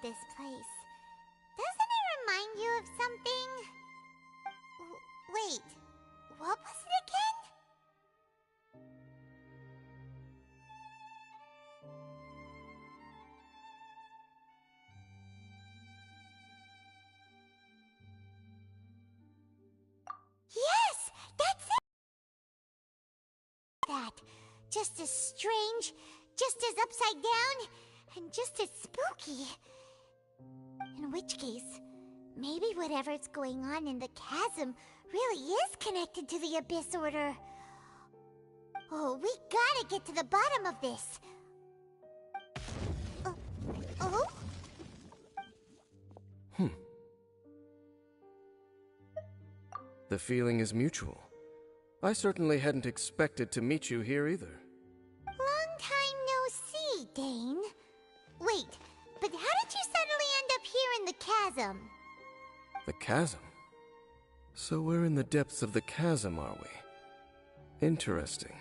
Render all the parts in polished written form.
this place. Doesn't it remind you of something? Wait, what was it again? Yes, that's it! That. Just as strange, just as upside down, and just as spooky. In which case, maybe whatever's going on in the chasm really is connected to the Abyss Order. Oh, we gotta get to the bottom of this. Oh? The feeling is mutual. I certainly hadn't expected to meet you here either. Long time no see, Dane. Wait, but how did you suddenly end up here in the chasm? The chasm? So we're in the depths of the chasm, are we? Interesting.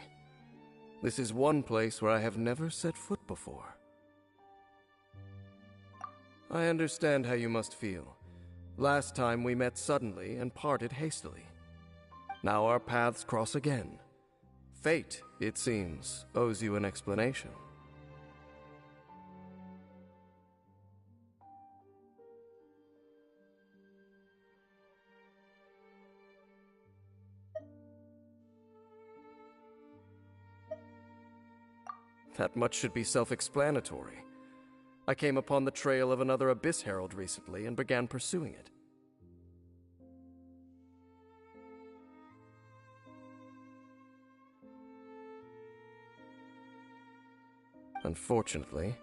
This is one place where I have never set foot before. I understand how you must feel. Last time we met suddenly and parted hastily. Now our paths cross again. Fate, it seems, owes you an explanation. That much should be self-explanatory. I came upon the trail of another Abyss Herald recently and began pursuing it. Unfortunately,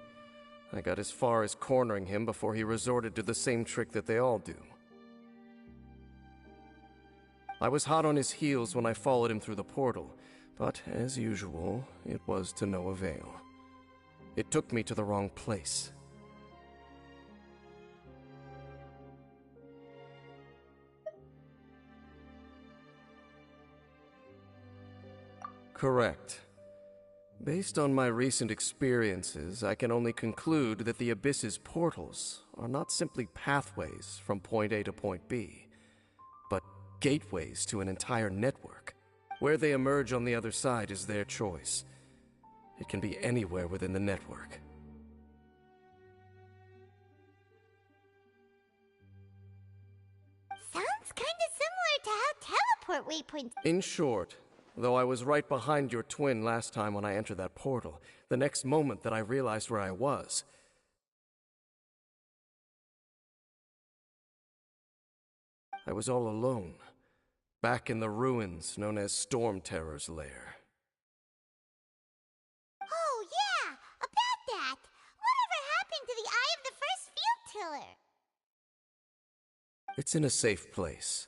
I got as far as cornering him before he resorted to the same trick that they all do. I was hot on his heels when I followed him through the portal, but as usual, it was to no avail. It took me to the wrong place. Correct. Based on my recent experiences, I can only conclude that the Abyss's portals are not simply pathways from point A to point B, but gateways to an entire network. Where they emerge on the other side is their choice. It can be anywhere within the network. Sounds kinda similar to how teleport waypoints... In short, though I was right behind your twin last time when I entered that portal, the next moment that I realized where I was, I was all alone, back in the ruins known as Storm Terror's lair. Oh yeah, about that! Whatever happened to the Eye of the First Field Tiller? It's in a safe place.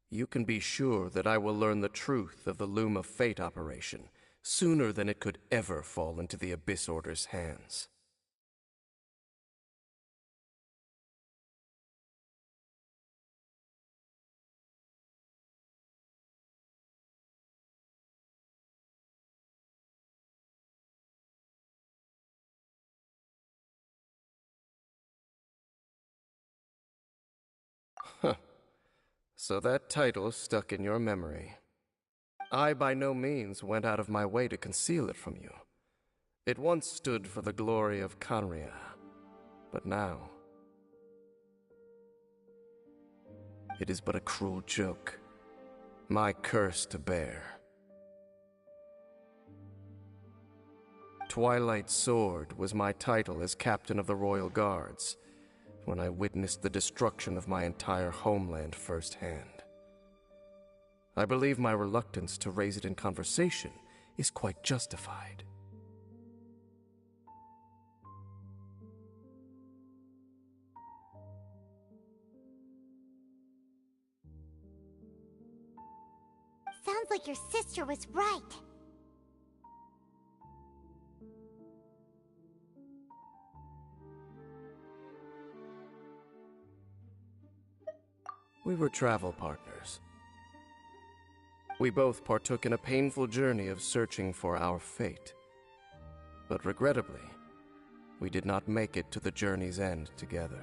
You can be sure that I will learn the truth of the Loom of Fate operation sooner than it could ever fall into the Abyss Order's hands. Huh. So that title stuck in your memory. I by no means went out of my way to conceal it from you. It once stood for the glory of Canria, but now it is but a cruel joke, my curse to bear. Twilight Sword was my title as captain of the Royal Guards, when I witnessed the destruction of my entire homeland firsthand. I believe my reluctance to raise it in conversation is quite justified. Sounds like your sister was right. We were travel partners. We both partook in a painful journey of searching for our fate. But regrettably, we did not make it to the journey's end together.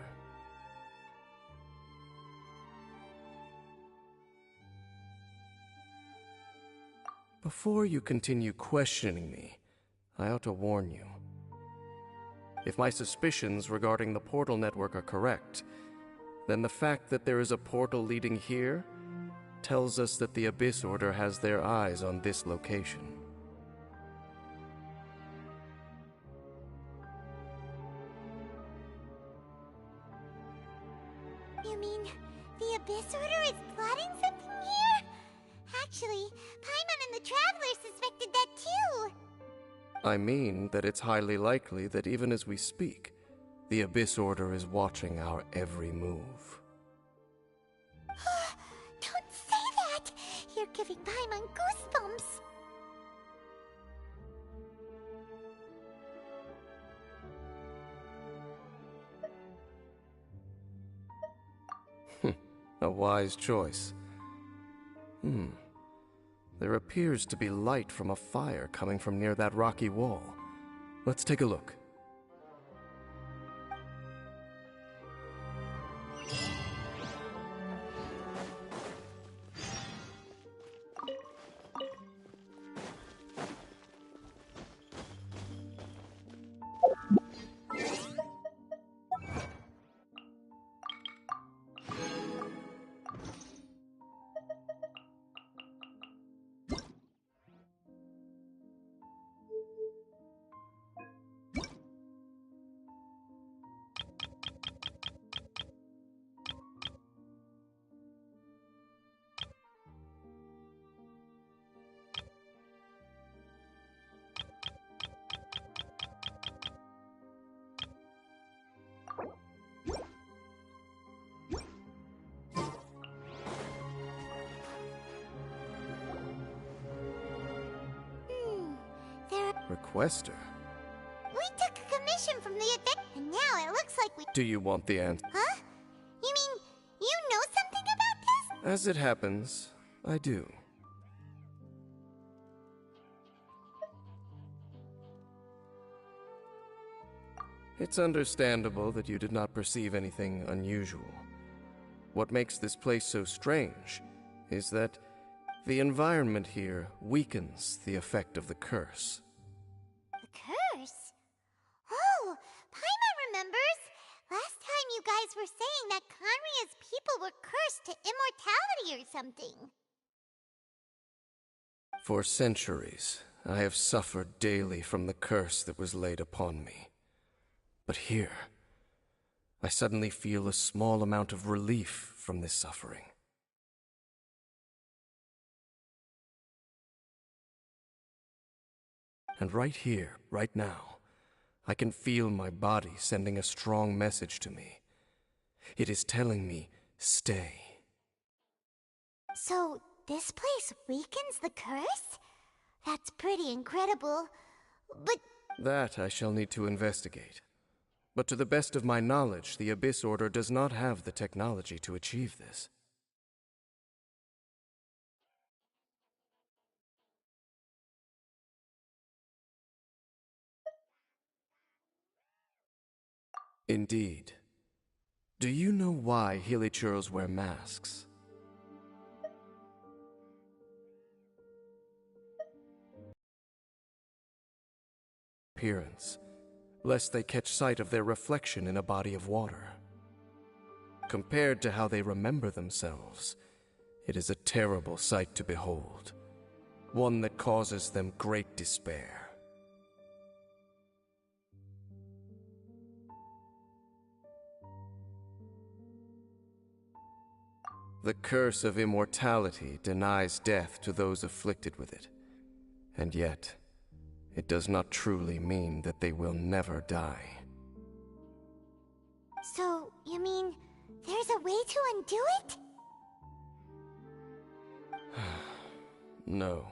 Before you continue questioning me, I ought to warn you. If my suspicions regarding the portal network are correct, then the fact that there is a portal leading here tells us that the Abyss Order has their eyes on this location. You mean the Abyss Order is plotting something here? Actually, Paimon and the Traveler suspected that too. I mean that it's highly likely that even as we speak, the Abyss Order is watching our every move. Don't say that! You're giving Paimon goosebumps. A wise choice. There appears to be light from a fire coming from near that rocky wall. Let's take a look. Requester? We took a commission from the event, and now it looks like we... Do you want the answer? Huh? You mean you know something about this? As it happens, I do. It's understandable that you did not perceive anything unusual. What makes this place so strange is that the environment here weakens the effect of the curse. The curse? Oh, Paimon remembers! Last time you guys were saying that Conria's people were cursed to immortality or something. For centuries, I have suffered daily from the curse that was laid upon me. But here, I suddenly feel a small amount of relief from this suffering. And right here, right now, I can feel my body sending a strong message to me. It is telling me, stay. So, this place weakens the curse? That's pretty incredible. But... That I shall need to investigate. But to the best of my knowledge, the Abyss Order does not have the technology to achieve this. Indeed. Do you know why Hilichurls wear masks? Appearance, lest they catch sight of their reflection in a body of water. Compared to how they remember themselves, it is a terrible sight to behold, one that causes them great despair. The curse of immortality denies death to those afflicted with it, and yet, it does not truly mean that they will never die. So, you mean there's a way to undo it? No.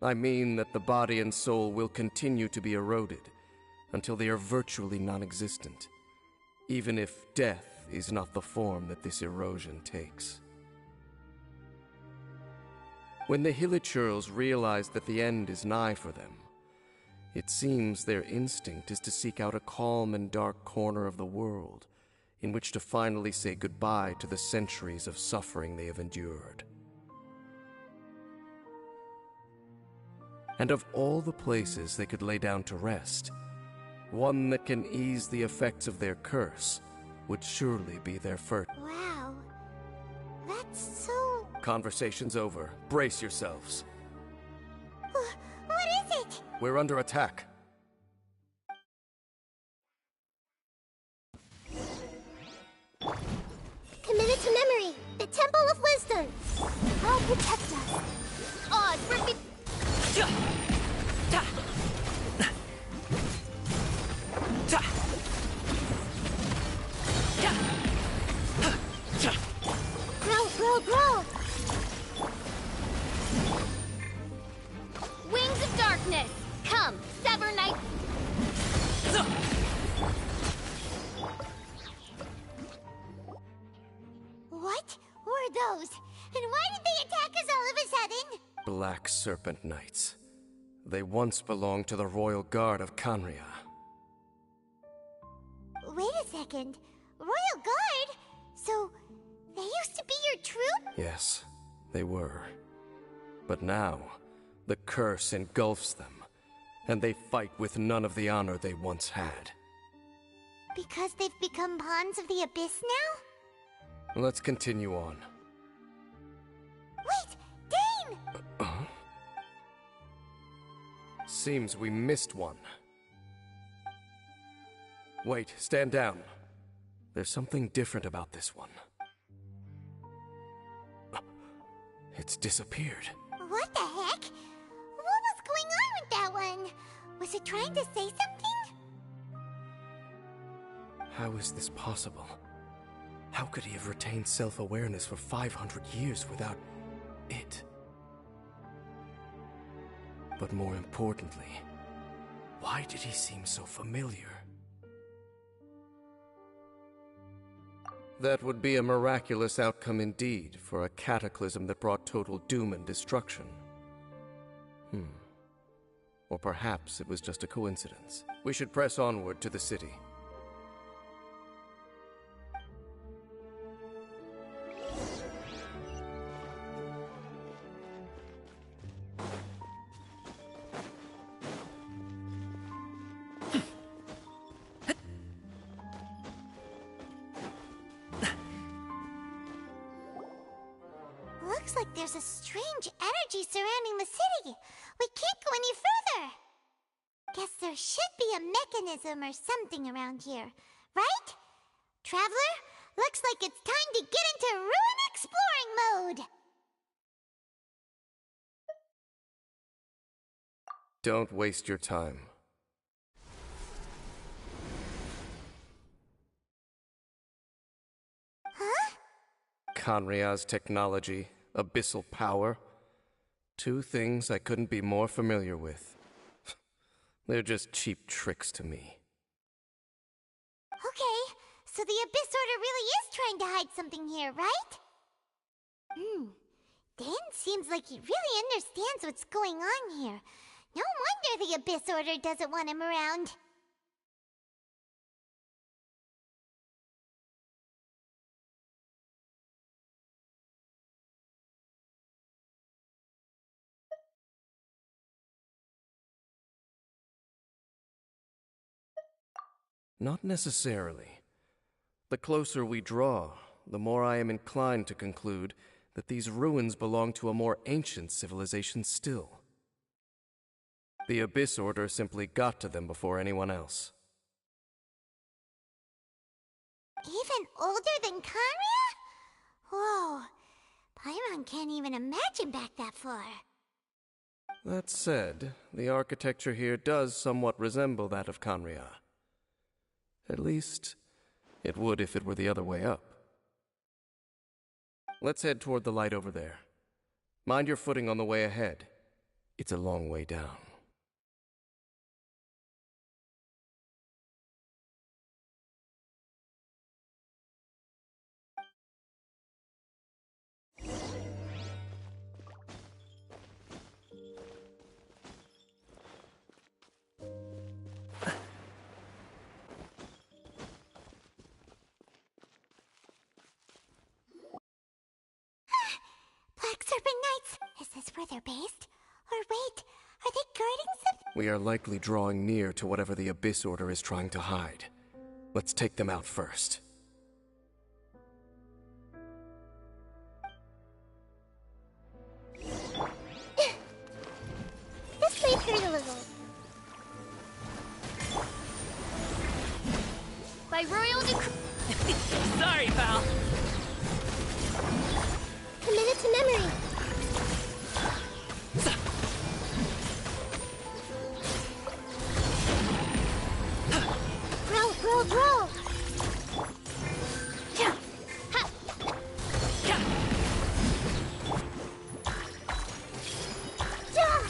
I mean that the body and soul will continue to be eroded until they are virtually non-existent, even if death is not the form that this erosion takes. When the Hilichurls realize that the end is nigh for them, It seems their instinct is to seek out a calm and dark corner of the world in which to finally say goodbye to the centuries of suffering they have endured. And of all the places they could lay down to rest, one that can ease the effects of their curse would surely be their first. Wow. That's so... Conversation's over. Brace yourselves. What is it? We're under attack. Committed to memory. The Temple of Wisdom. I'll protect us. Odd, bring me... Grow! Wings of darkness! Come, sever night... What were those? And why did they attack us all of a sudden? Black Serpent Knights. They once belonged to the Royal Guard of Kanria. Wait a second. Royal Guard? So, they used to be your troop? Yes, they were. But now, the curse engulfs them, and they fight with none of the honor they once had. Because they've become pawns of the Abyss now? Let's continue on. Wait! Dane! Seems we missed one. Wait, stand down. There's something different about this one. It's disappeared. What the heck? What was going on with that one? Was it trying to say something? How is this possible? How could he have retained self-awareness for 500 years without it? But more importantly, why did he seem so familiar? That would be a miraculous outcome indeed for a cataclysm that brought total doom and destruction. Or perhaps it was just a coincidence. We should press onward to the city. Looks like there's a strange energy surrounding the city. We can't go any further. Guess there should be a mechanism or something around here, right? Traveler, looks like it's time to get into ruin exploring mode. Don't waste your time. Huh? Kanria's technology, abyssal power. Two things I couldn't be more familiar with. They're just cheap tricks to me. Okay, so the Abyss Order really is trying to hide something here, right? Dan seems like he really understands what's going on here. No wonder the Abyss Order doesn't want him around. Not necessarily. The closer we draw, the more I am inclined to conclude that these ruins belong to a more ancient civilization still. The Abyss Order simply got to them before anyone else. Even older than Kanria? Whoa, Paimon can't even imagine back that far. That said, the architecture here does somewhat resemble that of Kanria. At least, it would if it were the other way up. Let's head toward the light over there. Mind your footing on the way ahead. It's a long way down. feather-based. Or wait, are they guarding something? We are likely drawing near to whatever the Abyss Order is trying to hide. Let's take them out first. This may hurt a little. By royal decree. Sorry, pal. Commit it to memory. Roll. Yeah. Ha. Yeah. Yeah.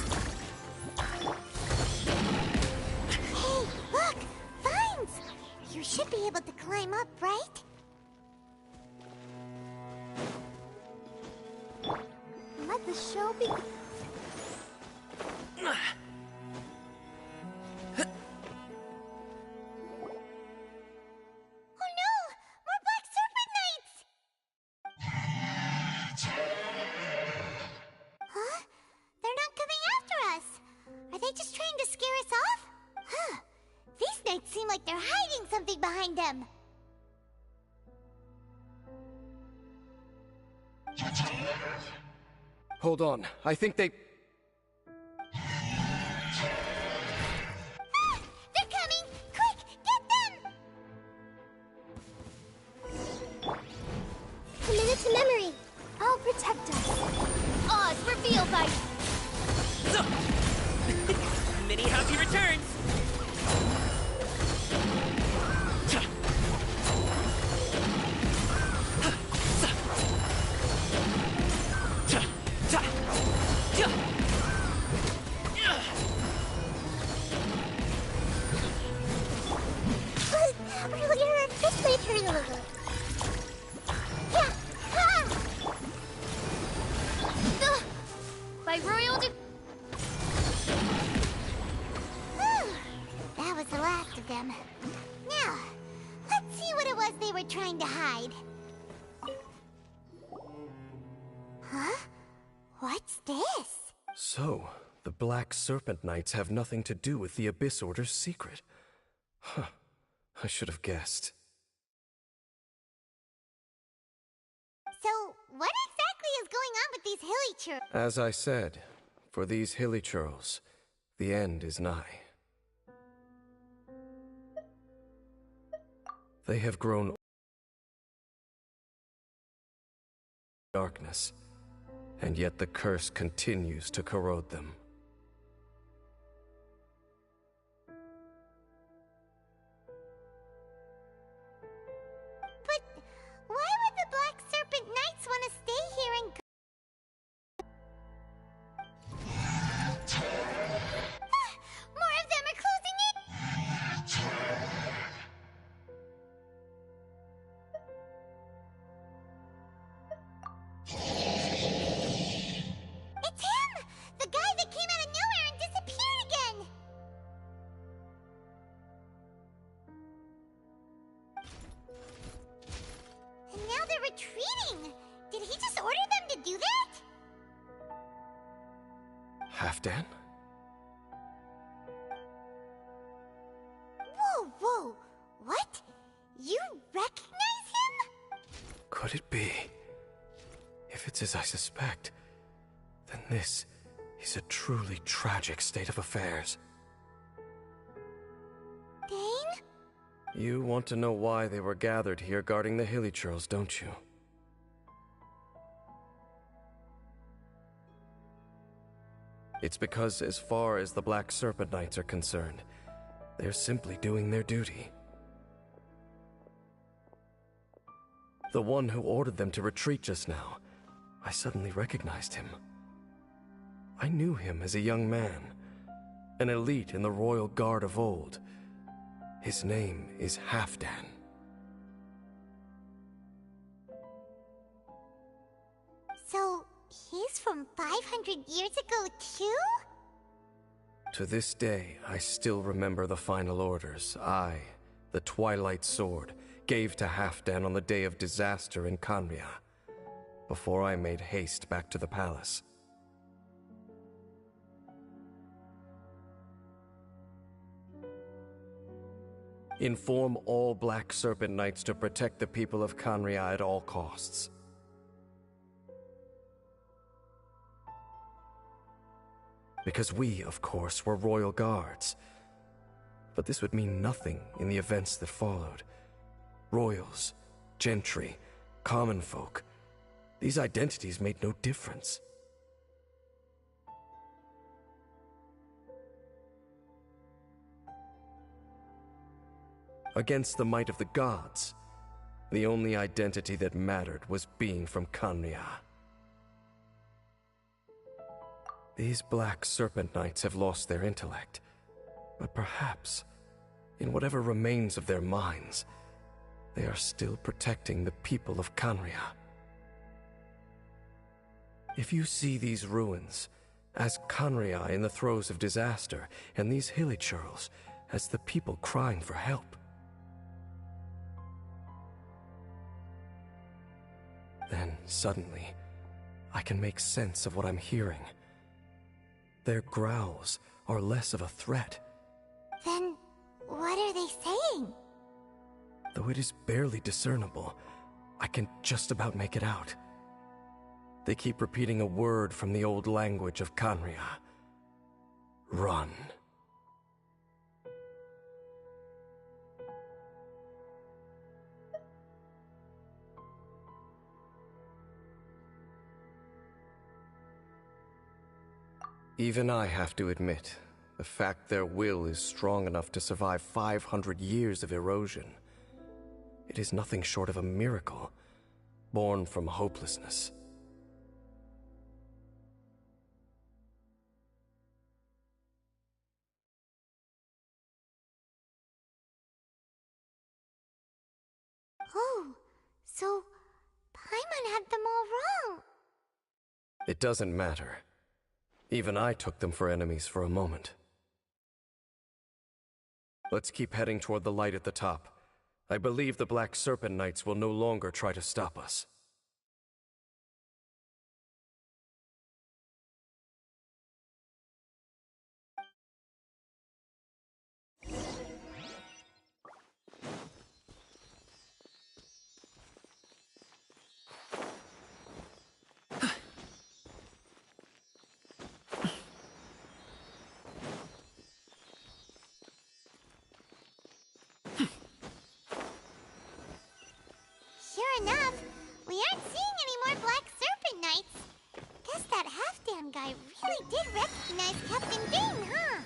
Hey, look! Vines! You should be able to climb up, right? Let the show begin. Behind them. Hold on, I think they... They're coming! Quick, get them! Commit it to memory. I'll protect us. Odds reveal by... Many happy returns! By royal that was the last of them. Now, let's see what it was they were trying to hide. Huh? What's this? So, the Black Serpent Knights have nothing to do with the Abyss Order's secret. Huh. I should have guessed. So, what exactly is going on with these hilly churls? As I said, for these hilly churls, the end is nigh. They have grown darkness, and yet the curse continues to corrode them. But why would the Black Serpent Knights want to stay here and more of them are closing in! It's him! The guy that came out of nowhere and disappeared again! And now they're retreating! Did he just order them to do that? Halfdan? Whoa! What? You recognize him? Could it be? If it's as I suspect, then this is a truly tragic state of affairs. Dane? You want to know why they were gathered here guarding the hilly churls, don't you? It's because as far as the Black Serpent Knights are concerned, they're simply doing their duty. The one who ordered them to retreat just now, I suddenly recognized him. I knew him as a young man, an elite in the royal guard of old. His name is Halfdan. So, he's from 500 years ago too? To this day, I still remember the final orders I, the Twilight Sword, gave to Halfdan on the day of disaster in Canria, before I made haste back to the palace. Inform all Black Serpent Knights to protect the people of Khaenri'ah at all costs. Because we, of course, were royal guards. But this would mean nothing in the events that followed. Royals, gentry, common folk, these identities made no difference. Against the might of the gods, the only identity that mattered was being from Khaenri'ah. These Black Serpent Knights have lost their intellect, but perhaps, in whatever remains of their minds, they are still protecting the people of Khaenri'ah. If you see these ruins as Khaenri'ah in the throes of disaster, and these hilichurls as the people crying for help, then suddenly, I can make sense of what I'm hearing. Their growls are less of a threat. Then, what are they saying? Though it is barely discernible, I can just about make it out. They keep repeating a word from the old language of Khaenri'ah. Run. Even I have to admit, the fact their will is strong enough to survive 500 years of erosion. It is nothing short of a miracle, born from hopelessness. Oh, so Paimon had them all wrong. It doesn't matter. Even I took them for enemies for a moment. Let's keep heading toward the light at the top. I believe the Black Serpent Knights will no longer try to stop us. Sure enough, we aren't seeing any more Black Serpent Knights. Guess that half-Dan guy really did recognize Captain Dane, huh?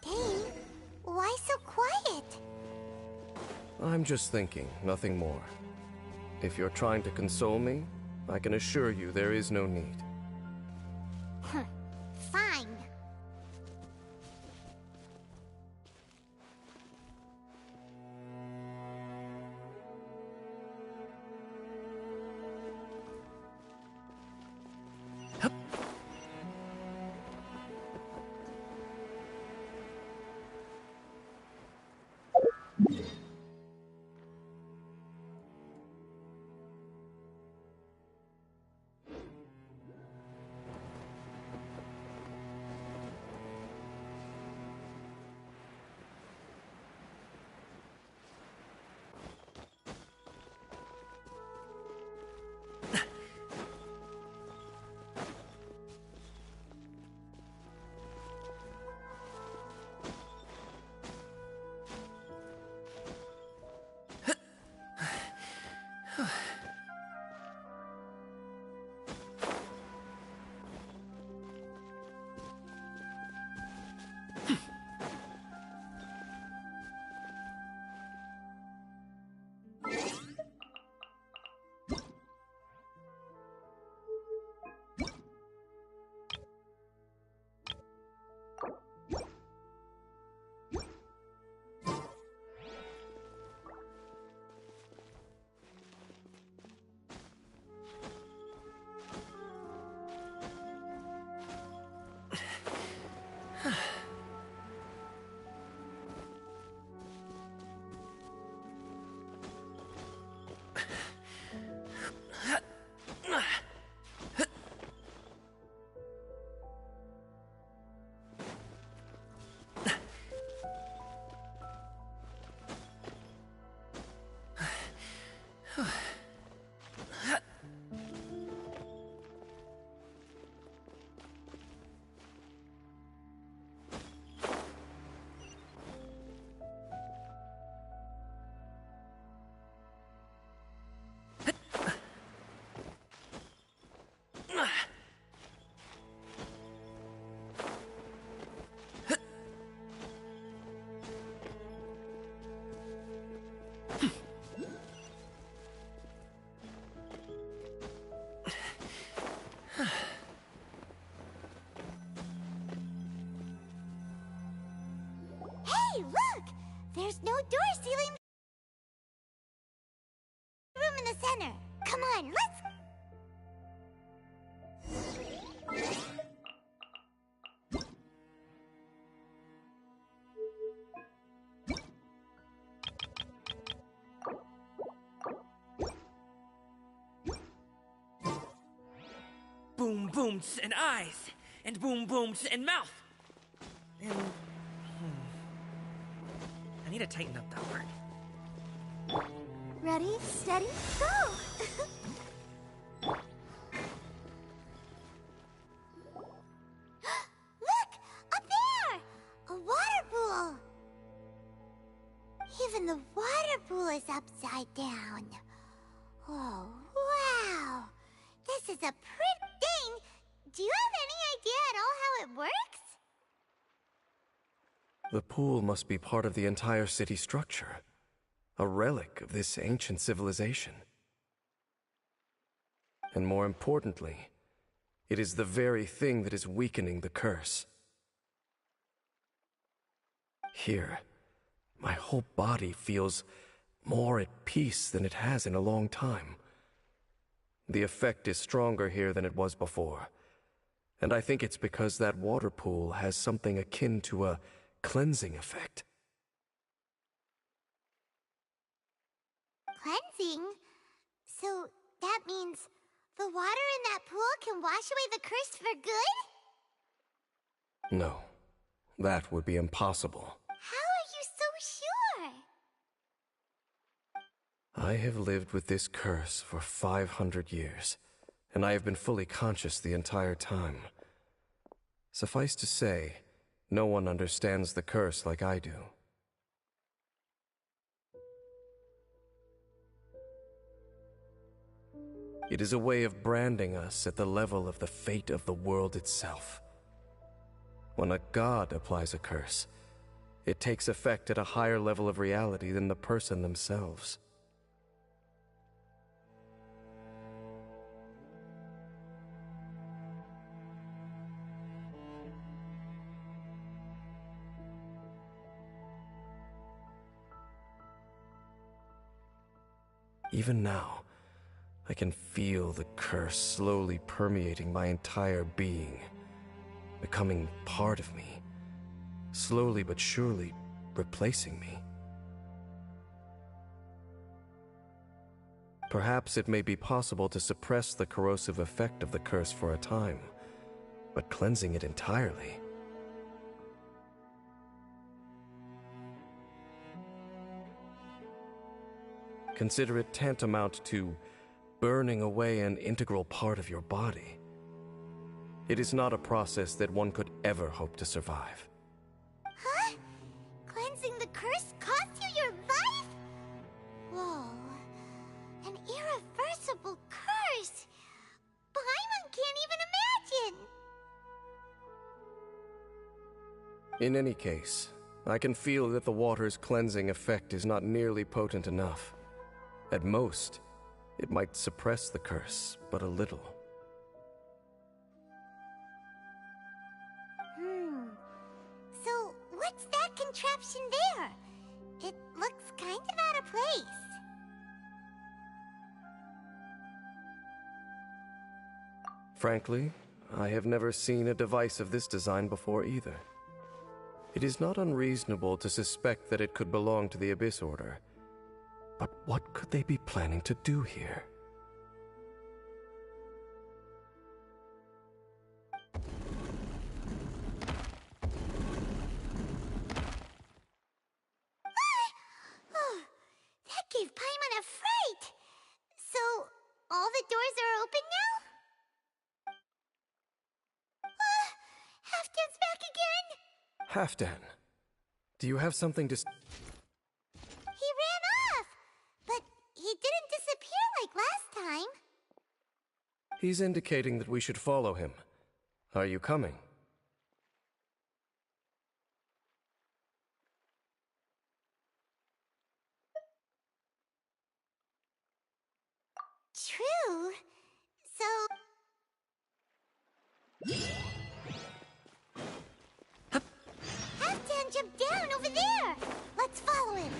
Dane, why so quiet? I'm just thinking, nothing more. If you're trying to console me, I can assure you there is no need. Fine. Hey, look! There's no door sealing the room in the center. Come on, let's... Boom booms and eyes, and boom booms and mouth. And I need to tighten up that word. Ready, steady, go! Look! Up there! A water pool! Even the water pool is upside down. Oh, wow! This is a pretty thing! Do you have any idea at all how it works? The pool must be part of the entire city structure. A relic of this ancient civilization. And more importantly, it is the very thing that is weakening the curse. Here, my whole body feels more at peace than it has in a long time. The effect is stronger here than it was before, and I think it's because that water pool has something akin to a cleansing effect. Cleansing? So that means the water in that pool can wash away the curse for good? No, that would be impossible. How are you so sure? I have lived with this curse for 500 years, and I have been fully conscious the entire time. Suffice to say, no one understands the curse like I do. It is a way of branding us at the level of the fate of the world itself. When a god applies a curse, it takes effect at a higher level of reality than the person themselves. Even now, I can feel the curse slowly permeating my entire being, becoming part of me, slowly but surely replacing me. Perhaps it may be possible to suppress the corrosive effect of the curse for a time, but cleansing it entirely... Consider it tantamount to burning away an integral part of your body. It is not a process that one could ever hope to survive. Huh? Cleansing the curse cost you your life? Whoa. An irreversible curse! Paimon can't even imagine! In any case, I can feel that the water's cleansing effect is not nearly potent enough. At most, it might suppress the curse, but a little. So, what's that contraption there? It looks kind of out of place. Frankly, I have never seen a device of this design before either. It is not unreasonable to suspect that it could belong to the Abyss Order. But what could they be planning to do here? Oh, that gave Paimon a fright! So, all the doors are open now? Halfdan's back again! Halfdan, do you have something to... He ran off! But he didn't disappear like last time. He's indicating that we should follow him. Are you coming? True. So... Halfdan jump down over there. Let's follow him.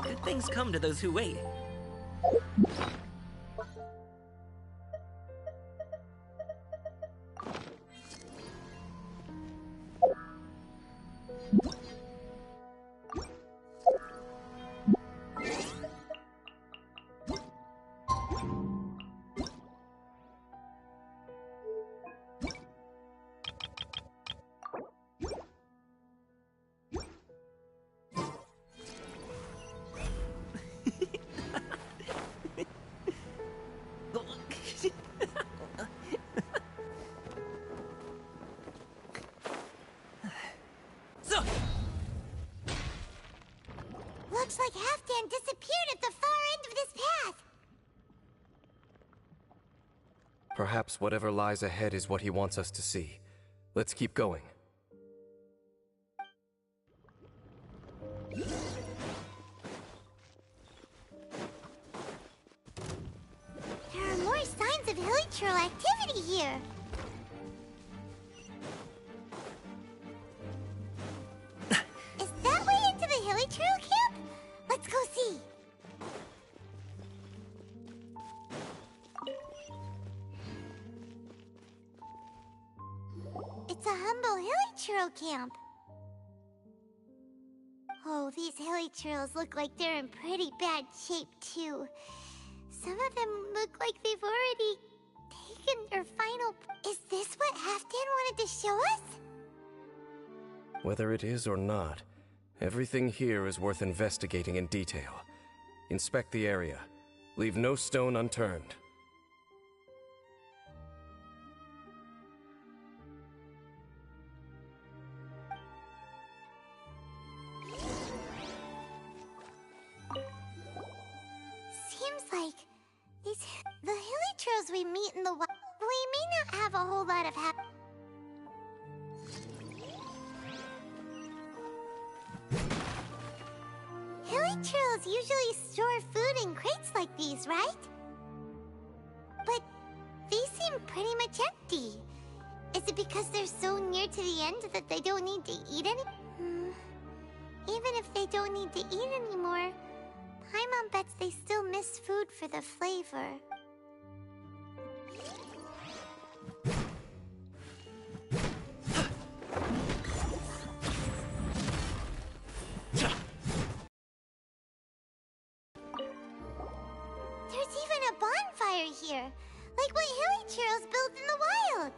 Good things come to those who wait. Looks like Halfdan disappeared at the far end of this path. Perhaps whatever lies ahead is what he wants us to see. Let's keep going. There are more signs of hilichurl activity here. Is that way into the hilichurl camp? Let's go see. It's a humble hilichurl camp. Oh, these hilichurls look like they're in pretty bad shape, too. Some of them look like they've already taken their final... Is this what Halfdan wanted to show us? Whether it is or not, everything here is worth investigating in detail. Inspect the area. Leave no stone unturned. Seems like the hilichurls we meet in the wild, we may not have a whole lot of hilichurls usually store food in crates like these, right? But these seem pretty much empty. Is it because they're so near to the end that they don't need to eat any? Even if they don't need to eat anymore, Paimon bets they still miss food for the flavor. There's even a bonfire here, like what hilichurls build in the wild.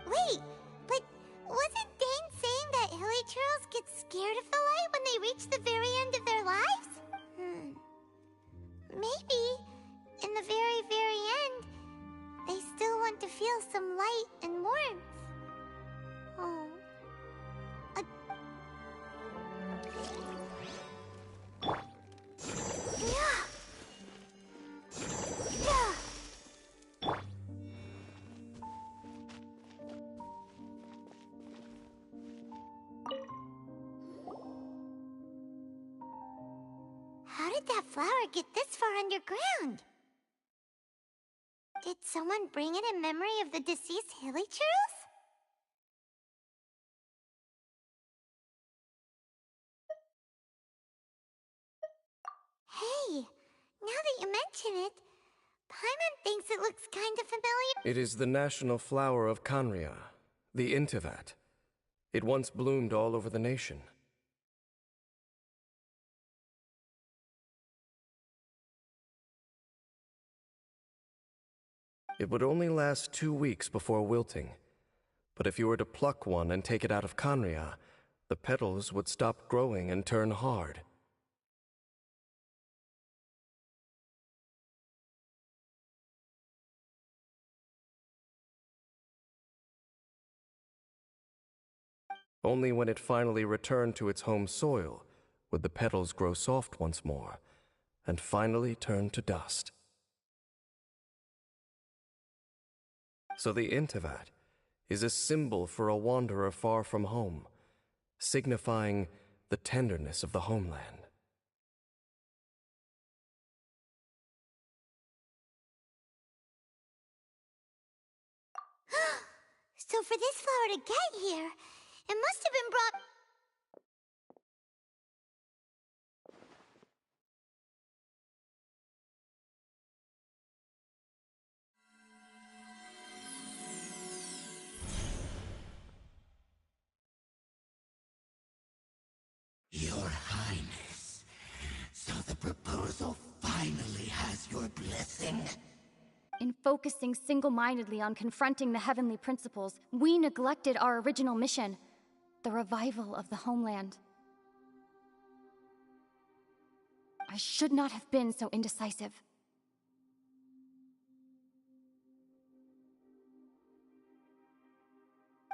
Wait, but wasn't Dane saying that hilichurls get scared of the light when they reach the very end of their lives? Maybe, in the very, very end, they still want to feel some light and warmth. Oh. Yeah. How did that flower get this far underground? Did someone bring it in memory of the deceased hilichurls? Hey, now that you mention it, Paimon thinks it looks kind of familiar. It is the national flower of Kanria, the Intivat. It once bloomed all over the nation. It would only last 2 weeks before wilting. But if you were to pluck one and take it out of Kanria, the petals would stop growing and turn hard. Only when it finally returned to its home soil would the petals grow soft once more, and finally turn to dust. So the Intivat is a symbol for a wanderer far from home, signifying the tenderness of the homeland. So for this flower to get here, it must have been brought... Your Highness, so the proposal finally has your blessing? In focusing single-mindedly on confronting the heavenly principles, we neglected our original mission, the revival of the homeland. I should not have been so indecisive.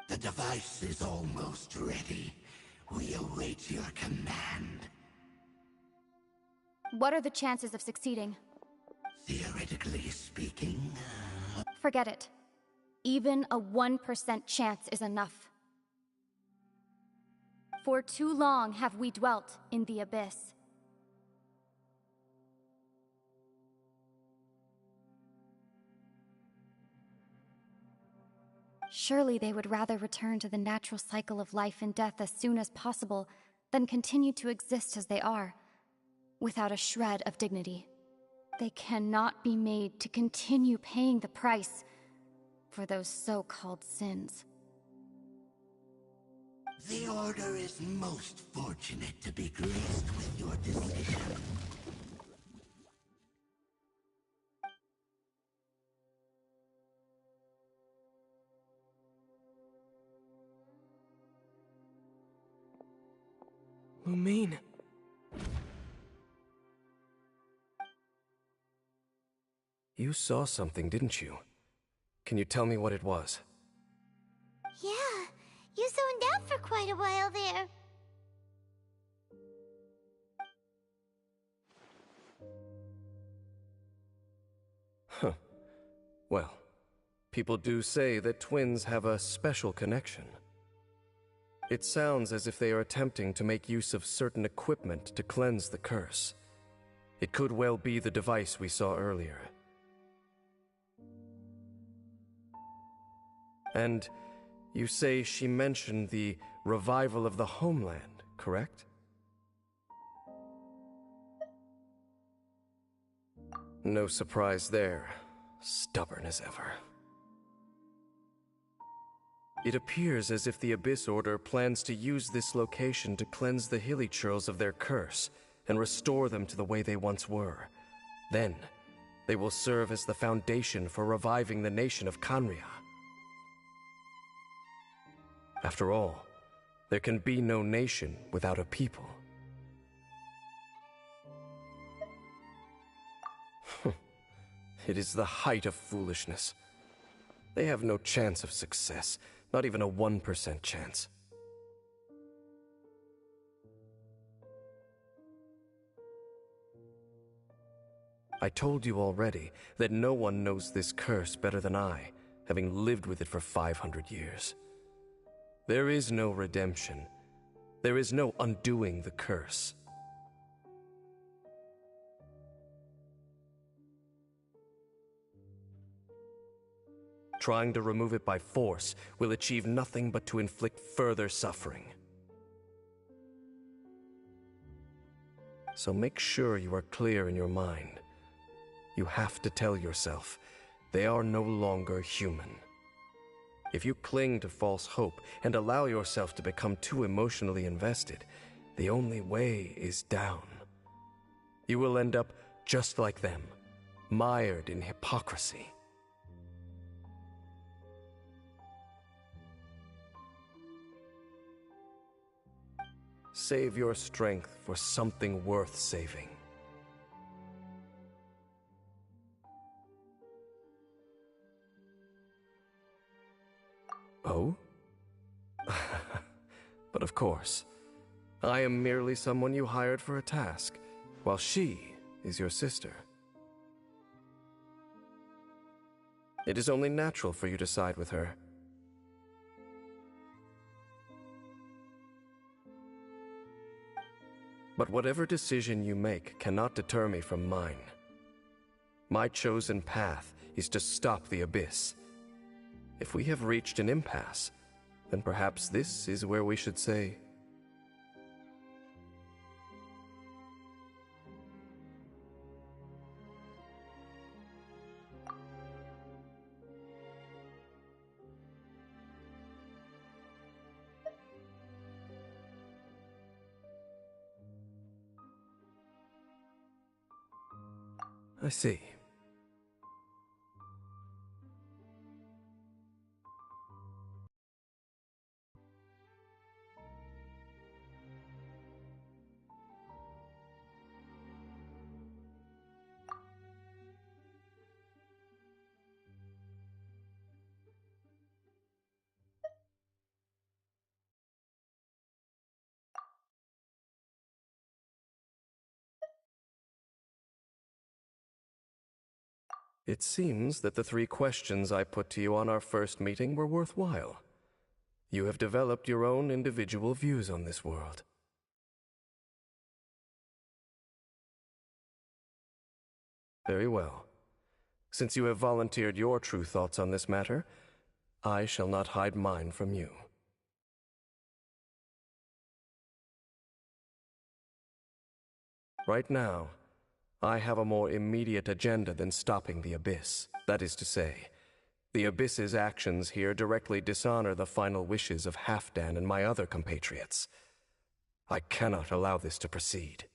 The device is almost ready. We await your command. What are the chances of succeeding? Theoretically speaking, Forget it. Even a 1% chance is enough. For too long have we dwelt in the abyss. Surely they would rather return to the natural cycle of life and death as soon as possible than continue to exist as they are, without a shred of dignity. They cannot be made to continue paying the price for those so-called sins. the Order is most fortunate to be graced with your decision. Lumine. You saw something, didn't you? Can you tell me what it was? Yeah, you zoned out for quite a while there. Huh. Well, people do say that twins have a special connection. It sounds as if they are attempting to make use of certain equipment to cleanse the curse. It could well be the device we saw earlier. And you say she mentioned the revival of the homeland, correct? No surprise there. Stubborn as ever. It appears as if the Abyss Order plans to use this location to cleanse the Hilichurls of their curse and restore them to the way they once were. Then, they will serve as the foundation for reviving the nation of Khaenri'ah. After all, there can be no nation without a people. It is the height of foolishness. They have no chance of success, not even a 1% chance. I told you already that no one knows this curse better than I, having lived with it for 500 years. There is no redemption. There is no undoing the curse. Trying to remove it by force will achieve nothing but to inflict further suffering. So make sure you are clear in your mind. You have to tell yourself, they are no longer human. If you cling to false hope and allow yourself to become too emotionally invested, the only way is down. You will end up just like them, mired in hypocrisy. Save your strength for something worth saving. Oh? But of course, I am merely someone you hired for a task, while she is your sister. It is only natural for you to side with her. But whatever decision you make cannot deter me from mine. My chosen path is to stop the Abyss. If we have reached an impasse, then perhaps this is where we should say... I see. It seems that the 3 questions I put to you on our first meeting were worthwhile. You have developed your own individual views on this world. Very well. Since you have volunteered your true thoughts on this matter, I shall not hide mine from you. Right now, I have a more immediate agenda than stopping the Abyss. That is to say, the Abyss's actions here directly dishonor the final wishes of Halfdan and my other compatriots. I cannot allow this to proceed.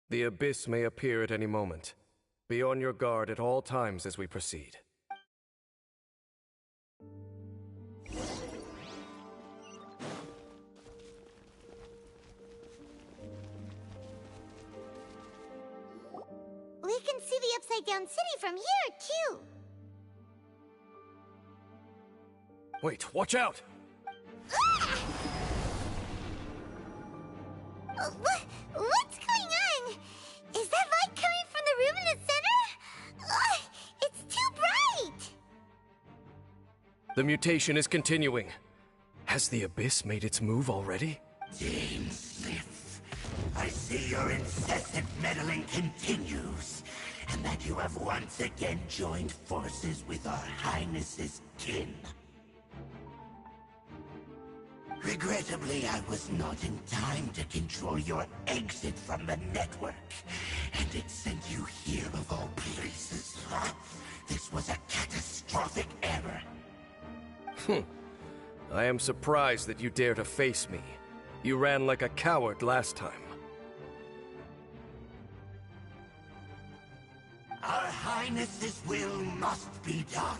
The Abyss may appear at any moment. Be on your guard at all times as we proceed. We can see the Upside Down City from here, too. Wait, watch out! Ah! What's going on? Is that light coming from the room in the center? It's too bright! The mutation is continuing. Has the Abyss made its move already? Dame Sniff, I see your incessant meddling continues, and that you have once again joined forces with our Highness's kin. Regrettably, I was not in time to control your exit from the network, and it sent you here of all places. This was a catastrophic error. I am surprised that you dare to face me. You ran like a coward last time. Our Highness's will must be done.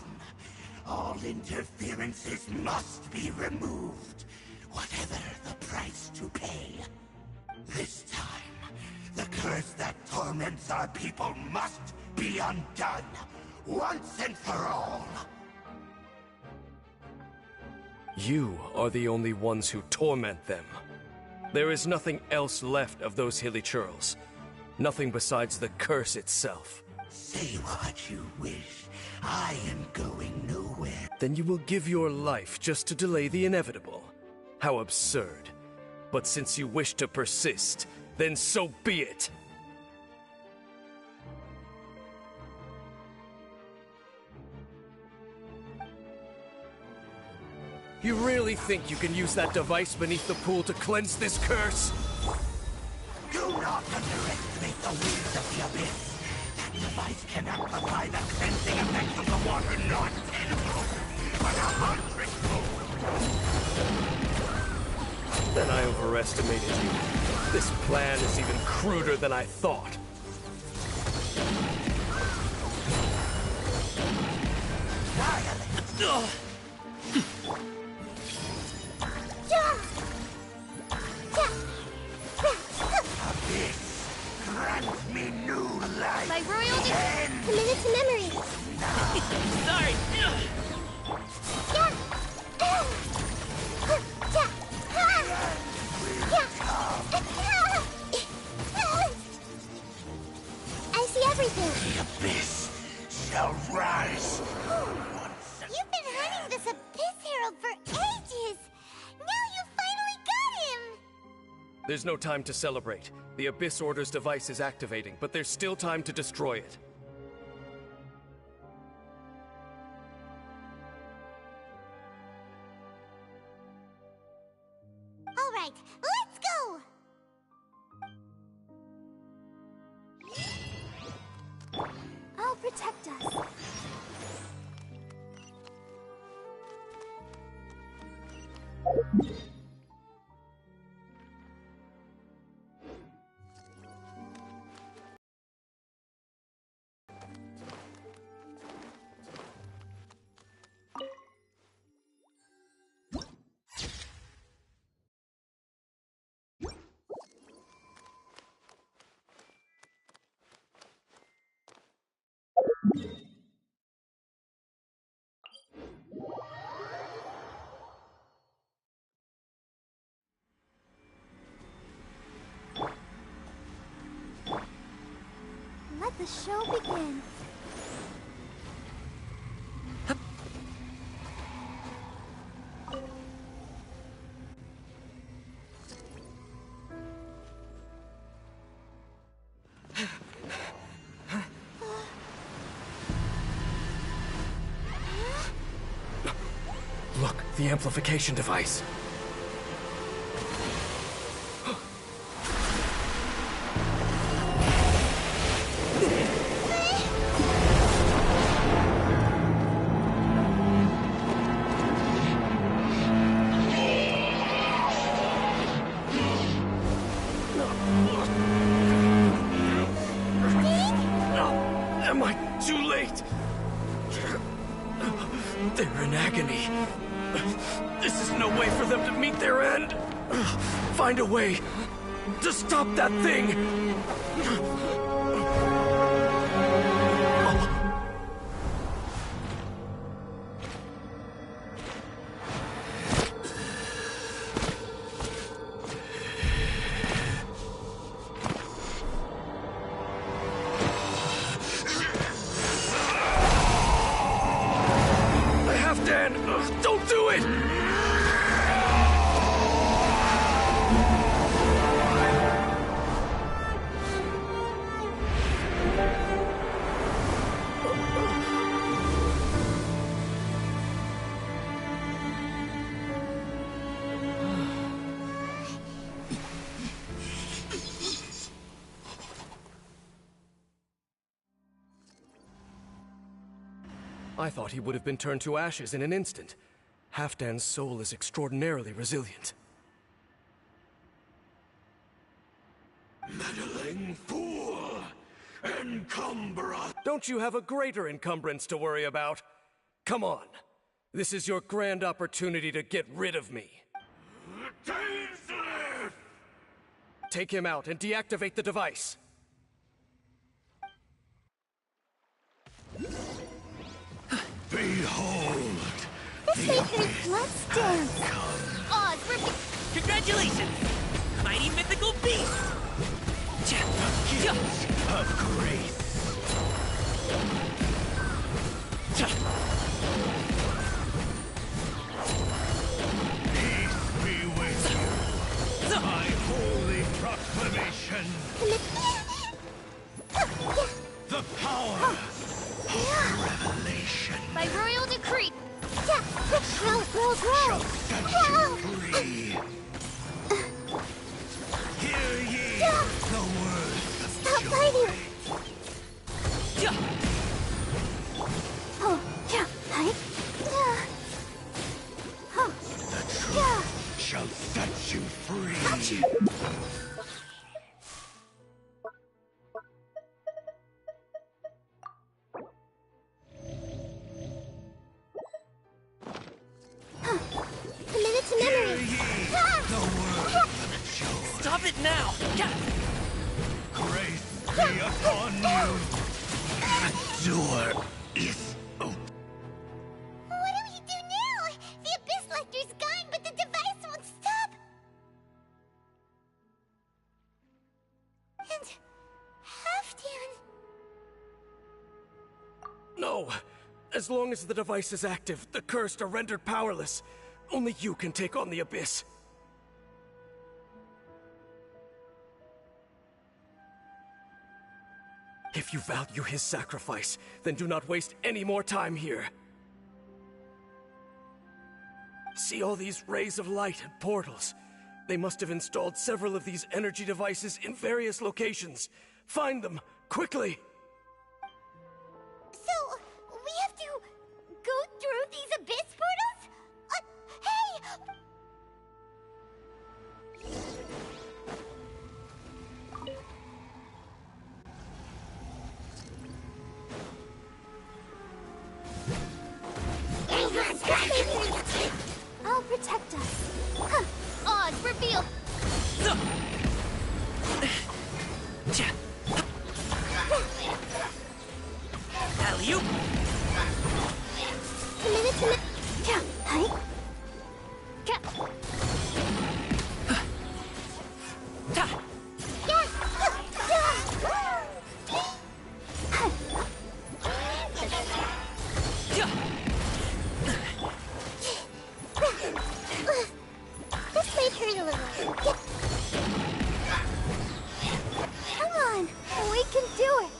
All interferences must be removed, whatever the price to pay. This time, the curse that torments our people must be undone, once and for all. You are the only ones who torment them. There is nothing else left of those hilly churls. Nothing besides the curse itself. Say what you wish. I am going nowhere. Then you will give your life just to delay the inevitable. How absurd. But since you wish to persist, then so be it. You really think you can use that device beneath the pool to cleanse this curse? Do not underestimate the winds of the Abyss. That device cannot provide the cleansing effect of the water not tenfold, but 100-fold. Then I overestimated you. This plan is even cruder than I thought. Abyss, grant me new life. By royal Commit it to memory. Sorry. Yeah. I see everything. The abyss shall rise. You've been hunting this Abyss Herald for ages. Now you finally got him. There's no time to celebrate. The Abyss Order's device is activating, but there's still time to destroy it. All right, let's go. I'll protect us. Let the show begin. Look, the amplification device. Am I too late? They're in agony. This is no way for them to meet their end. Find a way to stop that thing. Dan, don't do it! I thought he would have been turned to ashes in an instant. Halfdan's soul is extraordinarily resilient. Meddling fool! Encumbrance! Don't you have a greater encumbrance to worry about? Come on. This is your grand opportunity to get rid of me. Dainsleif! Take him out and deactivate the device. Behold! This may hurt bloodstains. Oz, Congratulations! Mighty mythical beast! Of grace! Peace be with you! My holy proclamation! The power of revelation By royal decree, Grow. shall set you free! Hear ye the words of Stop joy! fighting. Oh, yeah, hi. Oh, The truth shall set you free! Commit it to memory. The word of joy! Stop it now! Grace be upon you! door is open. What do we do now? The Abyss Lecter's gone, but the device won't stop. And Halfdan. No! As long as the device is active, the cursed are rendered powerless. Only you can take on the Abyss. If you value his sacrifice, then do not waste any more time here. See all these rays of light and portals? They must have installed several of these energy devices in various locations. Find them, quickly! So, we have to go through these Abyss portals? Hey! I'll protect us. Huh. Oz, reveal! Alley-oop! This might hurt a little. Come on, we can do it.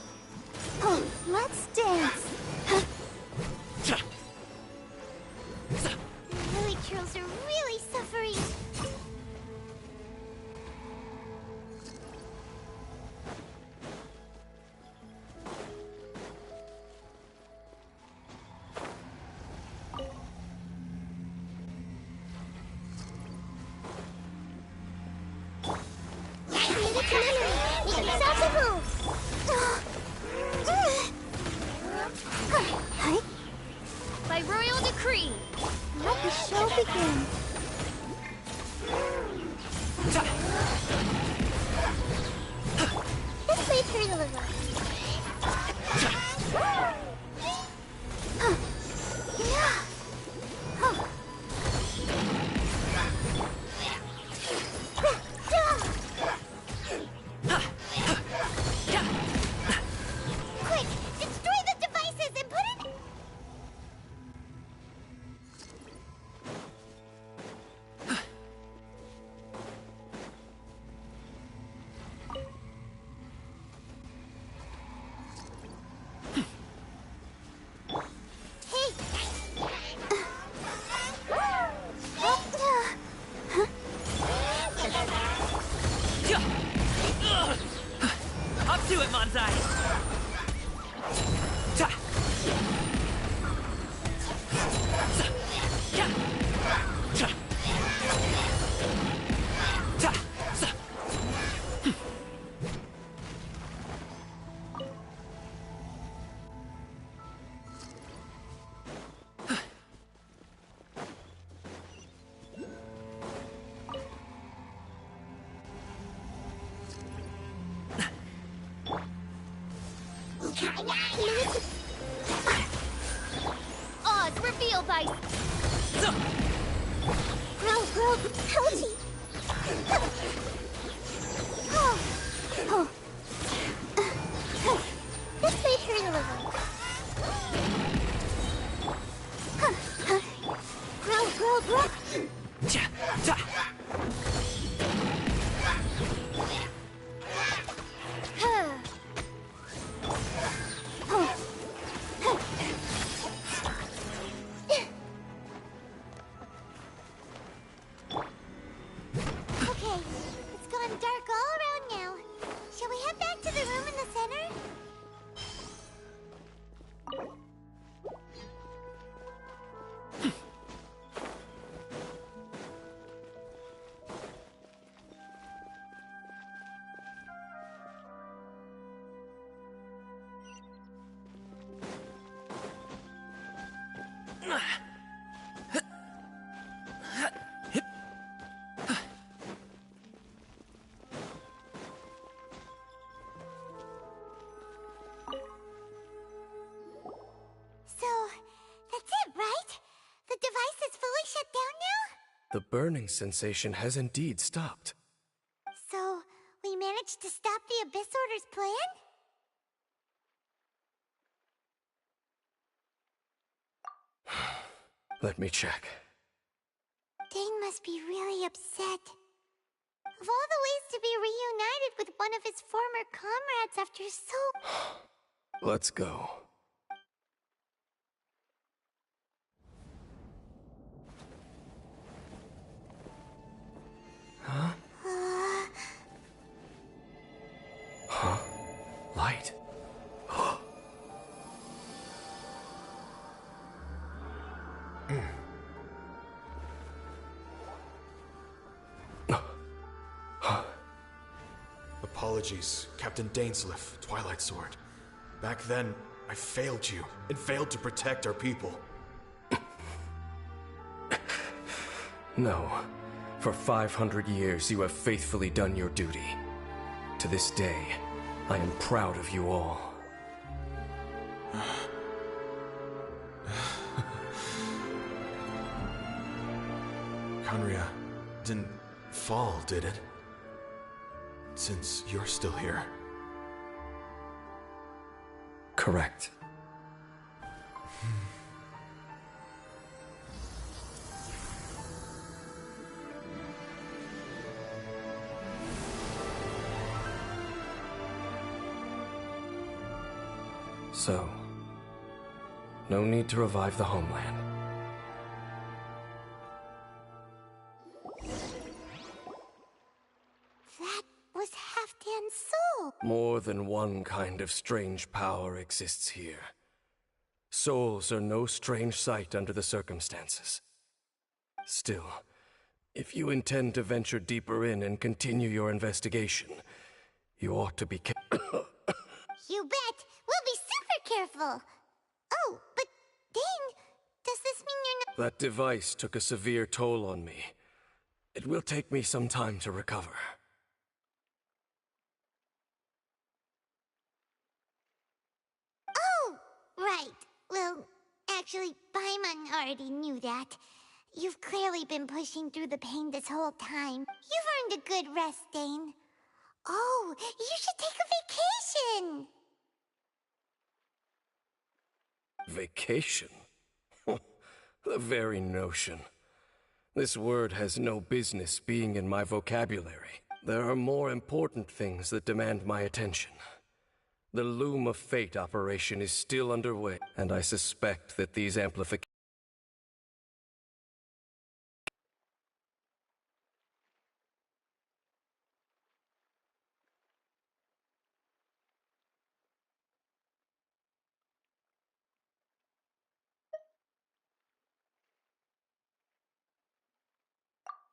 Oh, let's dance. The Lily Churls are really suffering. By royal decree, Let the show begin. This may hurt a little. Quick, destroy the devices and put it. Up to it, Manzai! Ta! Ya! Ta! Ta! Sa! Oz, reveal thy Sa! grow, healthy. This may hurt a little. Grow. Cha! Ta! Okay, The burning sensation has indeed stopped. So, we managed to stop the Abyss Order's plan? Let me check. Dane must be really upset. Of all the ways to be reunited with one of his former comrades after so... Let's go. Huh? Huh? Light. Apologies, Captain Dainsleif, Twilight Sword. Back then, I failed you, and failed to protect our people. No. For 500 years, you have faithfully done your duty. To this day, I am proud of you all. Khaenri'ah didn't fall, did it? Since you're still here. Correct. So, no need to revive the homeland. That was Halfdan's soul! More than one kind of strange power exists here. Souls are no strange sight under the circumstances. Still, if you intend to venture deeper in and continue your investigation, you ought to be You bet! We'll be super careful! Oh, but Dane, does this mean you're not— That device took a severe toll on me. It will take me some time to recover. Oh, right. Well, actually, Paimon already knew that. You've clearly been pushing through the pain this whole time. You've earned a good rest, Dane. Oh, you should take a vacation! Vacation? The very notion. This word has no business being in my vocabulary. There are more important things that demand my attention. The Loom of Fate operation is still underway, and I suspect that these amplifications...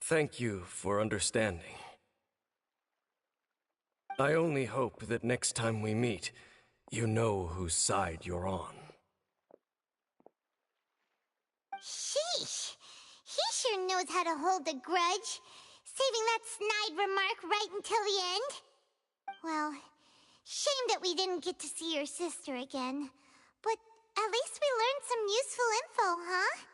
Thank you for understanding. I only hope that next time we meet, you know whose side you're on. Sheesh! He sure knows how to hold a grudge, saving that snide remark right until the end. Well, shame that we didn't get to see your sister again, but at least we learned some useful info, huh?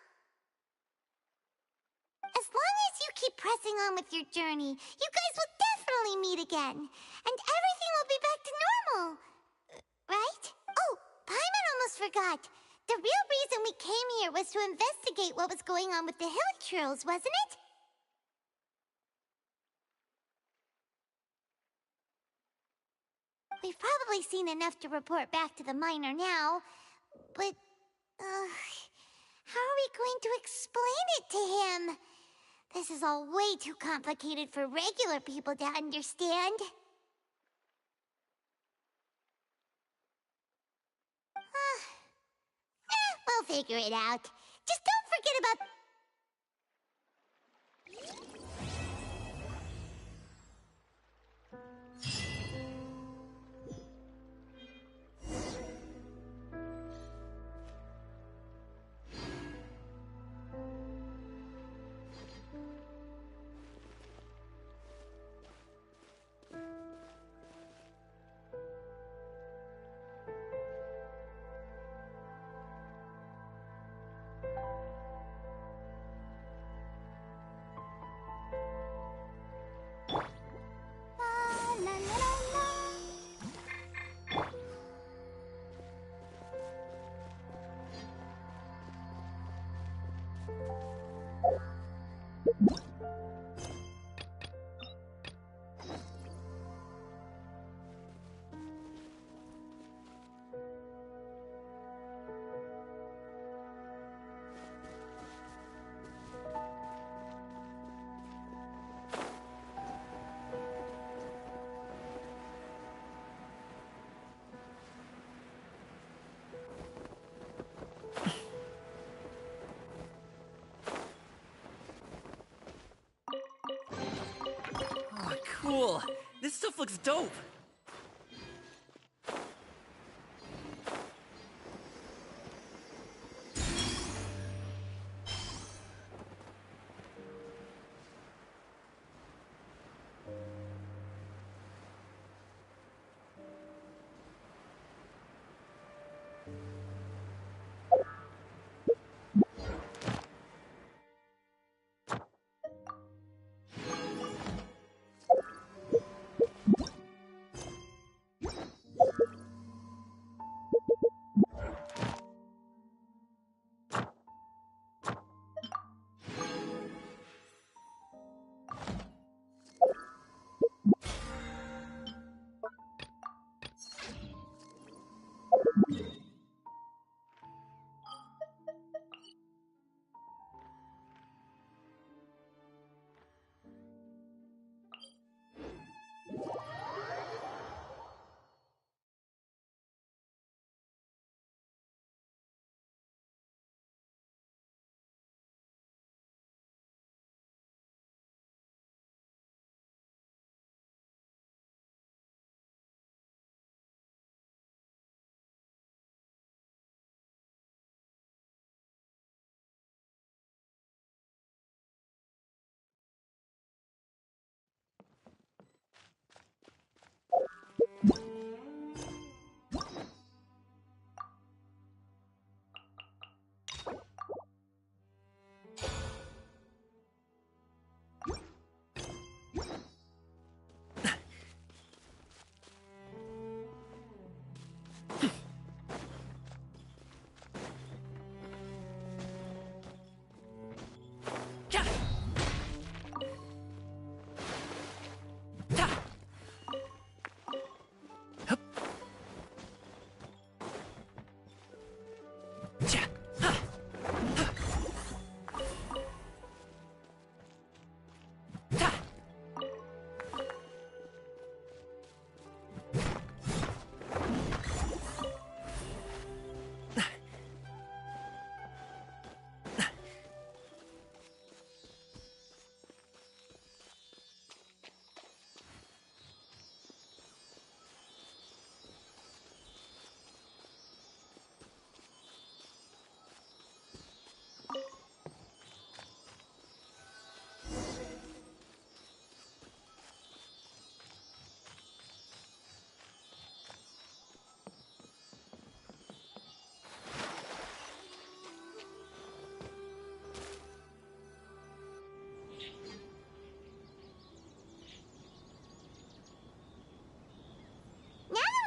As long as you keep pressing on with your journey, you guys will definitely meet again, and everything will be back to normal. Right? Oh, Paimon almost forgot. The real reason we came here was to investigate what was going on with the Hilichurls, wasn't it? We've probably seen enough to report back to the miner now, but, how are we going to explain it to him? This is all way too complicated for regular people to understand. We'll figure it out. Just don't forget about... This stuff looks dope.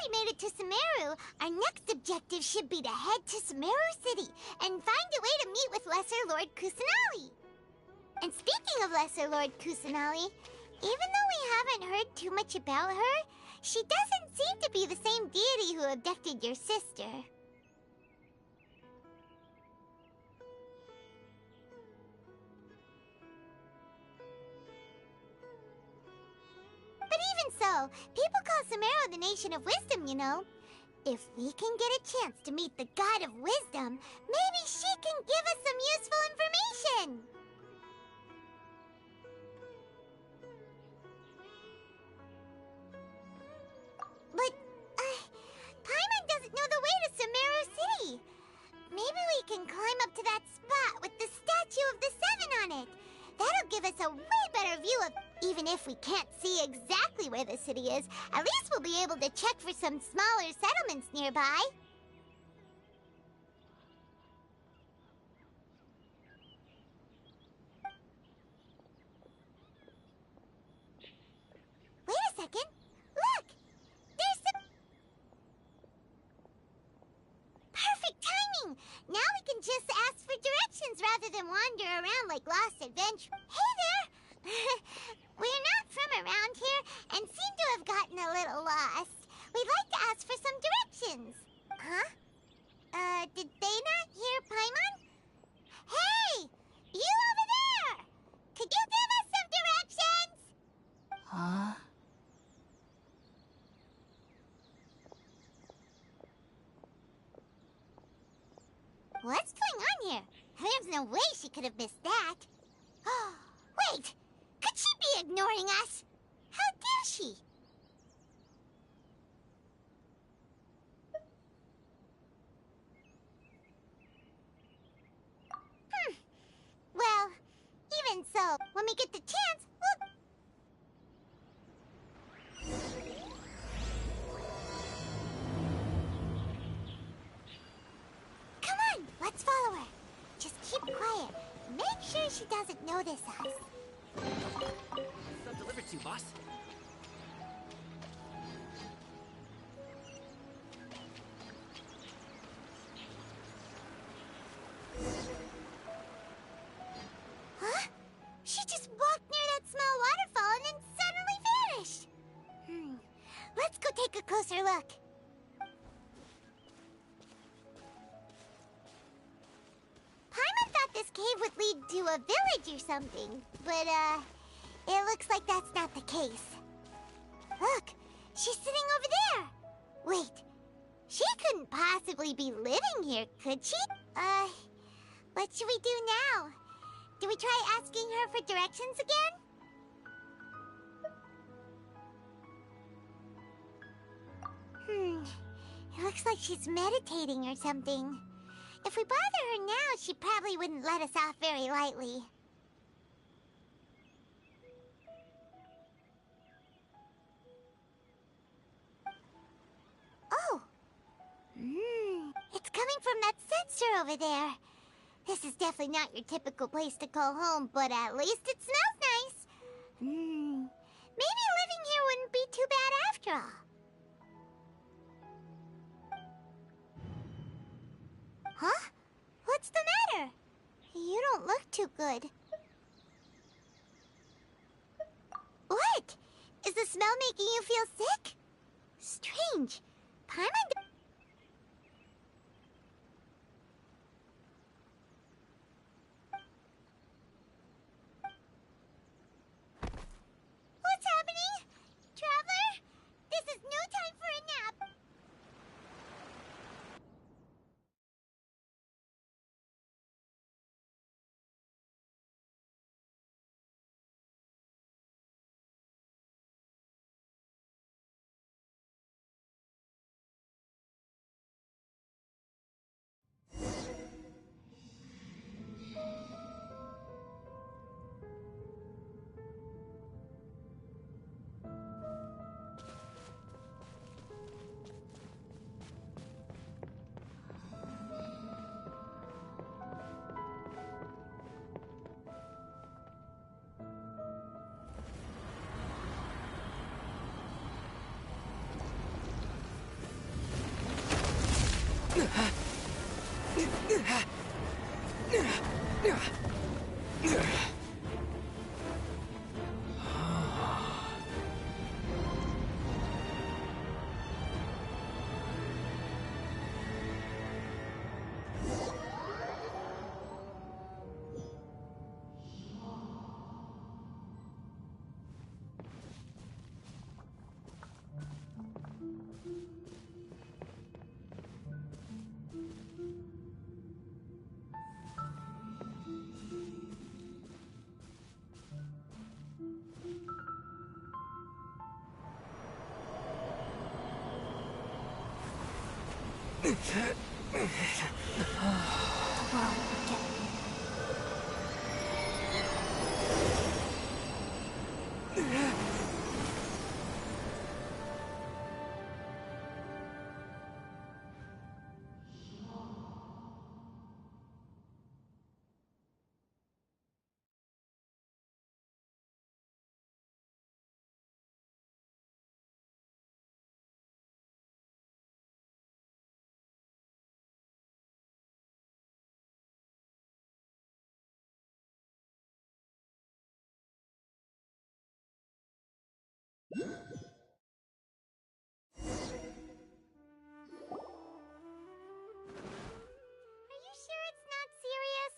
We made it to Sumeru. Our next objective should be to head to Sumeru City and find a way to meet with Lesser Lord Kusanali. And speaking of Lesser Lord Kusanali, even though we haven't heard too much about her, she doesn't seem to be the same deity who abducted your sister. But even so, people call Sumeru the Nation of Wisdom, you know. If we can get a chance to meet the God of Wisdom, maybe she can give us some useful information. But, Paimon doesn't know the way to Sumeru City. Maybe we can climb up to that spot with the statue of the Seven on it. That'll give us a way better view of... Even if we can't see exactly where the city is, at least we'll be able to check for some smaller settlements nearby. Wait a second. Look! There's some... Perfect timing! Now we can just ask for directions rather than wander around like lost adventurers. Hey there! We're not from around here and seem to have gotten a little lost. We'd like to ask for some directions. Huh? Did they not hear Paimon? Hey! You over there! Could you give us some directions? Huh? What's going on here? There's no way she could have missed that. Wait! Could she be ignoring us? How dare she? When we get the chance, we'll... Come on, let's follow her. Just keep quiet. Make sure she doesn't notice us. Stuff delivered to you, boss. Huh? She just walked near that small waterfall and then suddenly vanished. Let's go take a closer look. Paimon thought this cave would lead to a village or something, but, it looks like that's not the case. Look, she's sitting over there. Wait, she couldn't possibly be living here, could she? What should we do now? Do we try asking her for directions again? It looks like she's meditating or something. If we bother her now, she probably wouldn't let us off very lightly. Oh! It's coming from that sensor over there. This is definitely not your typical place to call home, but at least it smells nice. Maybe living here wouldn't be too bad after all. Huh? What's the matter? You don't look too good. What? Is the smell making you feel sick? Strange. Paimon... What's happening? Traveler? This is no time for a nap. Are you sure it's not serious?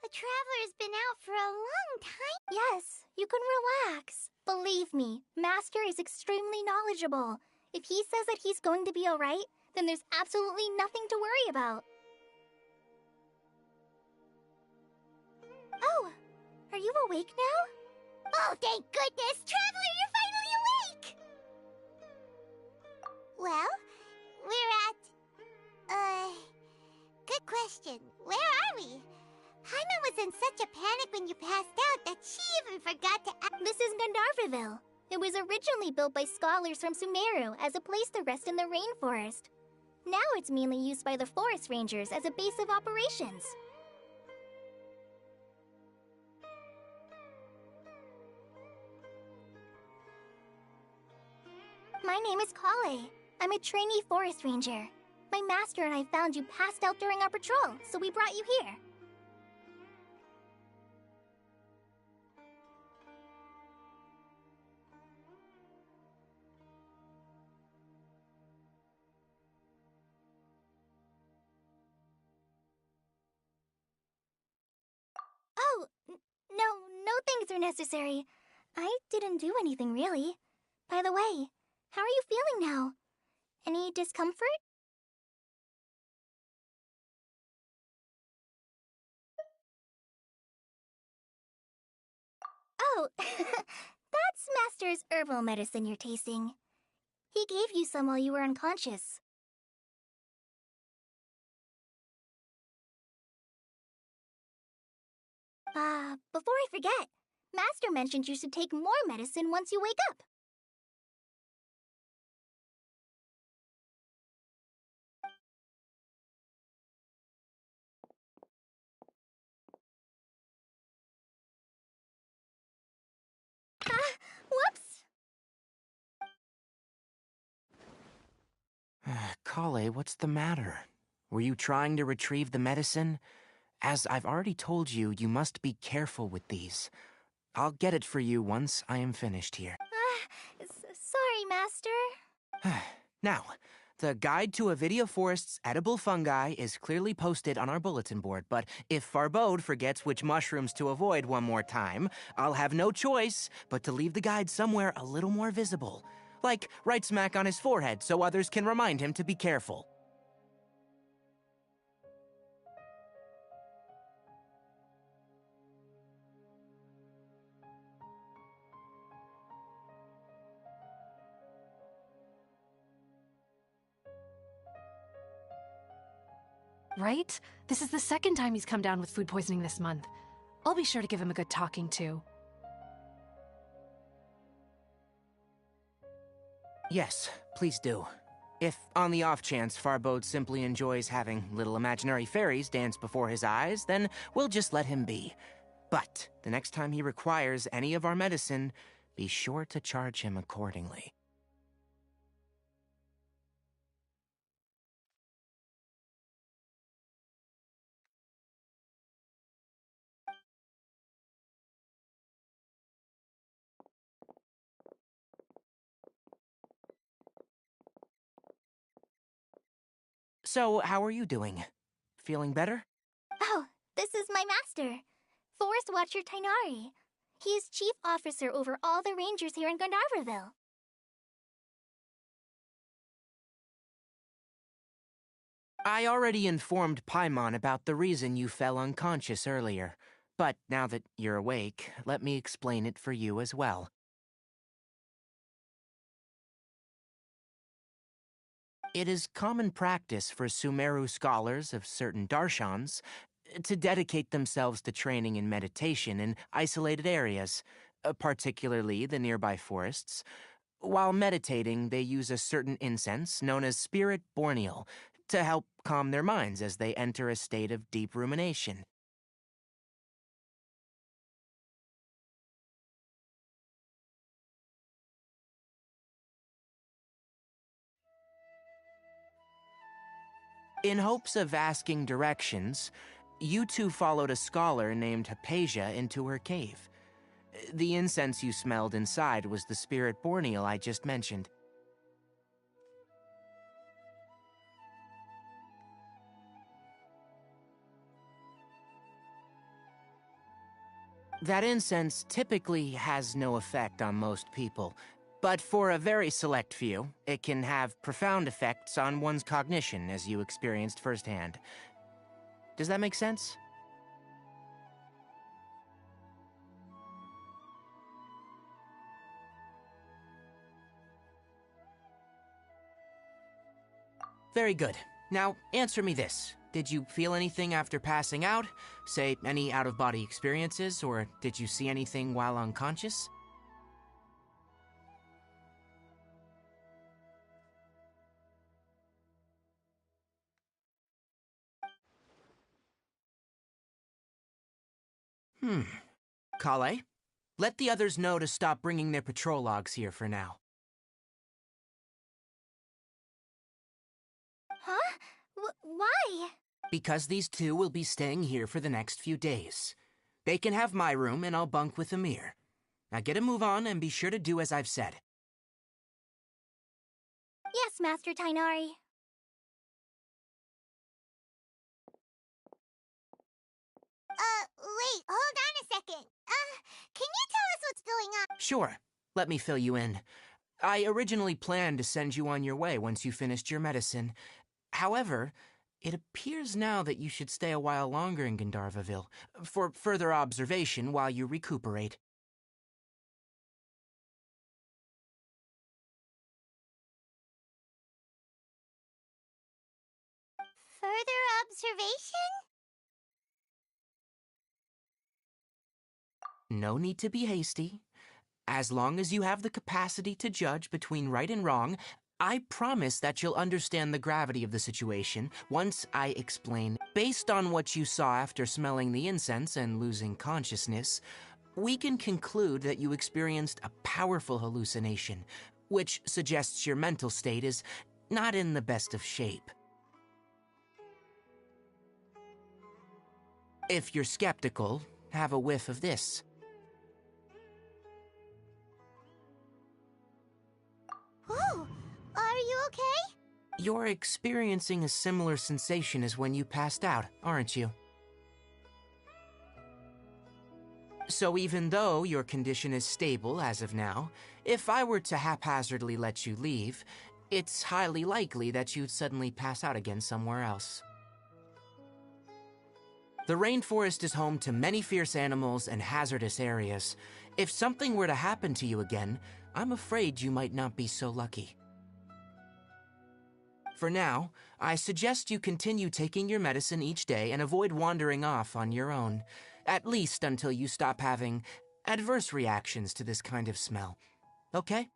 The Traveler's been out for a long time. Yes, you can relax. Believe me, Master is extremely knowledgeable. If he says that he's going to be alright, then there's absolutely nothing to worry about. Oh, are you awake now? Oh, thank goodness! Traveler, you're finally awake! Well, we're at... Good question. Where are we? Paimon was in such a panic when you passed out that she even forgot to ask. This is Gandharvaville. It was originally built by scholars from Sumeru as a place to rest in the rainforest. Now it's mainly used by the forest rangers as a base of operations. My name is Kale. I'm a trainee forest ranger. My master and I found you passed out during our patrol, so we brought you here. Oh, no things are necessary. I didn't do anything, really. By the way, how are you feeling now? Any discomfort? Oh, that's Master's herbal medicine you're tasting. He gave you some while you were unconscious. Before I forget, Master mentioned you should take more medicine once you wake up. Whoops! Kale, what's the matter? Were you trying to retrieve the medicine? As I've already told you, you must be careful with these. I'll get it for you once I am finished here. Sorry, Master. Now, the Guide to Avidia Forest's Edible Fungi is clearly posted on our bulletin board, but if Farbode forgets which mushrooms to avoid one more time, I'll have no choice but to leave the guide somewhere a little more visible. Like right smack on his forehead so others can remind him to be careful. Right? This is the second time he's come down with food poisoning this month. I'll be sure to give him a good talking to. Yes, please do. If, on the off chance, Farbode simply enjoys having little imaginary fairies dance before his eyes, then we'll just let him be. But the next time he requires any of our medicine, be sure to charge him accordingly. So, how are you doing? Feeling better? Oh, this is my master, Forest Watcher Tainari. He is chief officer over all the rangers here in Gandharvaville. I already informed Paimon about the reason you fell unconscious earlier. But now that you're awake, let me explain it for you as well. It is common practice for Sumeru scholars of certain darshans to dedicate themselves to training in meditation in isolated areas, particularly the nearby forests. While meditating, they use a certain incense known as spirit borneal to help calm their minds as they enter a state of deep rumination. In hopes of asking directions, you two followed a scholar named Hypatia into her cave. The incense you smelled inside was the spirit borneal I just mentioned. That incense typically has no effect on most people, but for a very select few, it can have profound effects on one's cognition, as you experienced firsthand. Does that make sense? Very good. Now, answer me this. Did you feel anything after passing out? Say, any out-of-body experiences, or did you see anything while unconscious? Kale, let the others know to stop bringing their patrol logs here for now. Huh? Why? Because these two will be staying here for the next few days. They can have my room, and I'll bunk with Amir. Now get a move on, and be sure to do as I've said. Yes, Master Tainari. Wait, hold on a second. Can you tell us what's going on? Sure, let me fill you in. I originally planned to send you on your way once you finished your medicine. However, it appears now that you should stay a while longer in Gandharvaville, for further observation while you recuperate. Further observation? No need to be hasty. As long as you have the capacity to judge between right and wrong, I promise that you'll understand the gravity of the situation once I explain. Based on what you saw after smelling the incense and losing consciousness, we can conclude that you experienced a powerful hallucination, which suggests your mental state is not in the best of shape. If you're skeptical, have a whiff of this. Whoa, are you okay? You're experiencing a similar sensation as when you passed out, aren't you? So even though your condition is stable as of now, if I were to haphazardly let you leave, it's highly likely that you'd suddenly pass out again somewhere else. The rainforest is home to many fierce animals and hazardous areas. If something were to happen to you again, I'm afraid you might not be so lucky. For now, I suggest you continue taking your medicine each day and avoid wandering off on your own, at least until you stop having adverse reactions to this kind of smell. Okay?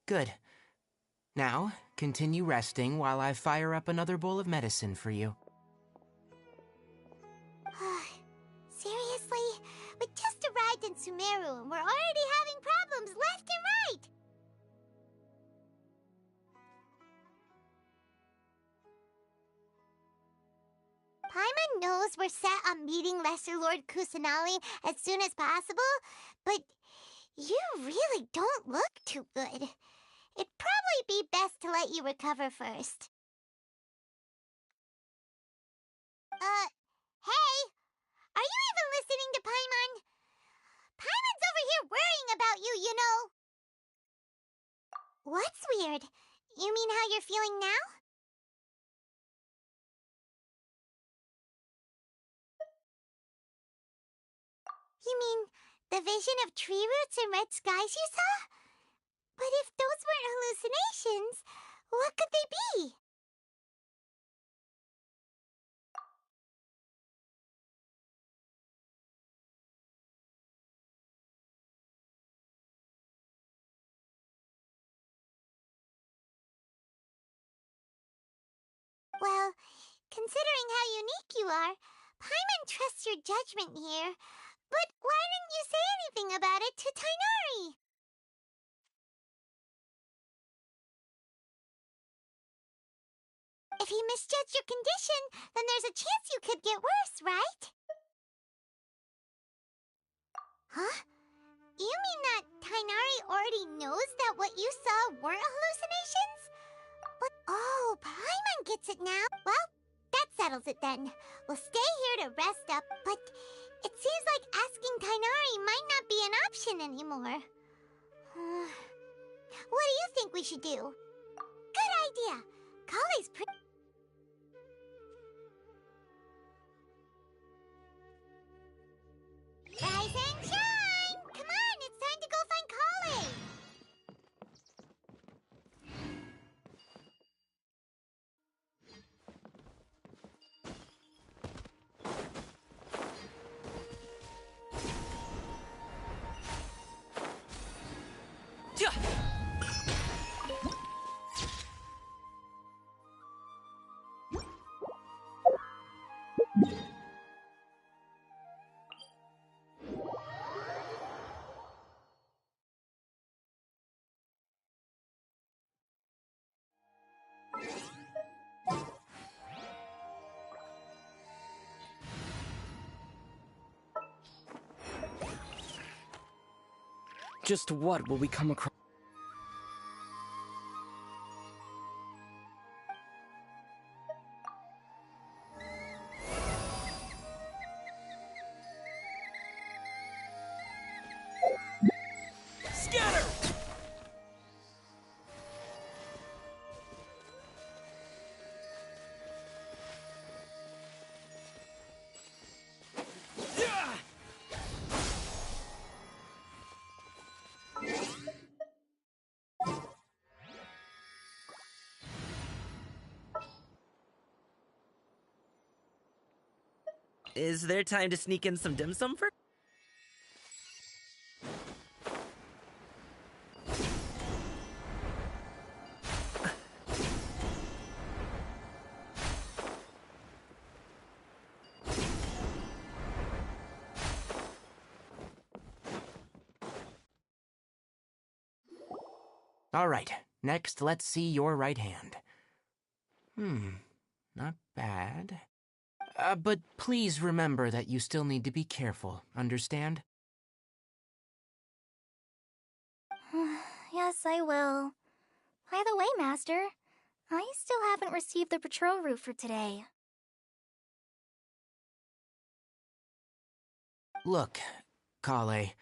Good. Now, continue resting while I fire up another bowl of medicine for you. Seriously? We just arrived in Sumeru and we're already having problems left and right! Paimon knows we're set on meeting Lesser Lord Kusanali as soon as possible, but you really don't look too good. It'd probably be best to let you recover first. Hey! Are you even listening to Paimon? Paimon's over here worrying about you, you know! What's weird? You mean how you're feeling now? You mean the vision of tree roots and red skies you saw? But if those weren't hallucinations, what could they be? Well, considering how unique you are, Paimon trusts your judgment here. But why didn't you say anything about it to Tainari? If he misjudged your condition, then there's a chance you could get worse, right? Huh? You mean that Tainari already knows that what you saw weren't hallucinations? But oh, Paimon gets it now. Well, that settles it then. We'll stay here to rest up, but it seems like asking Tainari might not be an option anymore. What do you think we should do? Good idea. Kale's pretty... Rise and shine! Come on, it's time to go find Kale! Just what will we come across? Scatter! Is there time to sneak in some dim sum for? All right, next let's see your right hand. Not bad. But please remember that you still need to be careful, understand? Yes, I will. By the way, Master, I still haven't received the patrol route for today. Look, Kale,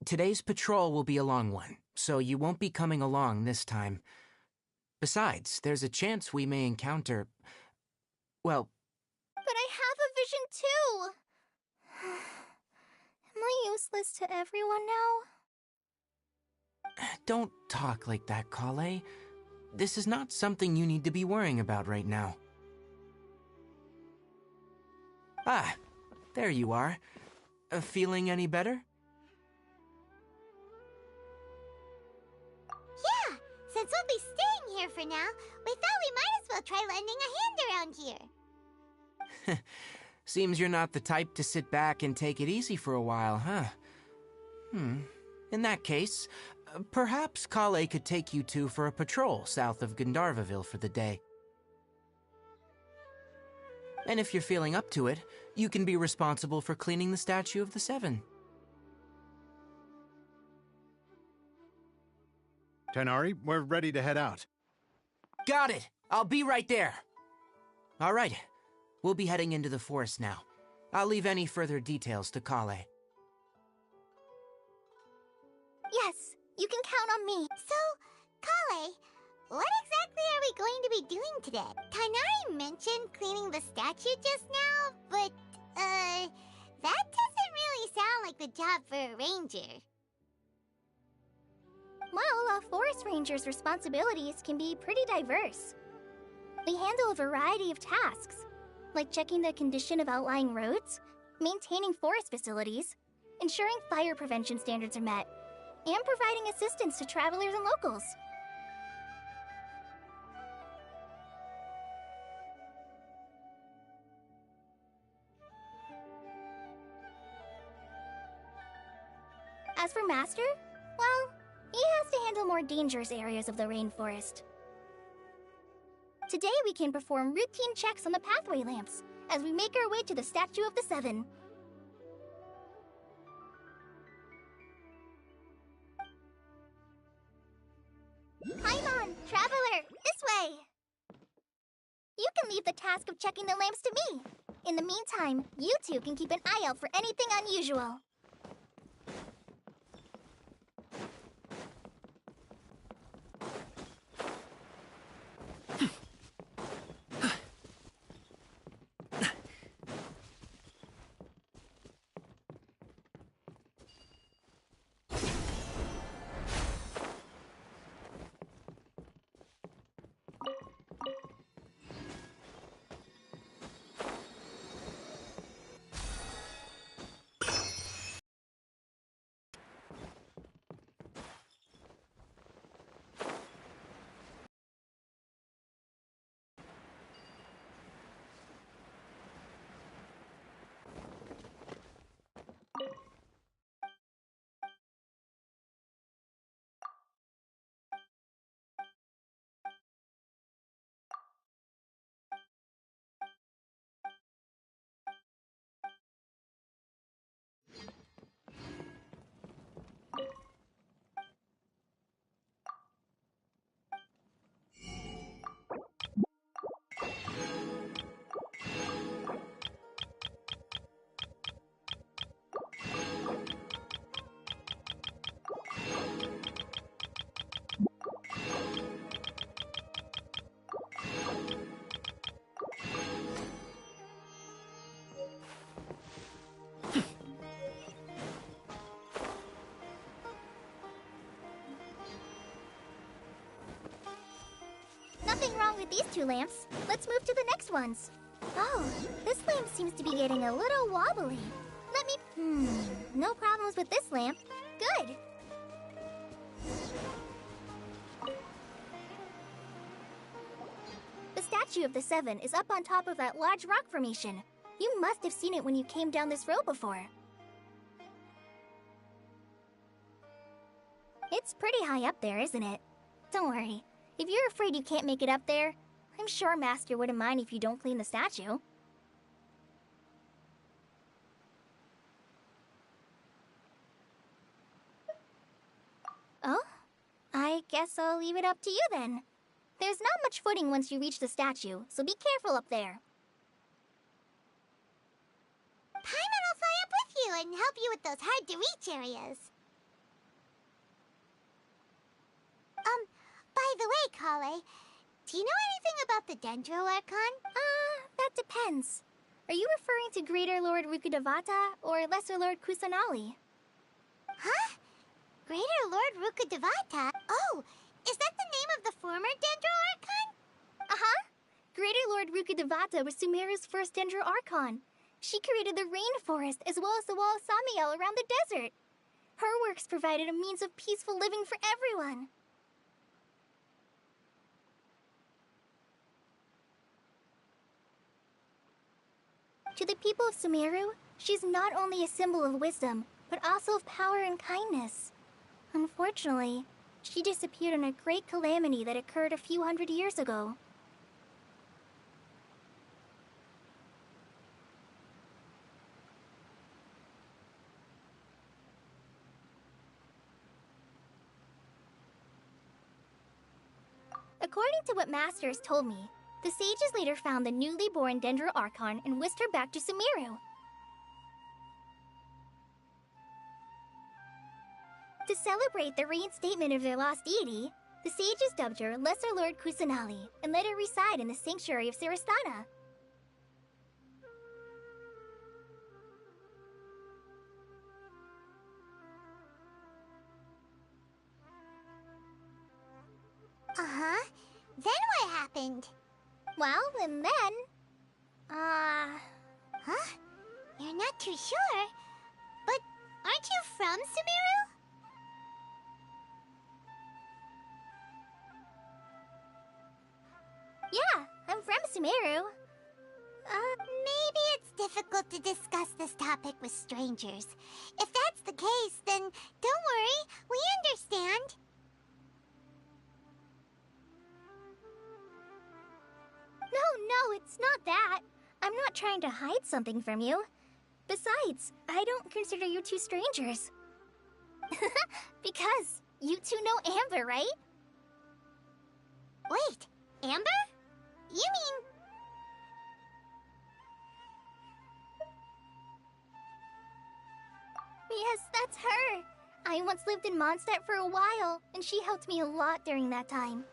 today's patrol will be a long one, so you won't be coming along this time. Besides, there's a chance we may encounter... well... But I have a vision too! Am I useless to everyone now? Don't talk like that, Kale. This is not something you need to be worrying about right now. Ah, there you are. Feeling any better? Yeah, since we'll be staying here for now, we thought we might as well try lending a hand around here. Seems you're not the type to sit back and take it easy for a while, huh? In that case, perhaps Kale could take you two for a patrol south of Gandharvaville for the day. And if you're feeling up to it, you can be responsible for cleaning the Statue of the Seven. Tighnari, we're ready to head out. Got it! I'll be right there! All right, we'll be heading into the forest now. I'll leave any further details to Kale. Yes, you can count on me. So, Kale, what exactly are we going to be doing today? Tighnari mentioned cleaning the statue just now, but, that doesn't really sound like the job for a ranger. Well, a forest ranger's responsibilities can be pretty diverse. They handle a variety of tasks, like checking the condition of outlying roads, maintaining forest facilities, ensuring fire prevention standards are met, and providing assistance to travelers and locals. As for Master, well, he has to handle more dangerous areas of the rainforest. Today we can perform routine checks on the pathway lamps as we make our way to the Statue of the Seven. Paimon, Traveler, this way! You can leave the task of checking the lamps to me. In the meantime, you two can keep an eye out for anything unusual. wrong with these two lamps. Let's move to the next ones. Oh, this lamp seems to be getting a little wobbly. Let me... no problems with this lamp. Good. The statue of the Seven is up on top of that large rock formation. You must have seen it when you came down this road before. It's pretty high up there, isn't it? Don't worry. If you're afraid you can't make it up there, I'm sure Master wouldn't mind if you don't clean the statue. Oh? I guess I'll leave it up to you then. There's not much footing once you reach the statue, so be careful up there. Paimon will fly up with you and help you with those hard-to-reach areas. By the way, Kale, do you know anything about the Dendro Archon? That depends. Are you referring to Greater Lord Rukkhadevata or Lesser Lord Kusanali? Huh? Greater Lord Rukkhadevata? Oh, is that the name of the former Dendro Archon? Uh-huh. Greater Lord Rukkhadevata was Sumeru's first Dendro Archon. She created the rainforest as well as the wall of Samiel around the desert. Her works provided a means of peaceful living for everyone. To the people of Sumeru, she's not only a symbol of wisdom, but also of power and kindness. Unfortunately, she disappeared in a great calamity that occurred a few hundred years ago. According to what Masters told me, the sages later found the newly born Dendro Archon and whisked her back to Sumeru. To celebrate the reinstatement of their lost deity, the sages dubbed her Lesser Lord Kusanali and let her reside in the sanctuary of Sarastana. Uh-huh. Then what happened? Well, and then... Huh? You're not too sure? But aren't you from Sumeru? Yeah, I'm from Sumeru. Maybe it's difficult to discuss this topic with strangers. If that's the case, then don't worry, we understand. No, it's not that. I'm not trying to hide something from you. Besides, I don't consider you two strangers. Because you two know Amber, right? Wait, Amber? You mean... Yes, that's her. I once lived in Mondstadt for a while, and she helped me a lot during that time.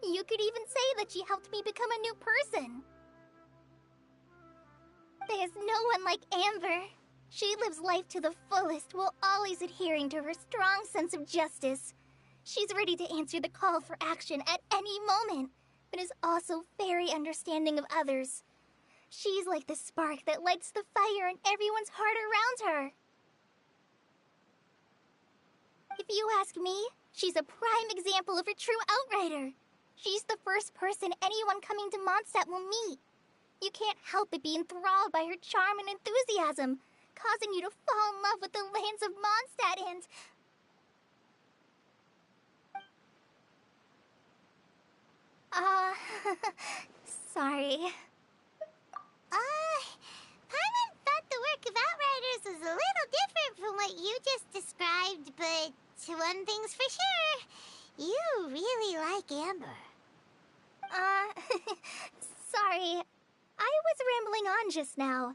You could even say that she helped me become a new person. There's no one like Amber. She lives life to the fullest while always adhering to her strong sense of justice. She's ready to answer the call for action at any moment, but is also very understanding of others. She's like the spark that lights the fire in everyone's heart around her. If you ask me, she's a prime example of a true outrider. She's the first person anyone coming to Mondstadt will meet. You can't help but be enthralled by her charm and enthusiasm, causing you to fall in love with the lands of Mondstadt and... sorry. Paimon thought the work of Outriders was a little different from what you just described, but one thing's for sure, you really like Amber. Sorry. I was rambling on just now.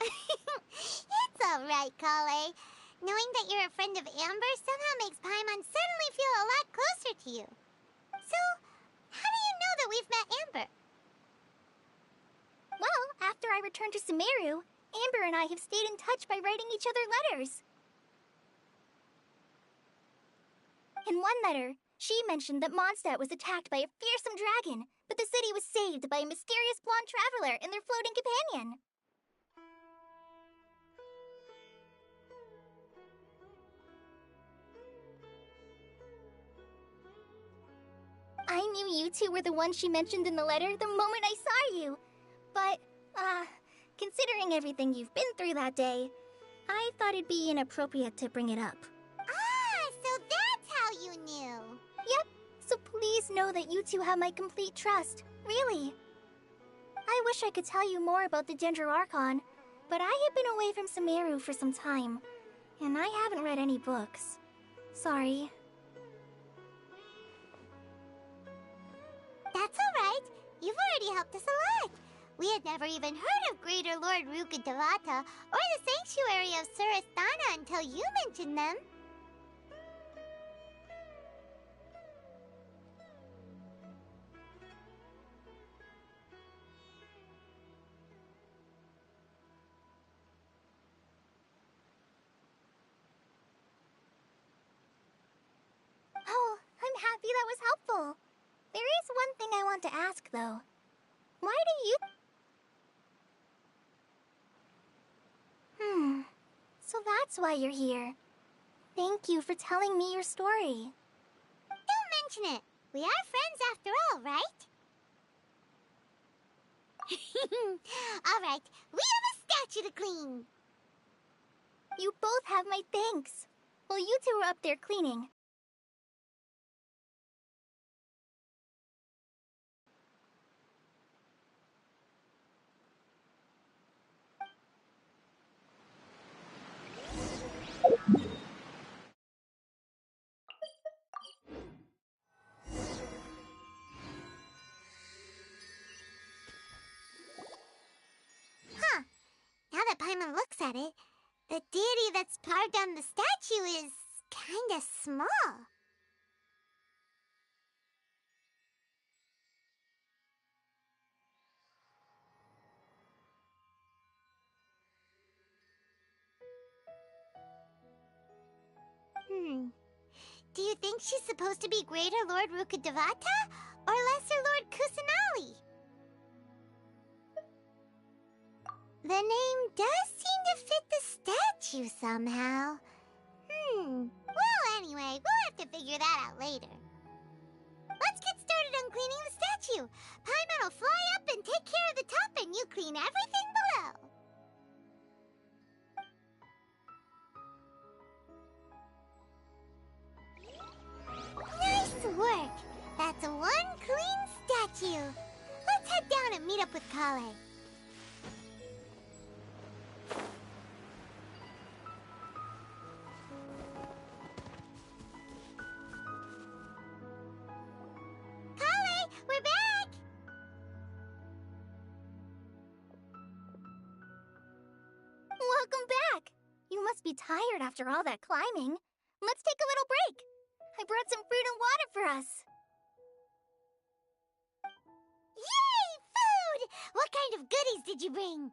It's alright, Kale. Knowing that you're a friend of Amber somehow makes Paimon suddenly feel a lot closer to you. So, how do you know that we've met Amber? Well, after I returned to Sumeru, Amber and I have stayed in touch by writing each other letters. In one letter, She mentioned that Mondstadt was attacked by a fearsome dragon, but the city was saved by a mysterious blonde traveler and their floating companion. I knew you two were the ones she mentioned in the letter the moment I saw you. But, considering everything you've been through that day, I thought it'd be inappropriate to bring it up. Ah, so that's how you knew. Yep, so please know that you two have my complete trust, really. I wish I could tell you more about the Ginger Archon, but I have been away from Sumeru for some time, and I haven't read any books. Sorry. That's alright. You've already helped us a lot. We had never even heard of Greater Lord Rukkhadevata or the Sanctuary of Surasthana until you mentioned them. Oh, I'm happy that was helpful. There is one thing I want to ask, though. Why do you... So that's why you're here. Thank you for telling me your story. Don't mention it. We are friends after all, right? Alright, we have a statue to clean. You both have my thanks. Well, you two were up there cleaning. Huh. Now that Paimon looks at it, the deity that's carved on the statue is kinda small. Do you think she's supposed to be Greater Lord Rukkhadevata or Lesser Lord Kusanali? The name does seem to fit the statue somehow. Well, anyway, we'll have to figure that out later. Let's get started on cleaning the statue. Paimon will fly up and take care of the top, and you clean everything below. Nice work! That's one clean statue. Let's head down and meet up with Kale. Kale, we're back! Welcome back! You must be tired after all that climbing. Let's take a little break. I brought some fruit and water for us. Yay! Food! What kind of goodies did you bring?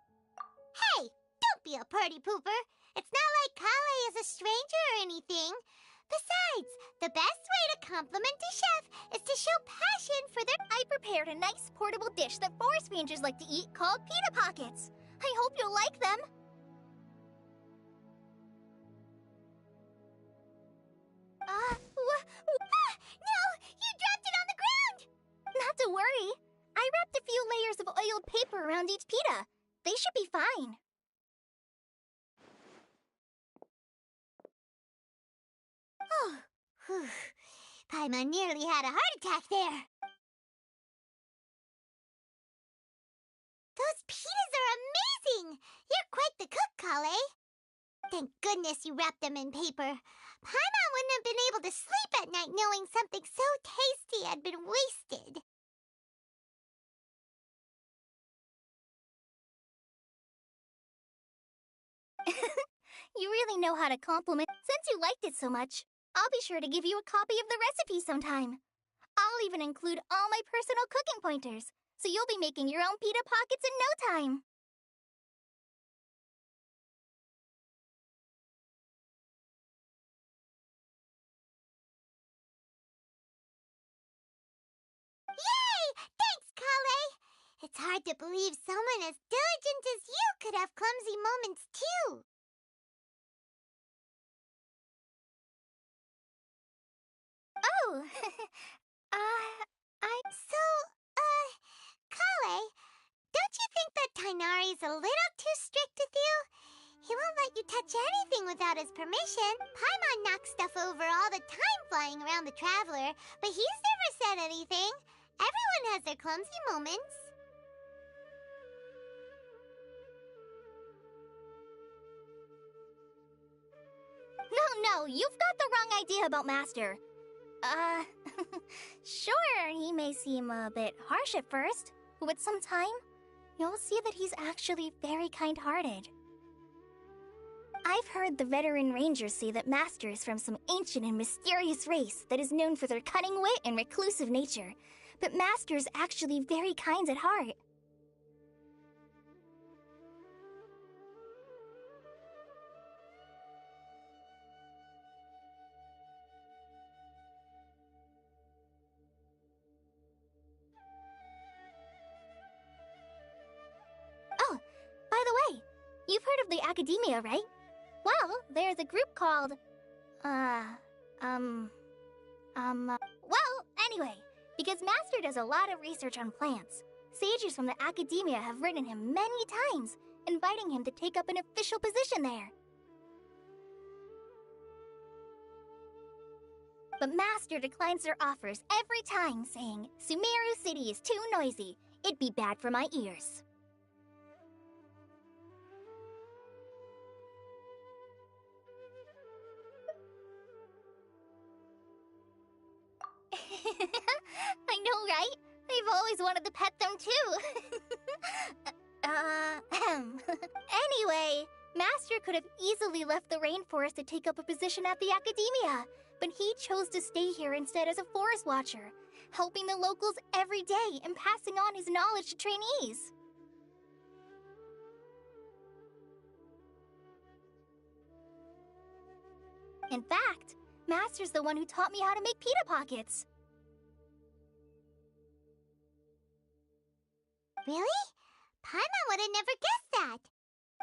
Hey, don't be a party pooper. It's not like Kale is a stranger or anything. Besides, the best way to compliment a chef is to show passion for their... I prepared a nice portable dish that forest rangers like to eat called pita pockets. I hope you'll like them. No! You dropped it on the ground! Not to worry. I wrapped a few layers of oiled paper around each pita. They should be fine. Oh, whew. Paimon nearly had a heart attack there. Those pitas are amazing! You're quite the cook, Kale. Thank goodness you wrapped them in paper. Paimon wouldn't have been able to sleep at night knowing something so tasty had been wasted. You really know how to compliment. Since you liked it so much, I'll be sure to give you a copy of the recipe sometime. I'll even include all my personal cooking pointers, so you'll be making your own pita pockets in no time. It's hard to believe someone as diligent as you could have clumsy moments too. Oh, Kale, don't you think that Tainari's a little too strict with you? He won't let you touch anything without his permission. Paimon knocks stuff over all the time flying around the Traveler, but he's never said anything. Everyone has their clumsy moments. No, you've got the wrong idea about Master. Sure, he may seem a bit harsh at first, but with some time, you'll see that he's actually very kind-hearted. I've heard the veteran rangers say that Master is from some ancient and mysterious race that is known for their cunning wit and reclusive nature, but Master is actually very kind at heart. Oh, by the way, you've heard of the Academia, right? Well, there's a group called... Well, anyway, because Master does a lot of research on plants, sages from the Academia have written him many times, inviting him to take up an official position there. But Master declines their offers every time, saying, Sumeru City is too noisy. It'd be bad for my ears. I know, right? I've always wanted to pet them too. Anyway, Master could have easily left the rainforest to take up a position at the Academia, but he chose to stay here instead as a forest watcher, helping the locals every day and passing on his knowledge to trainees. In fact, Master's the one who taught me how to make pita pockets. Really? Paimon would have never guessed that.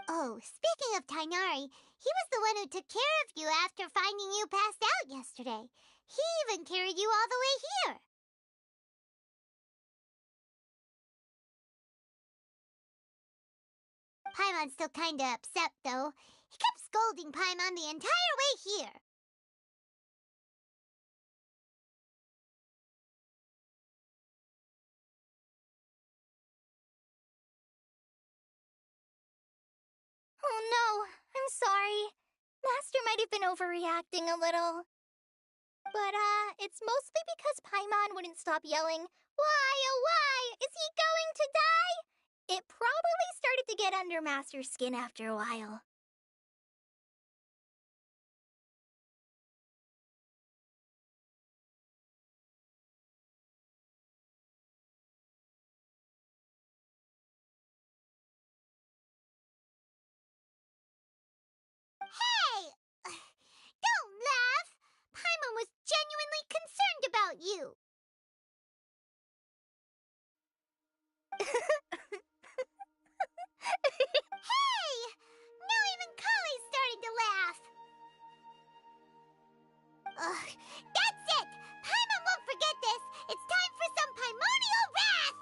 Oh, speaking of Tainari, he was the one who took care of you after finding you passed out yesterday. He even carried you all the way here. Paimon's still kinda upset, though. He kept scolding Paimon the entire way here. Oh no, I'm sorry. Master might have been overreacting a little. But, it's mostly because Paimon wouldn't stop yelling, Why, oh why, is he going to die? It probably started to get under Master's skin after a while. Hey! Don't laugh! Paimon was genuinely concerned about you. Hey! Now even Kali's starting to laugh. Ugh, that's it! Paimon won't forget this! It's time for some Paimonial wrath!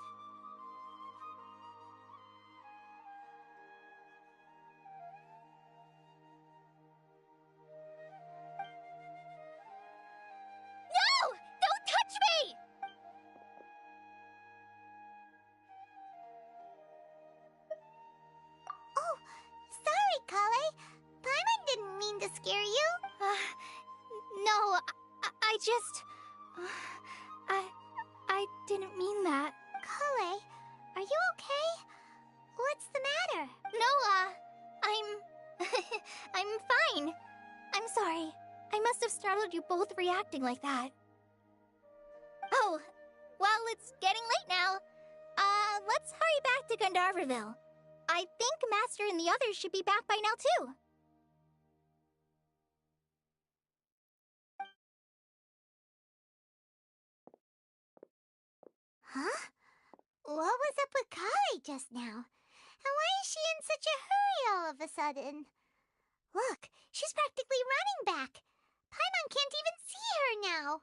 No! Don't touch me! Oh, sorry, Kale. Paimon didn't mean to scare you. No, I just... I didn't mean that. Kale, are you okay? What's the matter? No, I'm fine. I'm sorry. I must have startled you both reacting like that. Oh, well, it's getting late now. Let's hurry back to Gandharville. I think Master and the others should be back by now, too. Huh? What was up with Kai just now? And why is she in such a hurry all of a sudden? Look, she's practically running back. Paimon can't even see her now.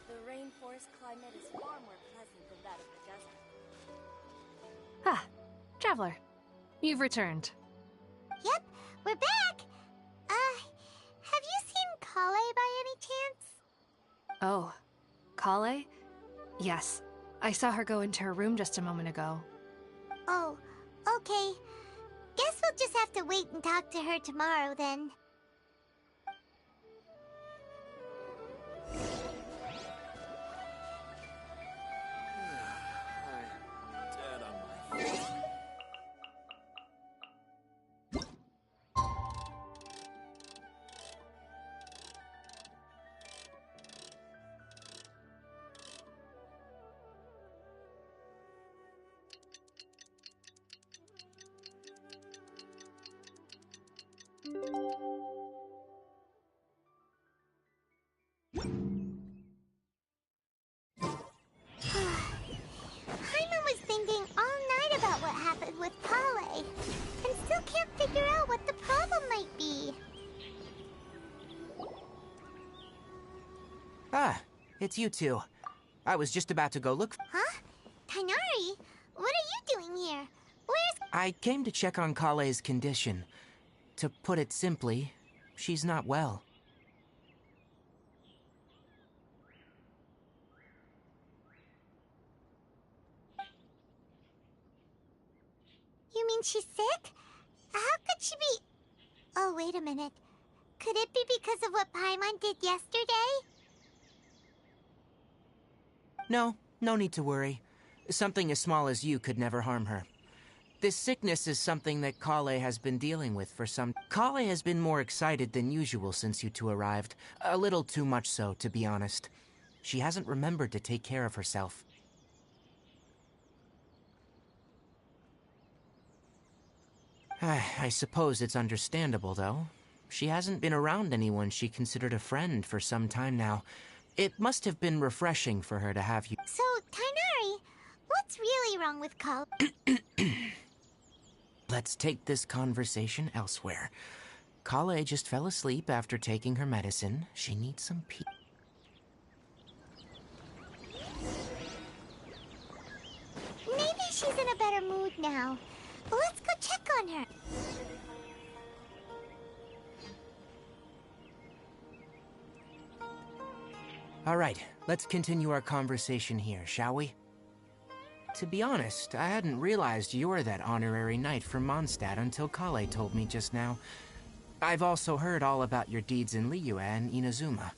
The rainforest climate is far more pleasant than that of the desert. Ah, Traveler. You've returned. Yep, we're back. Have you seen Kale by any chance? Oh, Kale? Yes. I saw her go into her room just a moment ago. Oh, okay. Guess we'll just have to wait and talk to her tomorrow then. Paimon was thinking all night about what happened with Kale, and still can't figure out what the problem might be. Ah, it's you two. I was just about to go look. Huh? Tighnari? What are you doing here? I came to check on Kale's condition. To put it simply, she's not well. You mean she's sick? How could she be... Oh, wait a minute. Could it be because of what Paimon did yesterday? No, no need to worry. Something as small as you could never harm her. This sickness is something that Kale has been dealing with for some... Kale has been more excited than usual since you two arrived. A little too much so, to be honest. She hasn't remembered to take care of herself. I suppose it's understandable, though. She hasn't been around anyone she considered a friend for some time now. It must have been refreshing for her to have you... So, Tighnari, what's really wrong with Kale? Let's take this conversation elsewhere. Kale just fell asleep after taking her medicine. She needs some peace. Maybe she's in a better mood now. Let's go check on her. All right, let's continue our conversation here, shall we? To be honest, I hadn't realized you were that honorary knight from Mondstadt until Kale told me just now. I've also heard all about your deeds in Liyue and Inazuma.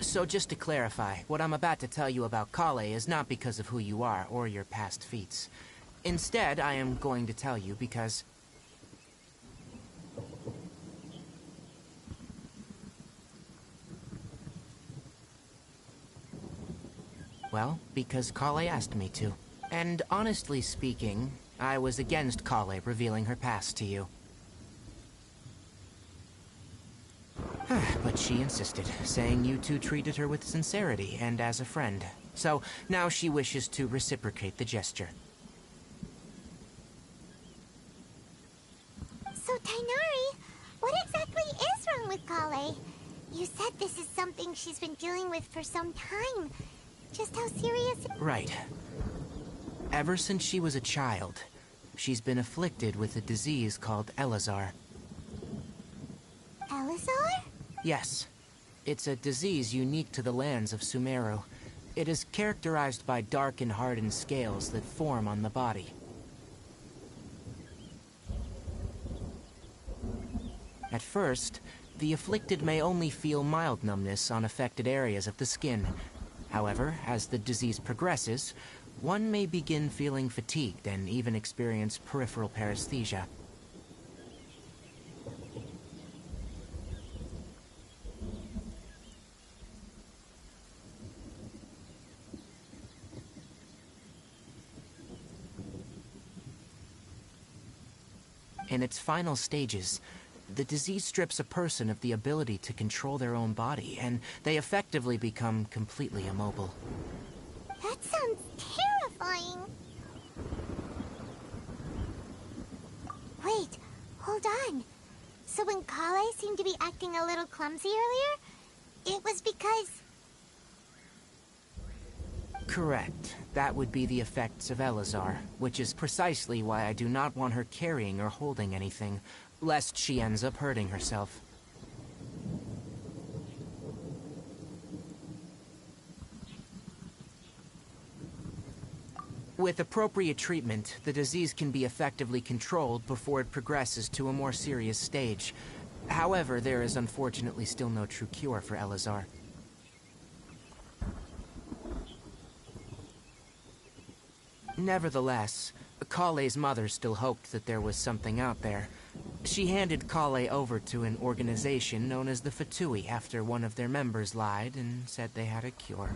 So just to clarify, what I'm about to tell you about Kale is not because of who you are or your past feats. Instead, I am going to tell you because... Well, because Kale asked me to. And honestly speaking, I was against Kale revealing her past to you. But she insisted, saying you two treated her with sincerity and as a friend. So now she wishes to reciprocate the gesture. So, Tighnari, what exactly is wrong with Kale? You said this is something she's been dealing with for some time. Just how serious? Right. Ever since she was a child, she's been afflicted with a disease called Elazar. Elazar? Yes. It's a disease unique to the lands of Sumeru. It is characterized by dark and hardened scales that form on the body. At first, the afflicted may only feel mild numbness on affected areas of the skin. However, as the disease progresses, one may begin feeling fatigued and even experience peripheral paresthesia. In its final stages, the disease strips a person of the ability to control their own body, and they effectively become completely immobile. That sounds terrifying. Wait, hold on. So when Kale seemed to be acting a little clumsy earlier, it was because... Correct. That would be the effects of Elazar, which is precisely why I do not want her carrying or holding anything, lest she ends up hurting herself. With appropriate treatment, the disease can be effectively controlled before it progresses to a more serious stage. However, there is unfortunately still no true cure for Elazar. Nevertheless, Kale's mother still hoped that there was something out there. She handed Kale over to an organization known as the Fatui after one of their members lied and said they had a cure.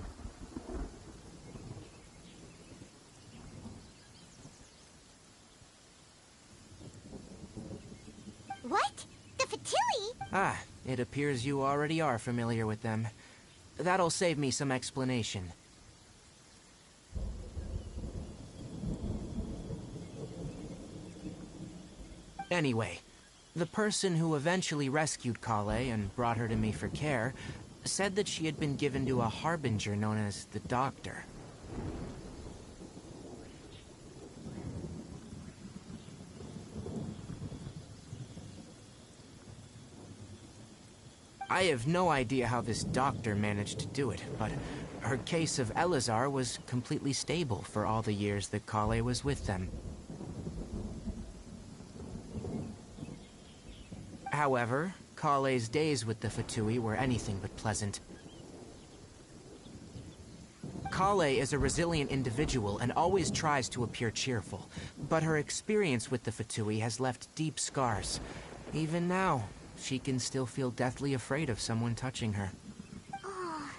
What? The Fatui? Ah, it appears you already are familiar with them. That'll save me some explanation. Anyway, the person who eventually rescued Kale and brought her to me for care said that she had been given to a harbinger known as the Doctor. I have no idea how this doctor managed to do it, but her case of Elazar was completely stable for all the years that Kale was with them. However, Kale's days with the Fatui were anything but pleasant. Kale is a resilient individual and always tries to appear cheerful, but her experience with the Fatui has left deep scars. Even now, she can still feel deathly afraid of someone touching her. Oh,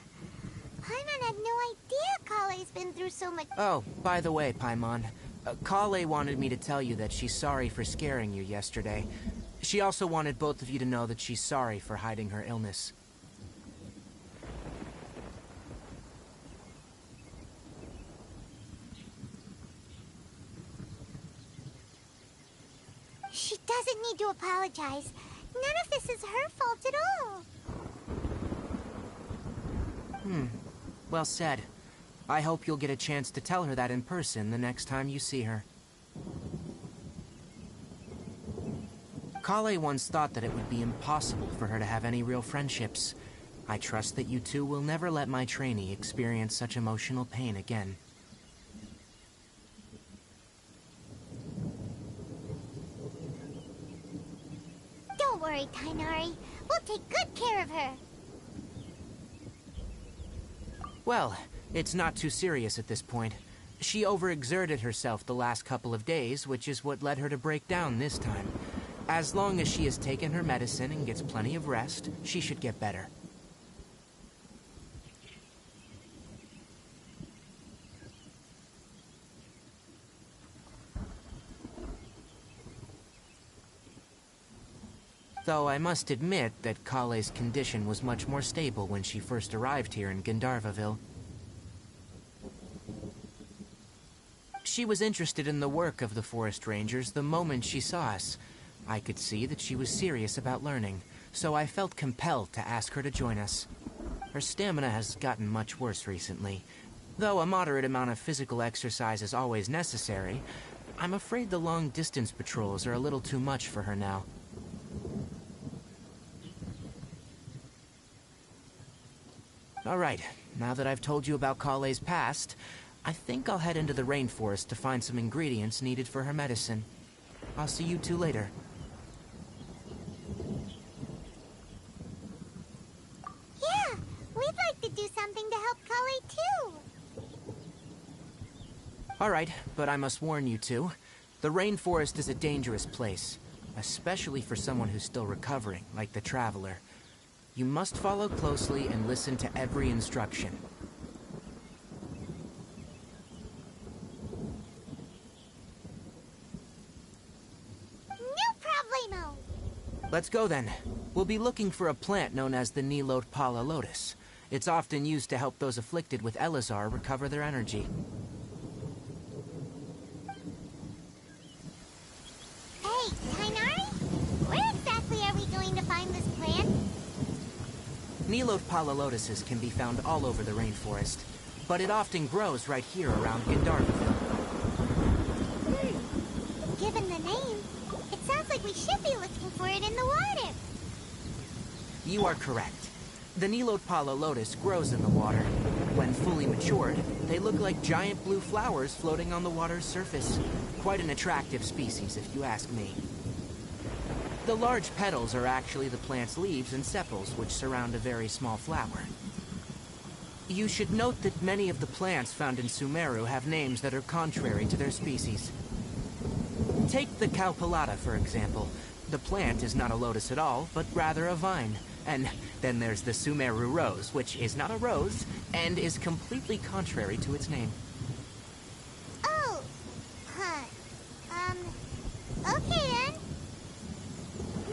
Paimon had no idea Kale's been through so much. Oh, by the way, Paimon, Kale wanted me to tell you that she's sorry for scaring you yesterday. She also wanted both of you to know that she's sorry for hiding her illness. She doesn't need to apologize. None of this is her fault at all. Well said. I hope you'll get a chance to tell her that in person the next time you see her. Kale once thought that it would be impossible for her to have any real friendships. I trust that you two will never let my trainee experience such emotional pain again. Don't worry, Tainari. We'll take good care of her. Well, it's not too serious at this point. She overexerted herself the last couple of days, which is what led her to break down this time. As long as she has taken her medicine and gets plenty of rest, she should get better. Though I must admit that Kale's condition was much more stable when she first arrived here in Gandharvaville. She was interested in the work of the forest rangers the moment she saw us. I could see that she was serious about learning, so I felt compelled to ask her to join us. Her stamina has gotten much worse recently. Though a moderate amount of physical exercise is always necessary, I'm afraid the long-distance patrols are a little too much for her now. Alright, now that I've told you about Kale's past, I think I'll head into the rainforest to find some ingredients needed for her medicine. I'll see you two later. Yeah, we'd like to do something to help Kale too. Alright, but I must warn you two. The rainforest is a dangerous place, especially for someone who's still recovering, like the Traveler. You must follow closely and listen to every instruction. No problemo! Let's go then. We'll be looking for a plant known as the Nilot Pala Lotus. It's often used to help those afflicted with Elazar recover their energy. Hey, Tainari? Where exactly are we going to find this plant? Nilot Pala Lotuses can be found all over the rainforest, but it often grows right here around Gandharvaville. Given the name, it sounds like we should be looking for it in the water. You are correct. The Nilot Pala Lotus grows in the water. When fully matured, they look like giant blue flowers floating on the water's surface. Quite an attractive species, if you ask me. The large petals are actually the plant's leaves and sepals, which surround a very small flower. You should note that many of the plants found in Sumeru have names that are contrary to their species. Take the Cowpelata, for example. The plant is not a lotus at all, but rather a vine. And then there's the Sumeru rose, which is not a rose, and is completely contrary to its name. Oh, huh. Okay then.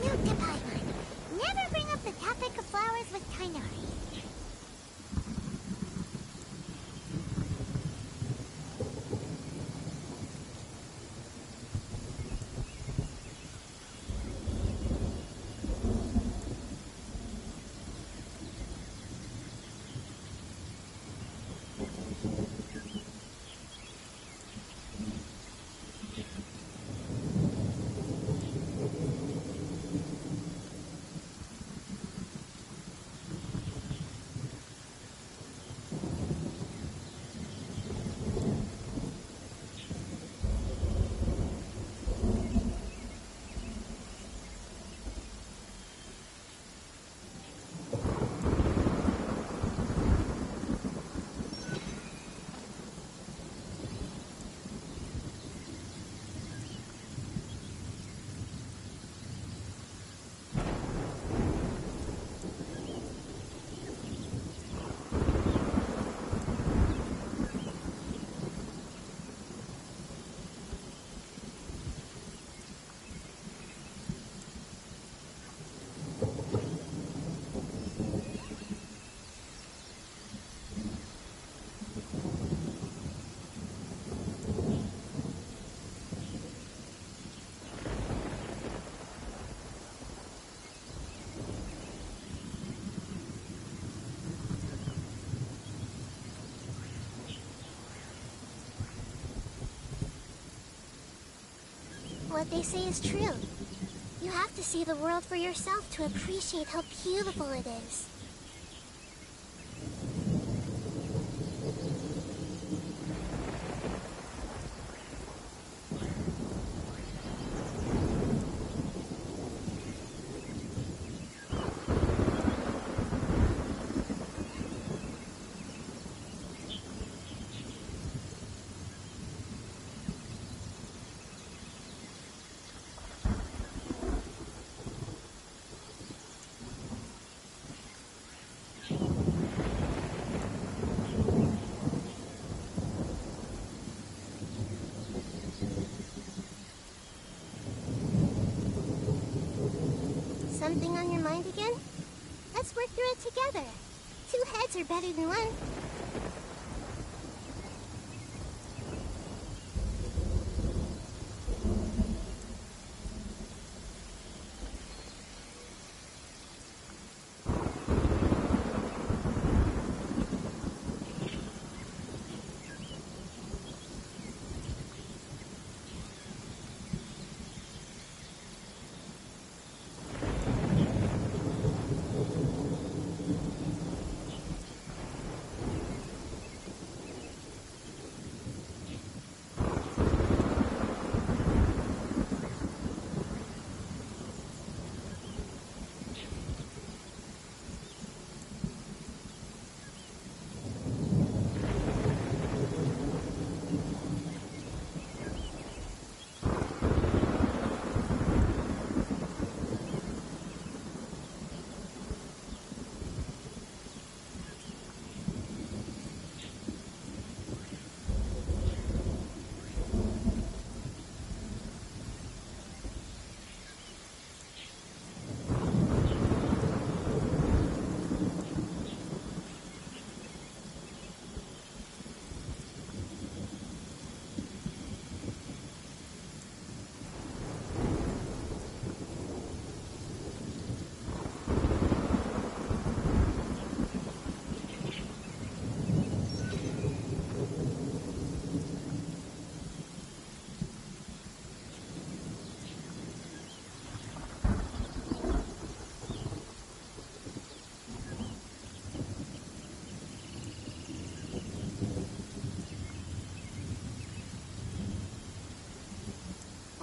Note to Paimon. Never bring up the topic of flowers with Tainari. What they say is true. You have to see the world for yourself to appreciate how beautiful it is. Something on your mind again? Let's work through it together. 2 heads are better than 1.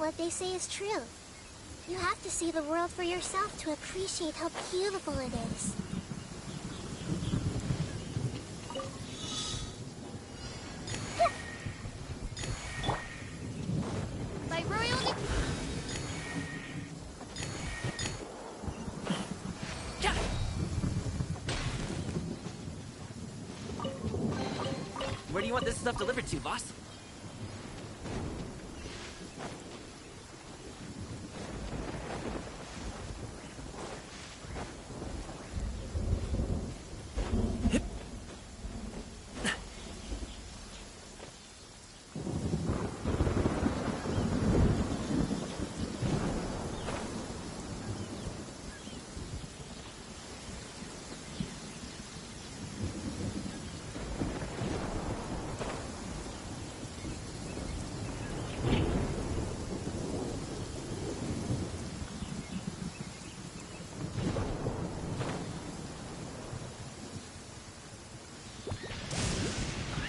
what they say is true. You have to see the world for yourself to appreciate how beautiful it is. By royal... Where do you want this stuff delivered to, boss?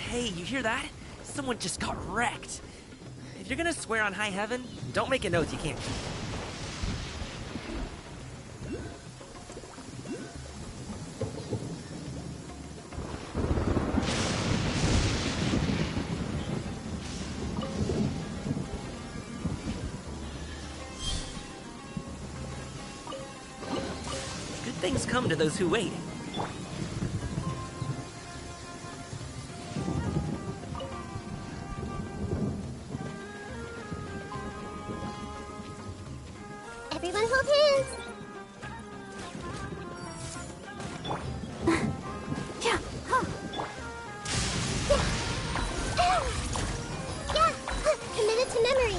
Hey, you hear that? Someone just got wrecked. If you're gonna swear on high heaven, don't make an oath you can't keep. Good things come to those who wait. Everyone hold hands! Yeah, huh. Yeah! Committed to memory!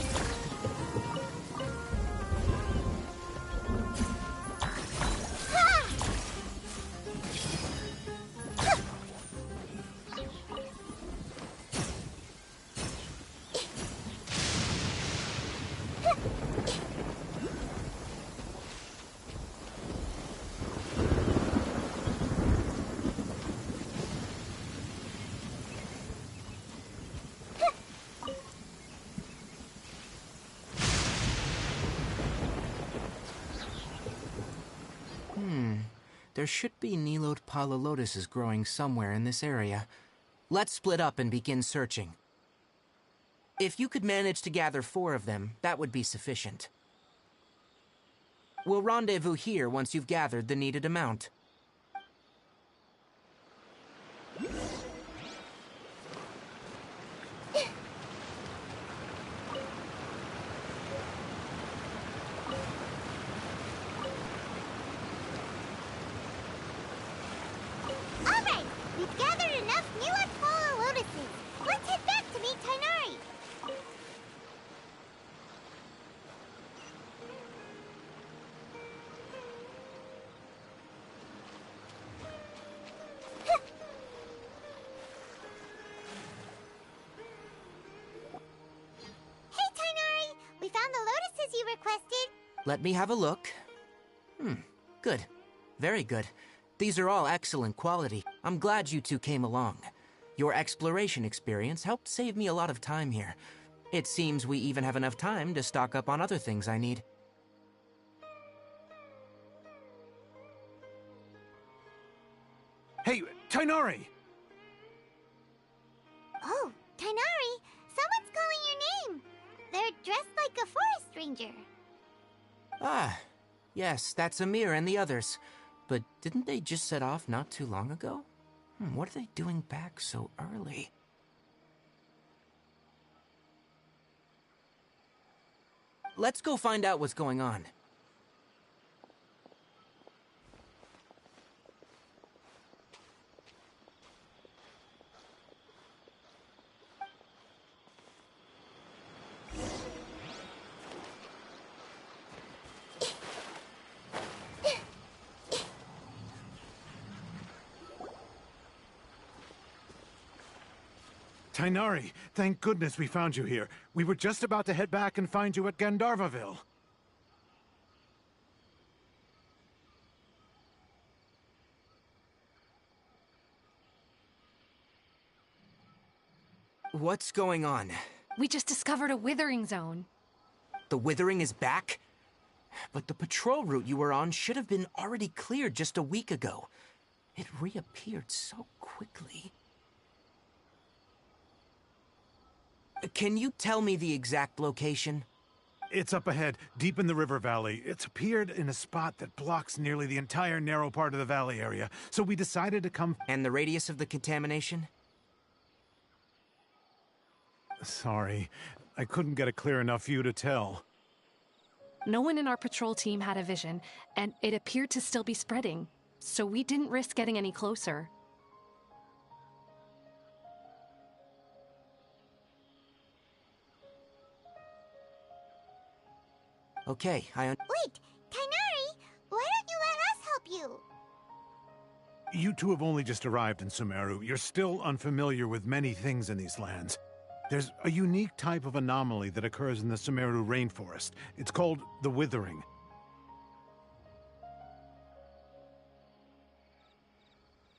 There should be Nilode Palalotuses growing somewhere in this area. Let's split up and begin searching. If you could manage to gather 4 of them, that would be sufficient. We'll rendezvous here once you've gathered the needed amount. Alright, we've gathered enough new Apollo lotuses. Let's head back to meet Tainari. Hey, Tainari! We found the lotuses you requested. Let me have a look. Good. Very good. These are all excellent quality. I'm glad you two came along. Your exploration experience helped save me a lot of time here. It seems we even have enough time to stock up on other things I need. Hey, Tainari! Oh, Tainari! Someone's calling your name! They're dressed like a forest ranger. Ah, yes, that's Amir and the others. But didn't they just set off not too long ago? What are they doing back so early? Let's go find out what's going on. Tainari, thank goodness we found you here. We were just about to head back and find you at Gandharvaville. What's going on? We just discovered a withering zone. The Withering is back? But the patrol route you were on should have been already cleared just a week ago. It reappeared so quickly. Can you tell me the exact location? It's up ahead, deep in the river valley. It's appeared in a spot that blocks nearly the entire narrow part of the valley area, so we decided to come... And the radius of the contamination? Sorry, I couldn't get a clear enough view to tell. No one in our patrol team had a vision, and it appeared to still be spreading, so we didn't risk getting any closer. Okay, Wait, Kainari, why don't you let us help you? You two have only just arrived in Sumeru. You're still unfamiliar with many things in these lands. There's a unique type of anomaly that occurs in the Sumeru rainforest. It's called the Withering.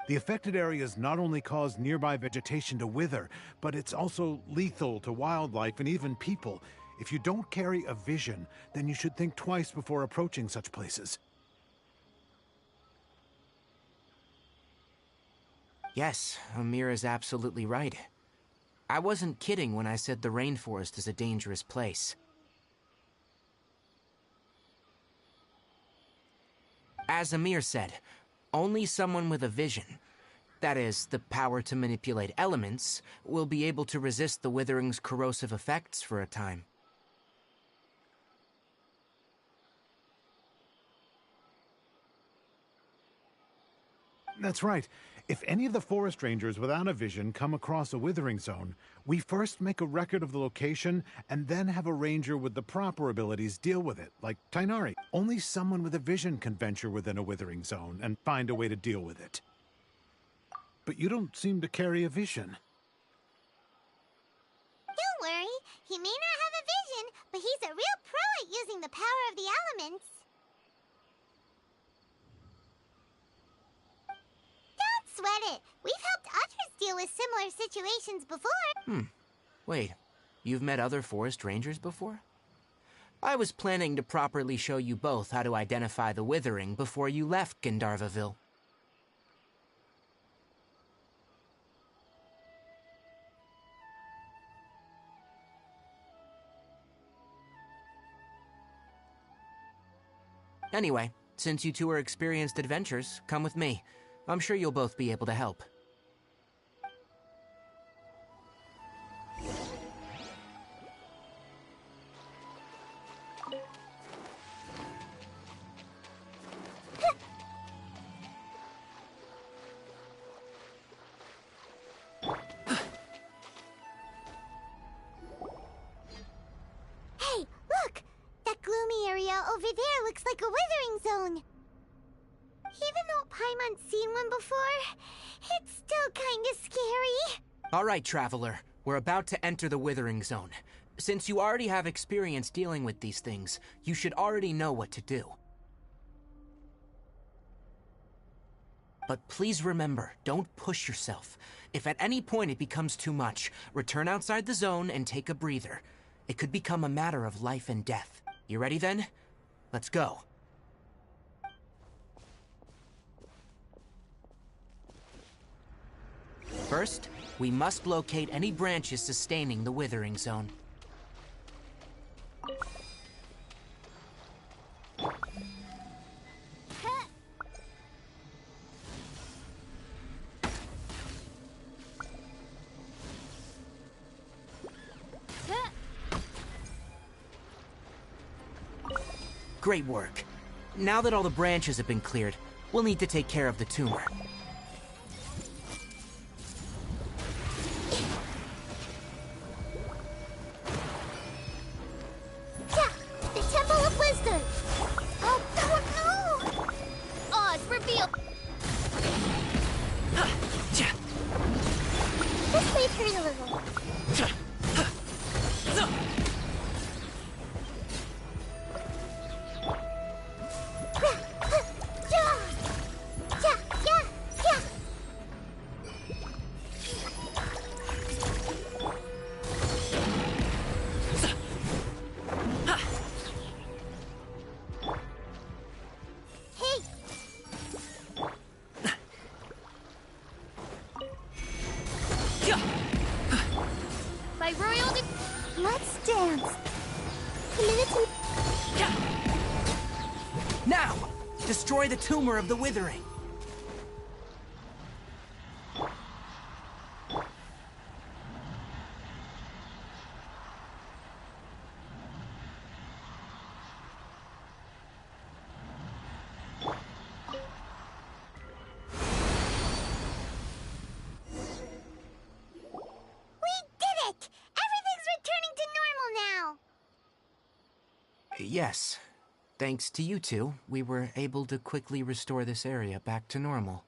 The affected areas not only cause nearby vegetation to wither, but it's also lethal to wildlife and even people. If you don't carry a vision, then you should think twice before approaching such places. Yes, Amir is absolutely right. I wasn't kidding when I said the rainforest is a dangerous place. As Amir said, only someone with a vision, that is, the power to manipulate elements, will be able to resist the Withering's corrosive effects for a time. That's right. If any of the forest rangers without a vision come across a withering zone, we first make a record of the location and then have a ranger with the proper abilities deal with it, like Tainari. Only someone with a vision can venture within a withering zone and find a way to deal with it. But you don't seem to carry a vision. Don't worry, he may not have a vision, but he's a real pro at using the power of the elements. Sweat it. We've helped others deal with similar situations before. Wait, you've met other forest rangers before? I was planning to properly show you both how to identify the Withering before you left Gandharvaville. Anyway, since you two are experienced adventurers, come with me. I'm sure you'll both be able to help. Hey, look! That gloomy area over there looks like a withering zone. Even though Paimon's seen one before, it's still kinda scary. All right, Traveler. We're about to enter the Withering Zone. Since you already have experience dealing with these things, you should already know what to do. But please remember, don't push yourself. If at any point it becomes too much, return outside the zone and take a breather. It could become a matter of life and death. You ready then? Let's go. First, we must locate any branches sustaining the Withering Zone. Great work. Now that all the branches have been cleared, we'll need to take care of the tumor. The Temple of Wisdom! Oh no! Odd reveal! This may hurt a little. Now! Destroy the tumor of the Withering! Yes. Thanks to you two, we were able to quickly restore this area back to normal.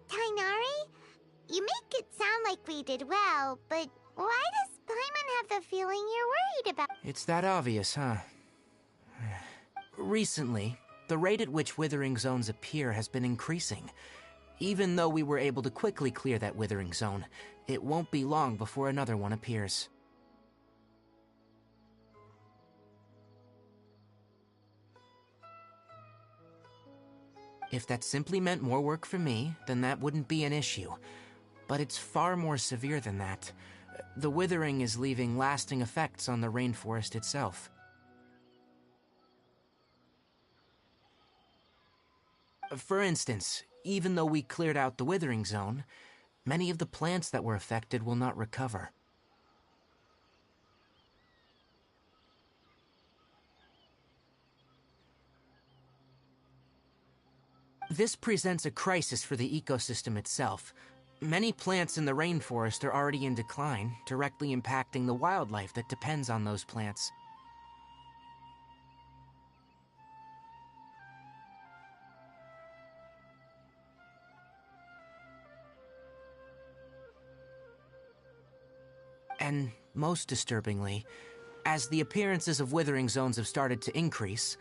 Tainari? You make it sound like we did well, but why does Paimon have the feeling you're worried about? It's that obvious, huh? Recently, the rate at which withering zones appear has been increasing. Even though we were able to quickly clear that withering zone, it won't be long before another one appears. If that simply meant more work for me, then that wouldn't be an issue. But it's far more severe than that. The withering is leaving lasting effects on the rainforest itself. For instance, even though we cleared out the withering zone, many of the plants that were affected will not recover. This presents a crisis for the ecosystem itself. Many plants in the rainforest are already in decline, directly impacting the wildlife that depends on those plants. And most disturbingly, as the appearances of withering zones have started to increase,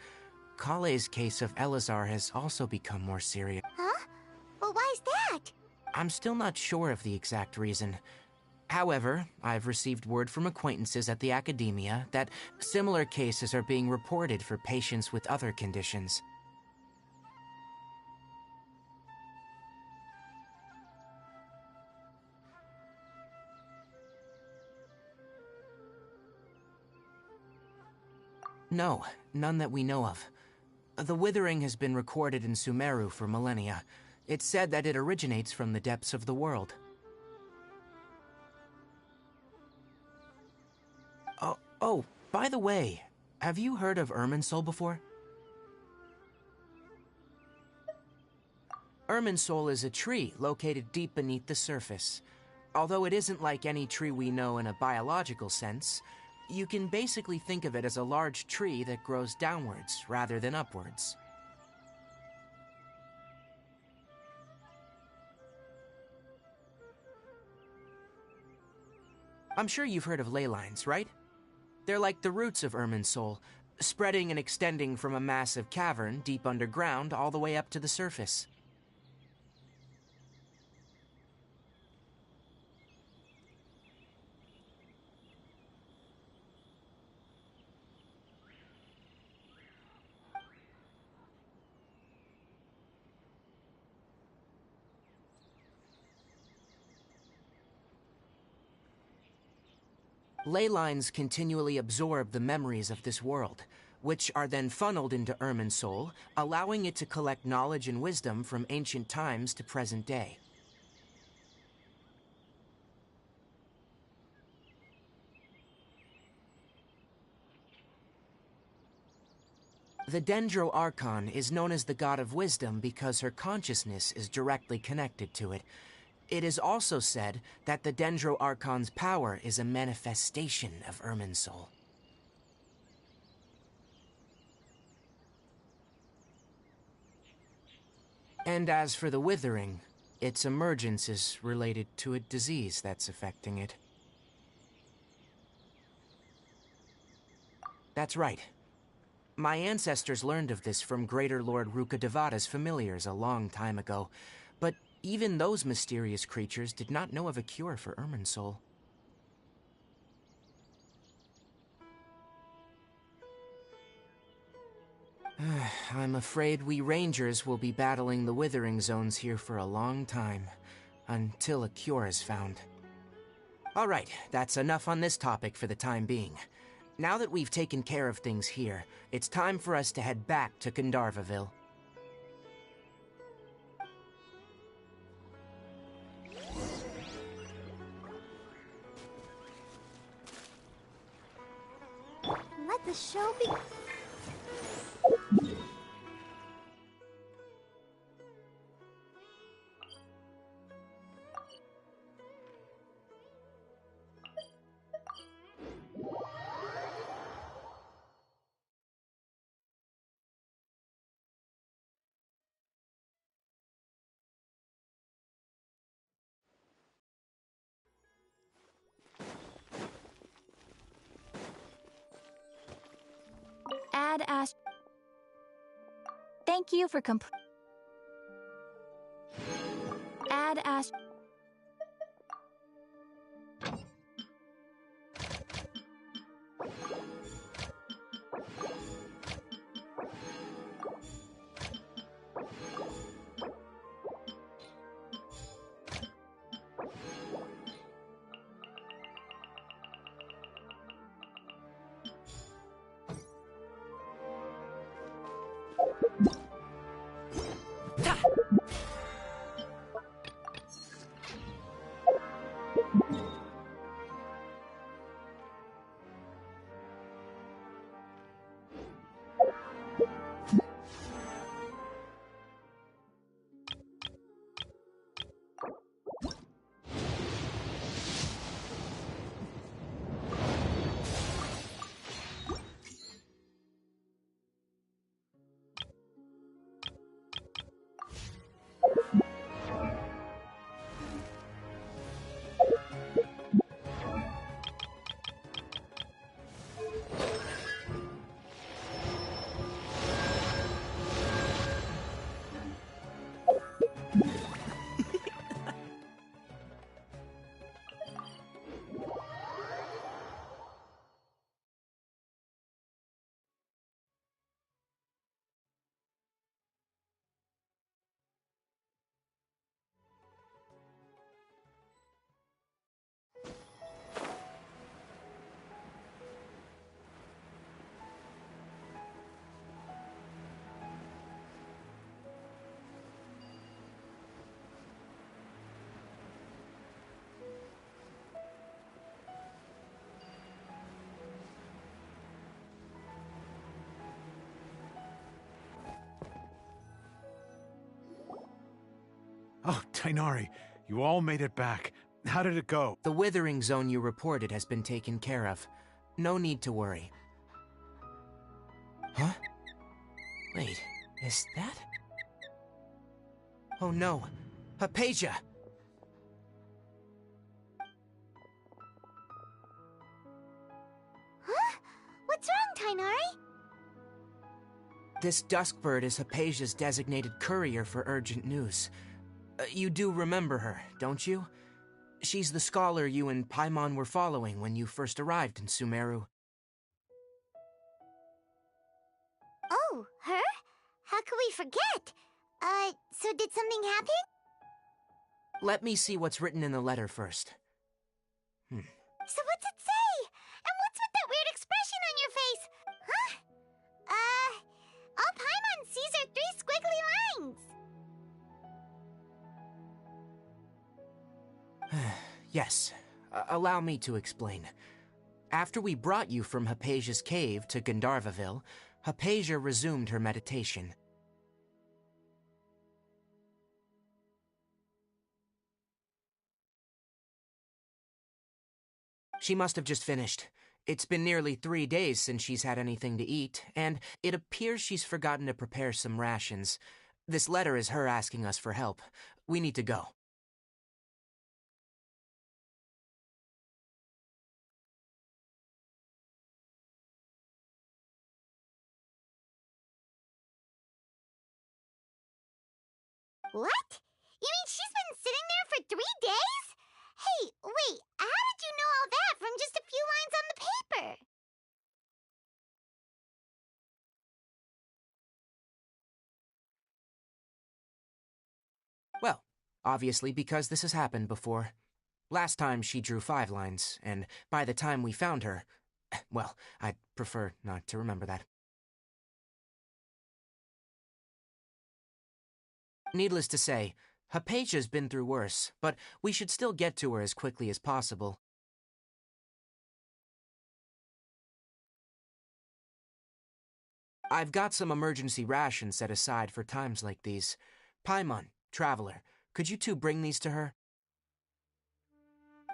Kale's case of Elazar has also become more serious. Huh? Well, why is that? I'm still not sure of the exact reason. However, I've received word from acquaintances at the academia that similar cases are being reported for patients with other conditions. No, none that we know of. The withering has been recorded in Sumeru for millennia. It's said that it originates from the depths of the world. Oh, by the way, have you heard of Irminsul before? Irminsul is a tree located deep beneath the surface. Although it isn't like any tree we know in a biological sense, you can basically think of it as a large tree that grows downwards rather than upwards. I'm sure you've heard of ley lines, right? They're like the roots of Irminsul, spreading and extending from a massive cavern deep underground all the way up to the surface. Ley lines continually absorb the memories of this world, which are then funneled into Irminsul, allowing it to collect knowledge and wisdom from ancient times to present day. The Dendro Archon is known as the God of Wisdom because her consciousness is directly connected to it. It is also said that the Dendro Archon's power is a manifestation of Irminsul. And as for the Withering, its emergence is related to a disease that's affecting it. That's right. My ancestors learned of this from Greater Lord Rukkhadevata's familiars a long time ago, but even those mysterious creatures did not know of a cure for Irminsul. I'm afraid we Rangers will be battling the Withering Zones here for a long time, until a cure is found. Alright, that's enough on this topic for the time being. Now that we've taken care of things here, it's time for us to head back to Gandharvaville. Let the show be... Add Ash. Thank you for Add Ash. Oh, Tainari, you all made it back. How did it go? The Withering Zone you reported has been taken care of. No need to worry. Huh? Wait, is that... Oh no, Hypatia! Huh? What's wrong, Tainari? This Duskbird is Hypatia's designated courier for urgent news. You do remember her, don't you? She's the scholar you and Paimon were following when you first arrived in Sumeru. Oh, her? How could we forget? So did something happen? Let me see what's written in the letter first. So what's it say? And what's with that weird expression on your face? Huh? All Paimon sees are 3 squiggly lines. Yes, allow me to explain. After we brought you from Hypatia's cave to Gandharvaville, Hypatia resumed her meditation. She must have just finished. It's been nearly 3 days since she's had anything to eat, and it appears she's forgotten to prepare some rations. This letter is her asking us for help. We need to go. What? You mean she's been sitting there for 3 days? Hey, wait, how did you know all that from just a few lines on the paper? Obviously because this has happened before. Last time she drew 5 lines, and by the time we found her... Well, I'd prefer not to remember that. Needless to say, Hypatia's been through worse, but we should still get to her as quickly as possible. I've got some emergency rations set aside for times like these. Paimon, Traveler, could you two bring these to her?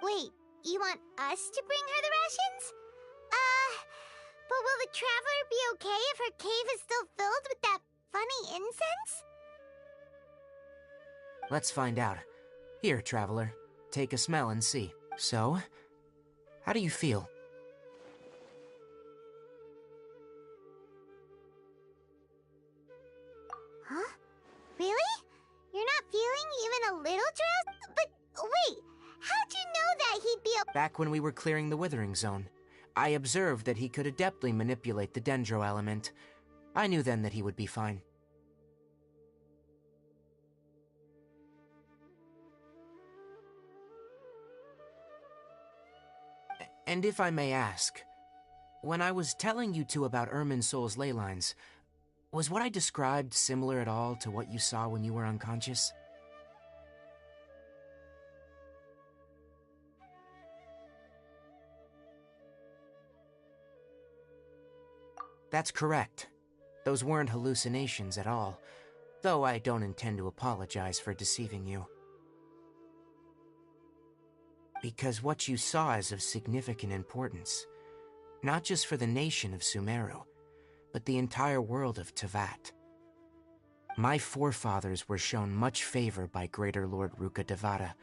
Wait, you want us to bring her the rations? But will the Traveler be okay if her cave is still filled with that funny incense? Let's find out. Here, Traveler, take a smell and see. So, how do you feel? Huh? Really? You're not feeling even a little drowsy? But wait, how'd you know that he'd be Back when we were clearing the Withering Zone, I observed that he could adeptly manipulate the dendro element. I knew then that he would be fine. And if I may ask, when I was telling you two about Irminsul's ley lines, was what I described similar at all to what you saw when you were unconscious? That's correct. Those weren't hallucinations at all, though I don't intend to apologize for deceiving you. Because what you saw is of significant importance, not just for the nation of Sumeru, but the entire world of Teyvat. My forefathers were shown much favor by Greater Lord Ruka Devata.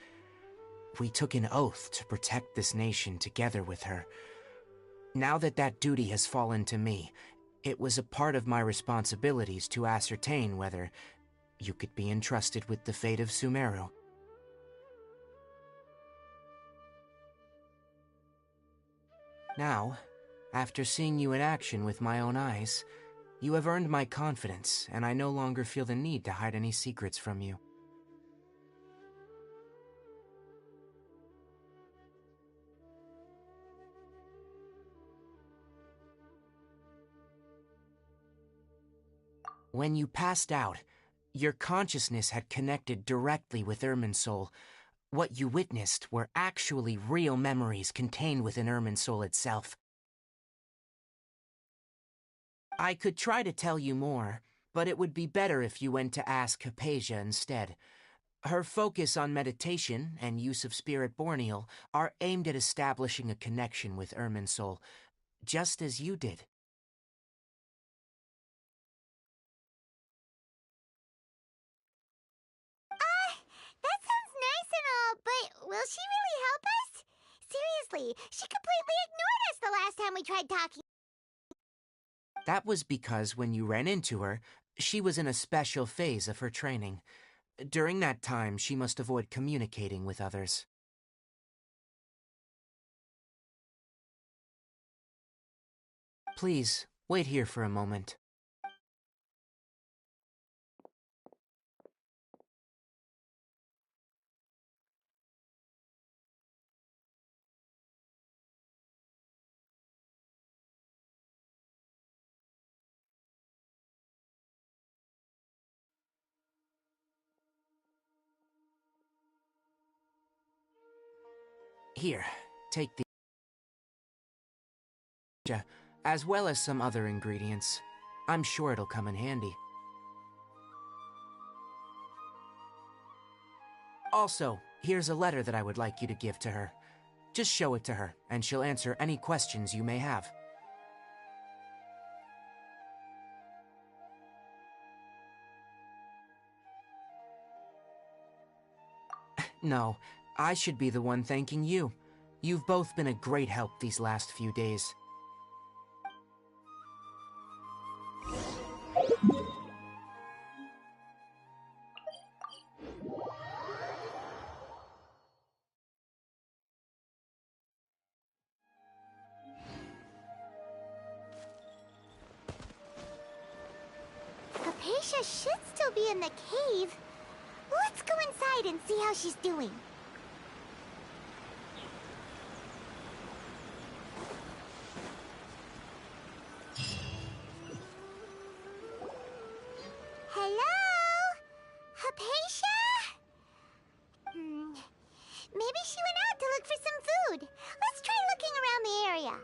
We took an oath to protect this nation together with her. Now that that duty has fallen to me, it was a part of my responsibilities to ascertain whether you could be entrusted with the fate of Sumeru. Now, after seeing you in action with my own eyes, you have earned my confidence, and I no longer feel the need to hide any secrets from you. When you passed out, your consciousness had connected directly with Irminsul. What you witnessed were actually real memories contained within Irminsul itself. I could try to tell you more, but it would be better if you went to ask Hypatia instead. Her focus on meditation and use of Spirit Borneal are aimed at establishing a connection with Irminsul, just as you did. That sounds nice and all, but will she really help us? Seriously, she completely ignored us the last time we tried talking. That was because when you ran into her, she was in a special phase of her training. During that time, she must avoid communicating with others. Please, wait here for a moment. Here, take the... as well as some other ingredients. I'm sure it'll come in handy. Also, here's a letter that I would like you to give to her. Just show it to her, and she'll answer any questions you may have. No, I should be the one thanking you. You've both been a great help these last few days. Hypatia should still be in the cave. Let's go inside and see how she's doing. Hello? Hypatia? Maybe she went out to look for some food. Let's try looking around the area.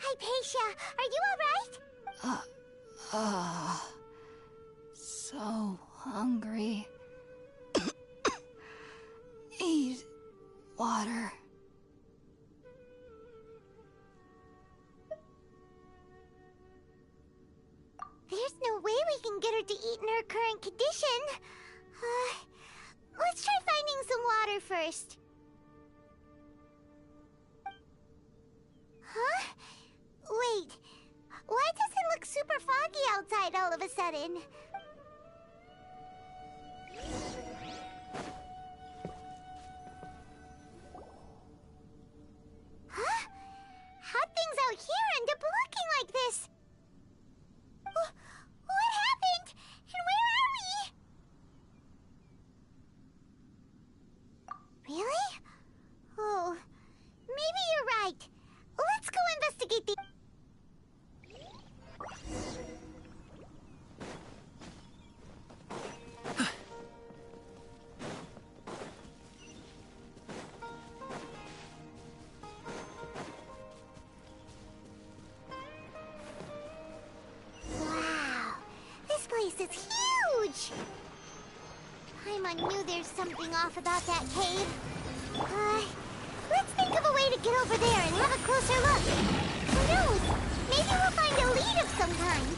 Hypatia, are you alright? So hungry. Need water. There's no way we can get her to eat in her current condition. Let's try finding some water first. Huh? Wait, why does it look super foggy outside all of a sudden? Huh? How'd things out here end up looking like this? What happened? And where are we? Really? Oh, maybe you're right. Let's go investigate the... Wow, this place is huge! Paimon knew there's something off about that cave. Let's think of a way to get over there and have a closer look. Who knows? Maybe we'll find a lead of some kind.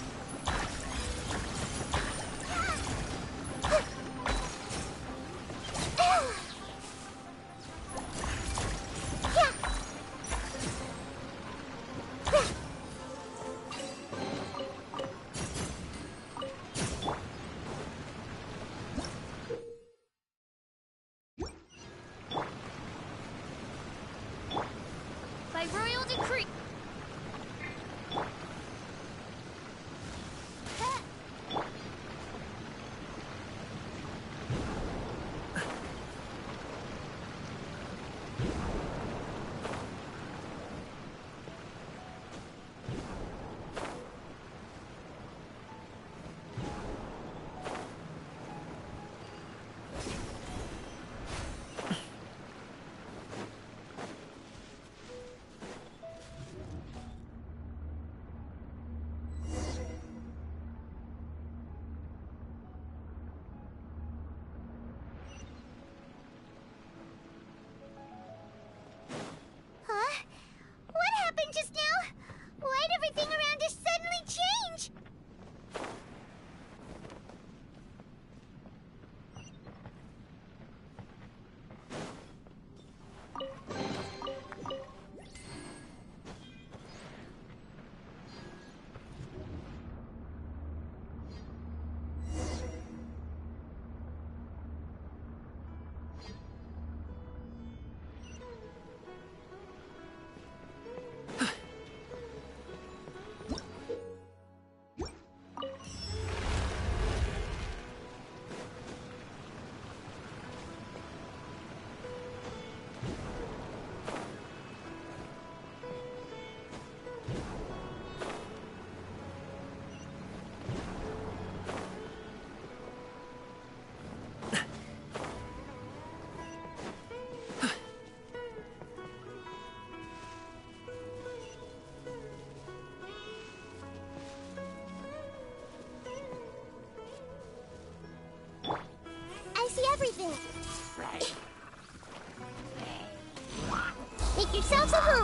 By royal decree.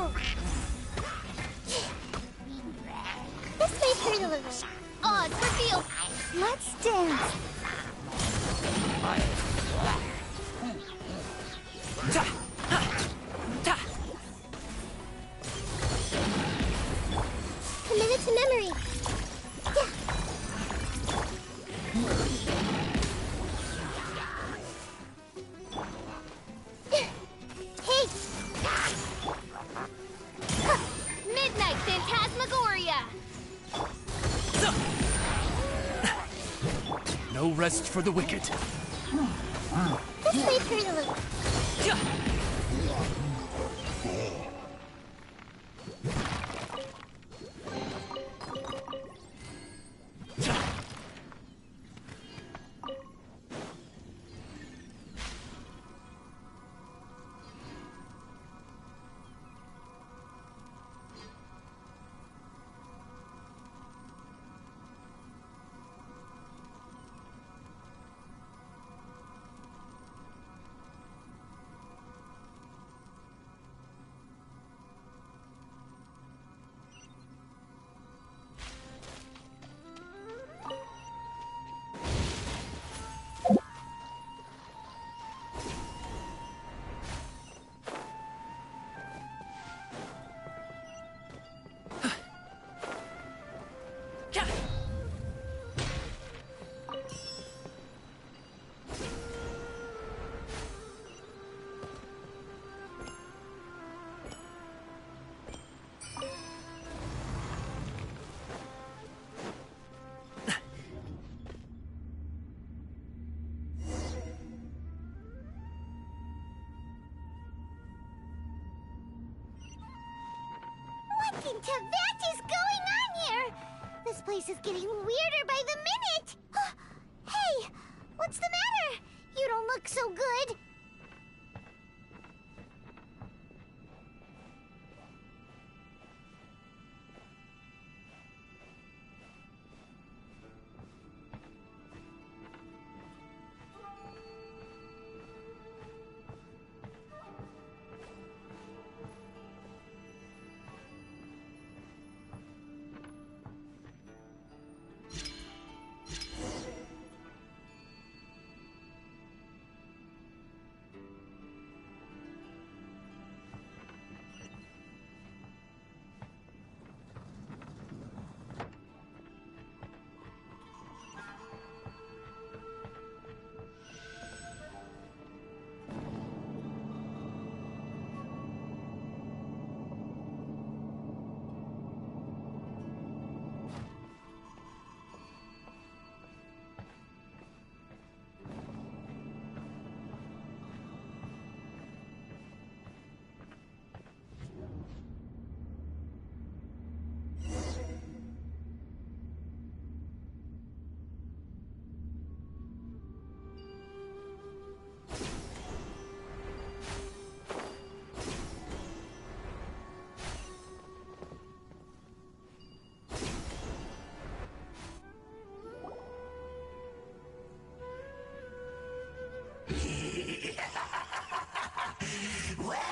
roll! This may hurt a little. Odds reveal! Let's dance. Committed to memory. Hey! Midnight Phantasmagoria! No rest for the wicked. This may hurt a little. What in Tibet is going on here? This place is getting weirder by the minute. Hey, what's the matter? You don't look so good. Well.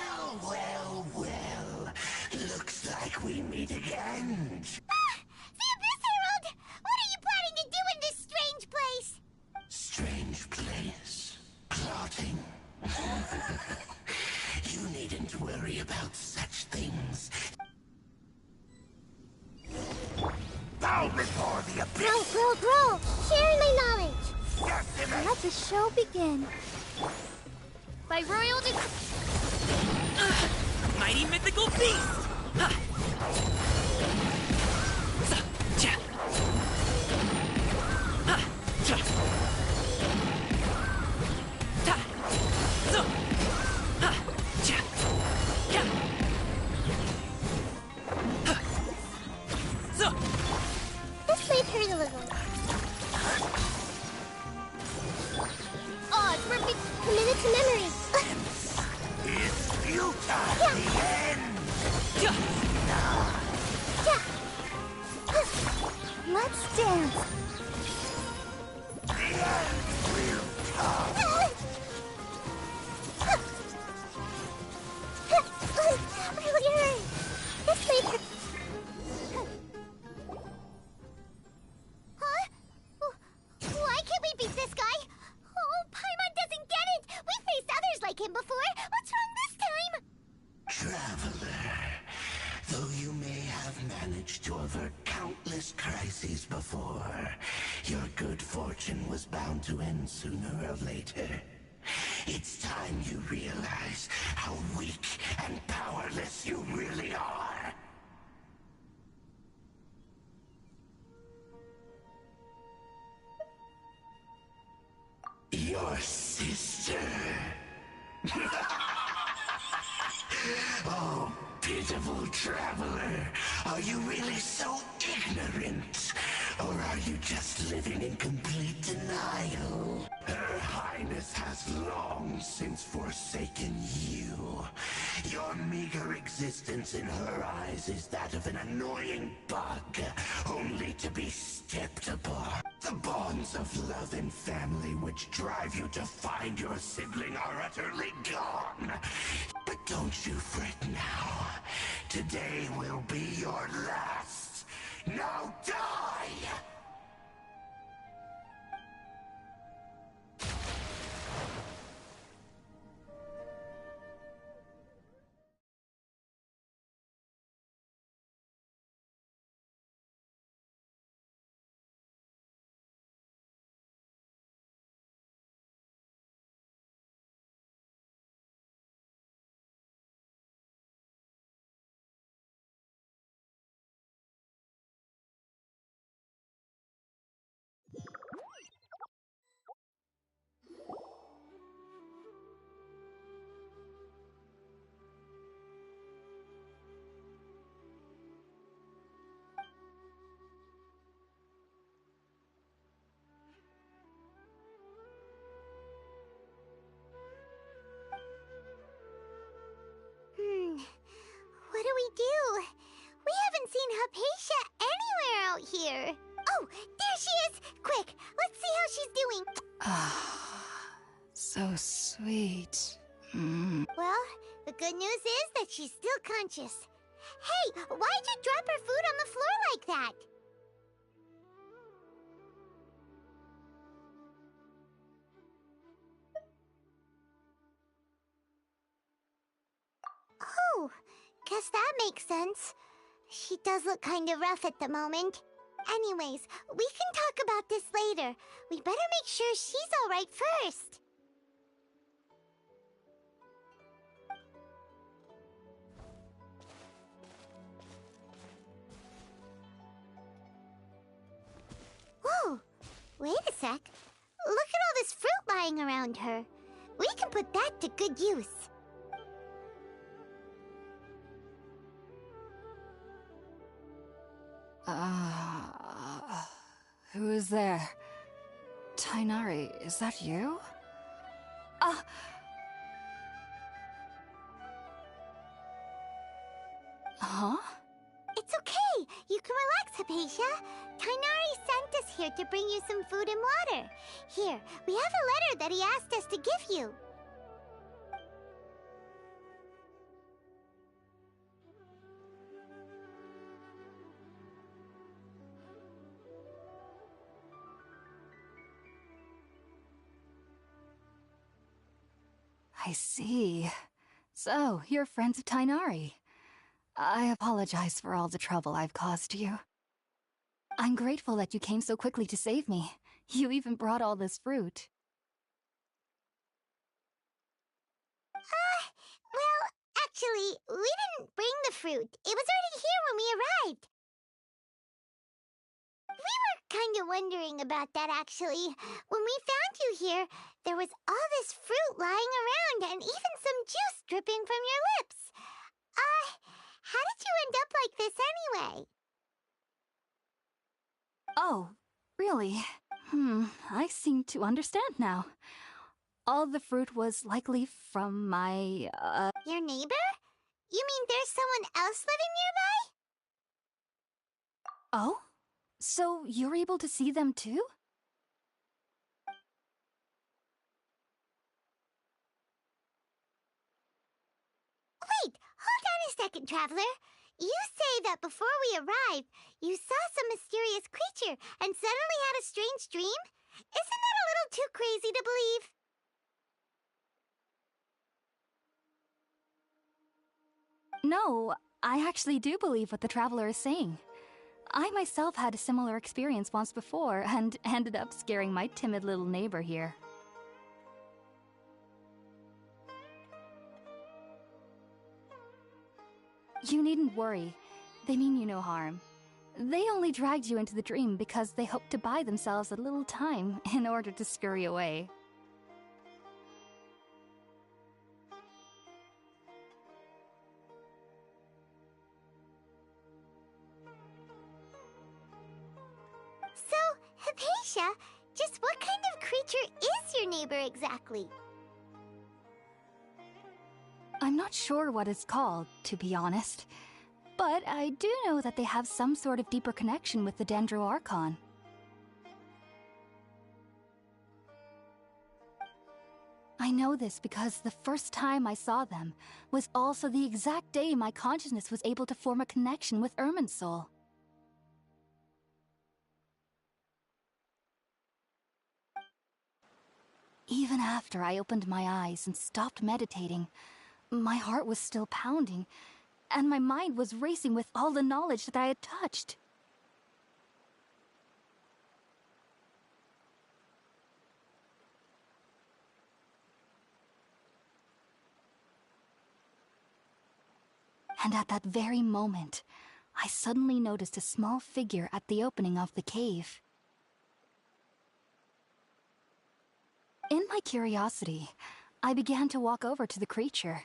Looks like we meet again. The Abyss Herald! What are you planning to do in this strange place? Strange place. Plotting. You needn't worry about such things. Bow before the abyss! Grow! Sharing my knowledge! Yes, Let the show begin. By royal Mighty mythical beast! This may hurt a little. Odds were committed to memory. It's futile. The end. Let's dance. The end will come. Really hurt. managed to avert countless crises before. Your good fortune was bound to end sooner or later. It's time you realize how weak and powerless you really are. Your sister. Oh, pitiful traveler. Are you really so ignorant? Or are you just living in complete denial? Her Highness has long since forsaken you. Your meager existence in her eyes is that of an annoying bug, only to be stepped apart. The bonds of love and family which drive you to find your sibling are utterly gone. But don't you fret now. Today will be your last. Now die! What do we do? We haven't seen Hypatia anywhere out here. Oh, there she is! Quick, let's see how she's doing. So sweet. Well, the good news is that she's still conscious. Hey, why'd you drop her food on the floor like that? Oh, guess that makes sense. She does look kind of rough at the moment. Anyways, we can talk about this later. We better make sure she's alright first. Whoa, wait a sec. Look at all this fruit lying around her. We can put that to good use. Who is there? Tainari, is that you? Huh? It's okay. You can relax, Hypatia. Tainari sent us here to bring you some food and water. Here, we have a letter that he asked us to give you. I see. So, you're friends of Tainari. I apologize for all the trouble I've caused you. I'm grateful that you came so quickly to save me. You even brought all this fruit. Well, actually, we didn't bring the fruit. It was already here when we arrived. We were kind of wondering about that, actually. When we found you here, there was all this fruit lying around and even some juice dripping from your lips. How did you end up like this anyway? Oh, really? I seem to understand now. All the fruit was likely from my, Your neighbor? You mean there's someone else living nearby? Oh? So you're able to see them too? Wait, hold on a second, Traveler. You say that before we arrived, you saw some mysterious creature and suddenly had a strange dream? Isn't that a little too crazy to believe? No, I actually do believe what the traveler is saying. I myself had a similar experience once before and ended up scaring my timid little neighbor here. You needn't worry. They mean you no harm. They only dragged you into the dream because they hoped to buy themselves a little time in order to scurry away. So, Hypatia, just what kind of creature is your neighbor exactly? I'm not sure what it's called, to be honest. But I do know that they have some sort of deeper connection with the Dendro Archon. I know this because the first time I saw them was also the exact day my consciousness was able to form a connection with Irminsul. Even after I opened my eyes and stopped meditating, my heart was still pounding, and my mind was racing with all the knowledge that I had touched. And at that very moment, I suddenly noticed a small figure at the opening of the cave. In my curiosity, I began to walk over to the creature.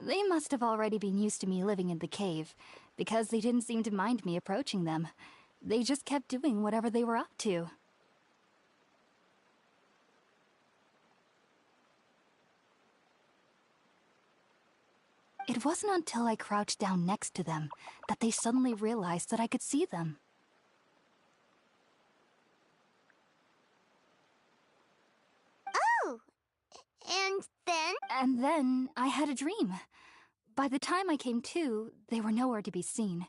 They must have already been used to me living in the cave, because they didn't seem to mind me approaching them. They just kept doing whatever they were up to. It wasn't until I crouched down next to them that they suddenly realized that I could see them. Oh! And then? And then I had a dream. By the time I came to, they were nowhere to be seen.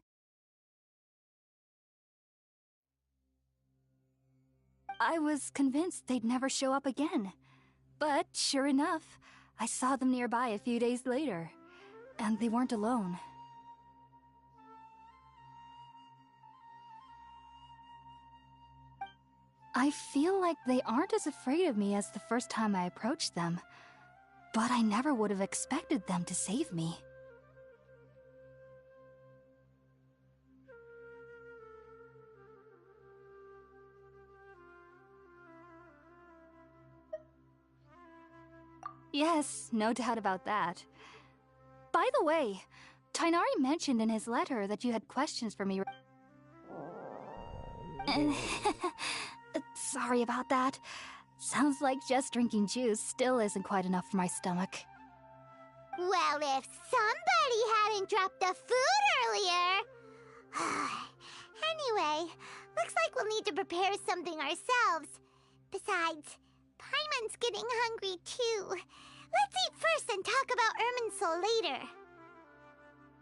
I was convinced they'd never show up again. But sure enough, I saw them nearby a few days later. And they weren't alone. I feel like they aren't as afraid of me as the first time I approached them. But I never would have expected them to save me. Yes, no doubt about that. By the way, Tainari mentioned in his letter that you had questions for me. Sorry about that. Sounds like just drinking juice still isn't quite enough for my stomach. Well, if somebody hadn't dropped the food earlier... Anyway, looks like we'll need to prepare something ourselves. Besides, Paimon's getting hungry too. Let's eat first and talk about Irminsul later.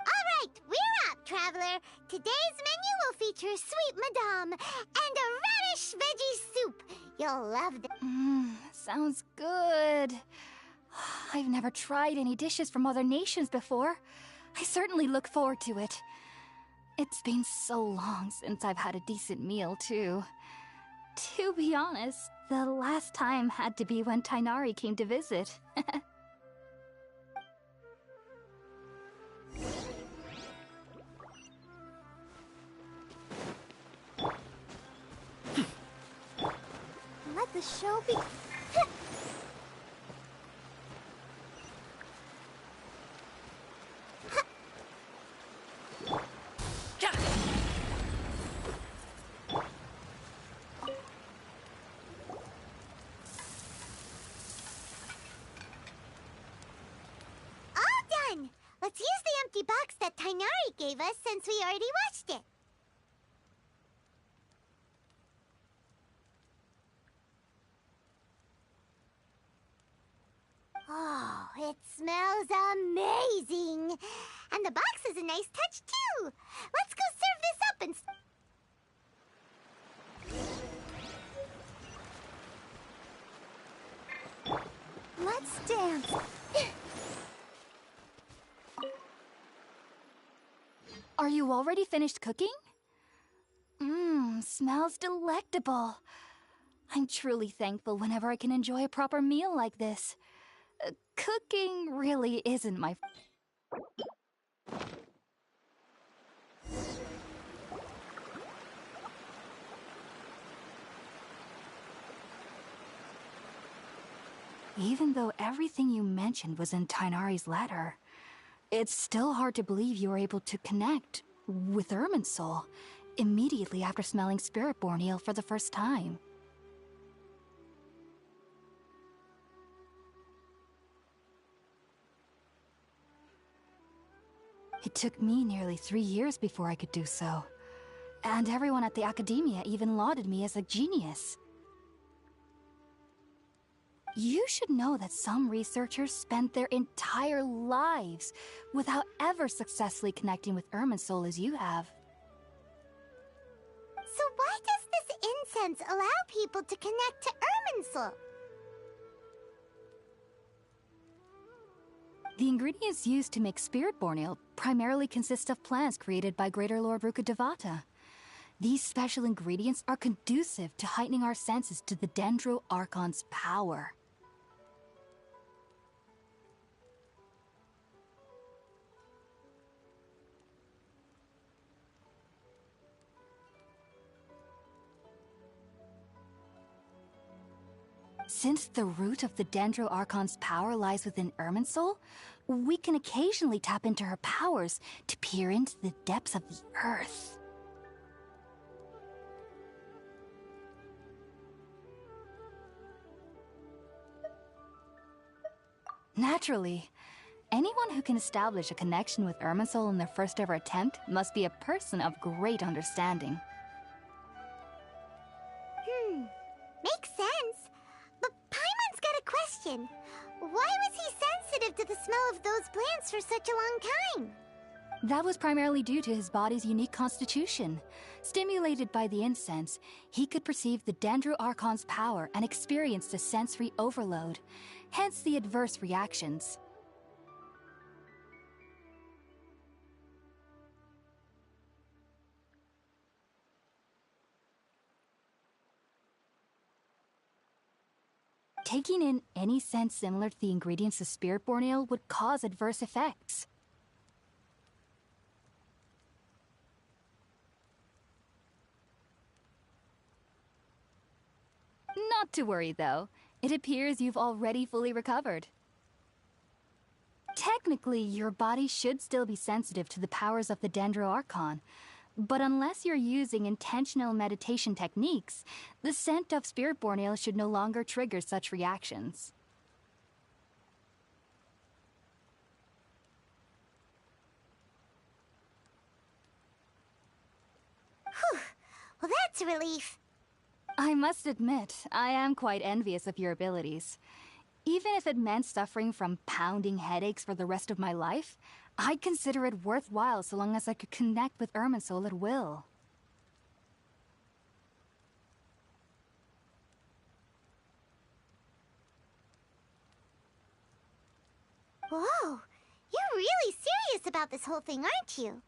Alright, we're up, Traveler. Today's menu will feature Sweet Madame and a radish veggie soup. You'll love it. Sounds good. I've never tried any dishes from other nations before. I certainly look forward to it. It's been so long since I've had a decent meal, too. To be honest, the last time had to be when Tainari came to visit. Let the show be... All done! Let's use the empty box that Tainari gave us since we already watched it. Oh, it smells amazing! And the box is a nice touch, too! Let's go serve this up and... Let's dance! Are you already finished cooking? Mmm, smells delectable. I'm truly thankful whenever I can enjoy a proper meal like this. Cooking really isn't my... Even though everything you mentioned was in Tighnari's letter, it's still hard to believe you were able to connect with Irminsul immediately after smelling Spiritborn Ale for the first time. It took me nearly 3 years before I could do so. And everyone at the Academia even lauded me as a genius. You should know that some researchers spend their entire lives without ever successfully connecting with Irminsul as you have. So why does this incense allow people to connect to Irminsul? The ingredients used to make Spiritborn Ale primarily consist of plants created by Greater Lord Rukkhadevata. These special ingredients are conducive to heightening our senses to the Dendro Archon's power. Since the root of the Dendro Archon's power lies within Irminsul, we can occasionally tap into her powers to peer into the depths of the earth. Naturally, anyone who can establish a connection with Irminsul in their first ever attempt must be a person of great understanding. Makes sense. But Paimon's got a question. Why was he sensitive to the smell of those plants for such a long time? That was primarily due to his body's unique constitution. Stimulated by the incense, he could perceive the Dendro Archon's power and experienced a sensory overload, hence the adverse reactions. Taking in any scent similar to the ingredients of Spiritborn Ale would cause adverse effects. Not to worry, though. It appears you've already fully recovered. Technically, your body should still be sensitive to the powers of the Dendro Archon, but unless you're using intentional meditation techniques, the scent of Spiritborn Ale should no longer trigger such reactions. Whew. Well, that's a relief. I must admit, I am quite envious of your abilities. Even if it meant suffering from pounding headaches for the rest of my life, I'd consider it worthwhile so long as I could connect with Irminsul at will. Whoa, you're really serious about this whole thing, aren't you?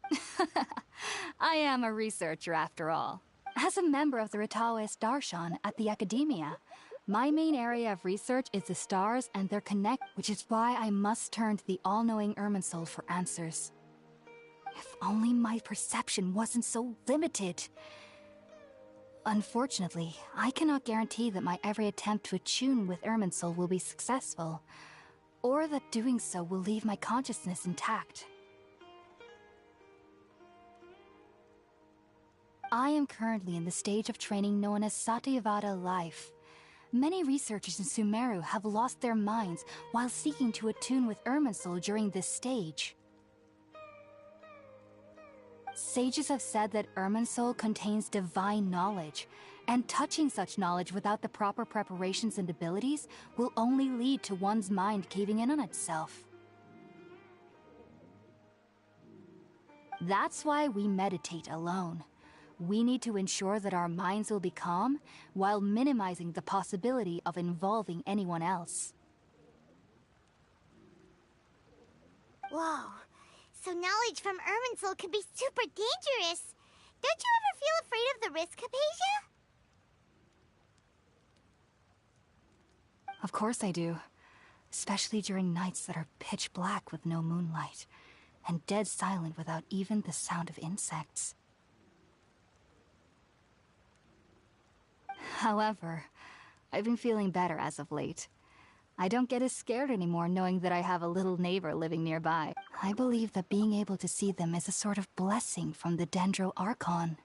I am a researcher after all. As a member of the Ritaoist Darshan at the Academia, my main area of research is the stars and their connect, which is why I must turn to the all-knowing Irminsul for answers. If only my perception wasn't so limited. Unfortunately, I cannot guarantee that my every attempt to attune with Irminsul will be successful, or that doing so will leave my consciousness intact. I am currently in the stage of training known as Satyavada life. Many researchers in Sumeru have lost their minds while seeking to attune with Irminsul during this stage. Sages have said that Irminsul contains divine knowledge, and touching such knowledge without the proper preparations and abilities will only lead to one's mind caving in on itself. That's why we meditate alone. We need to ensure that our minds will be calm while minimizing the possibility of involving anyone else. Whoa. So knowledge from Irminsul could be super dangerous. Don't you ever feel afraid of the risk, Hypatia? Of course I do. Especially during nights that are pitch black with no moonlight, and dead silent without even the sound of insects. However, I've been feeling better as of late. I don't get as scared anymore knowing that I have a little neighbor living nearby. I believe that being able to see them is a sort of blessing from the Dendro Archon.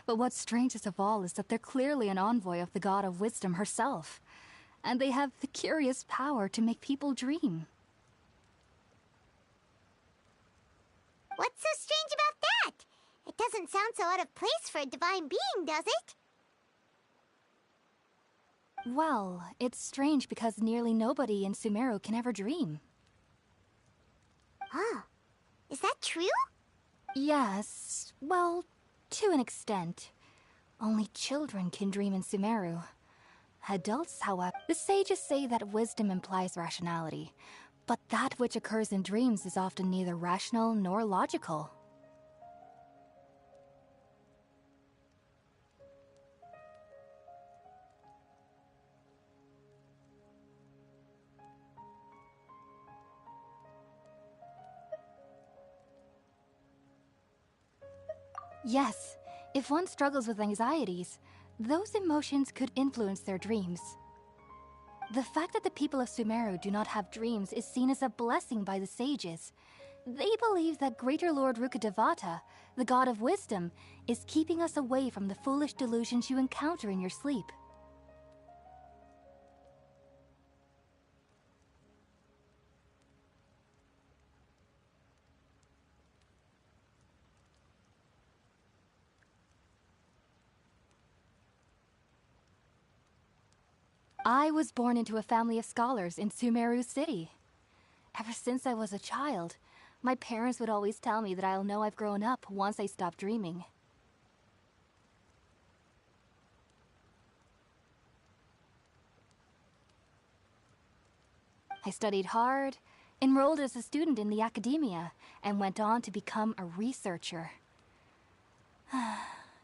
But what's strangest of all is that they're clearly an envoy of the God of Wisdom herself. And they have the curious power to make people dream. What's so strange about that? It doesn't sound so out of place for a divine being, does it? Well, it's strange because nearly nobody in Sumeru can ever dream. Oh, is that true? Yes, well, to an extent. Only children can dream in Sumeru. Adults, however, the sages say that wisdom implies rationality, but that which occurs in dreams is often neither rational nor logical. Yes, if one struggles with anxieties, those emotions could influence their dreams. The fact that the people of Sumeru do not have dreams is seen as a blessing by the sages. They believe that Greater Lord Rukkhadevata, the God of Wisdom, is keeping us away from the foolish delusions you encounter in your sleep. I was born into a family of scholars in Sumeru City. Ever since I was a child, my parents would always tell me that I'll know I've grown up once I stop dreaming. I studied hard, enrolled as a student in the academia, and went on to become a researcher.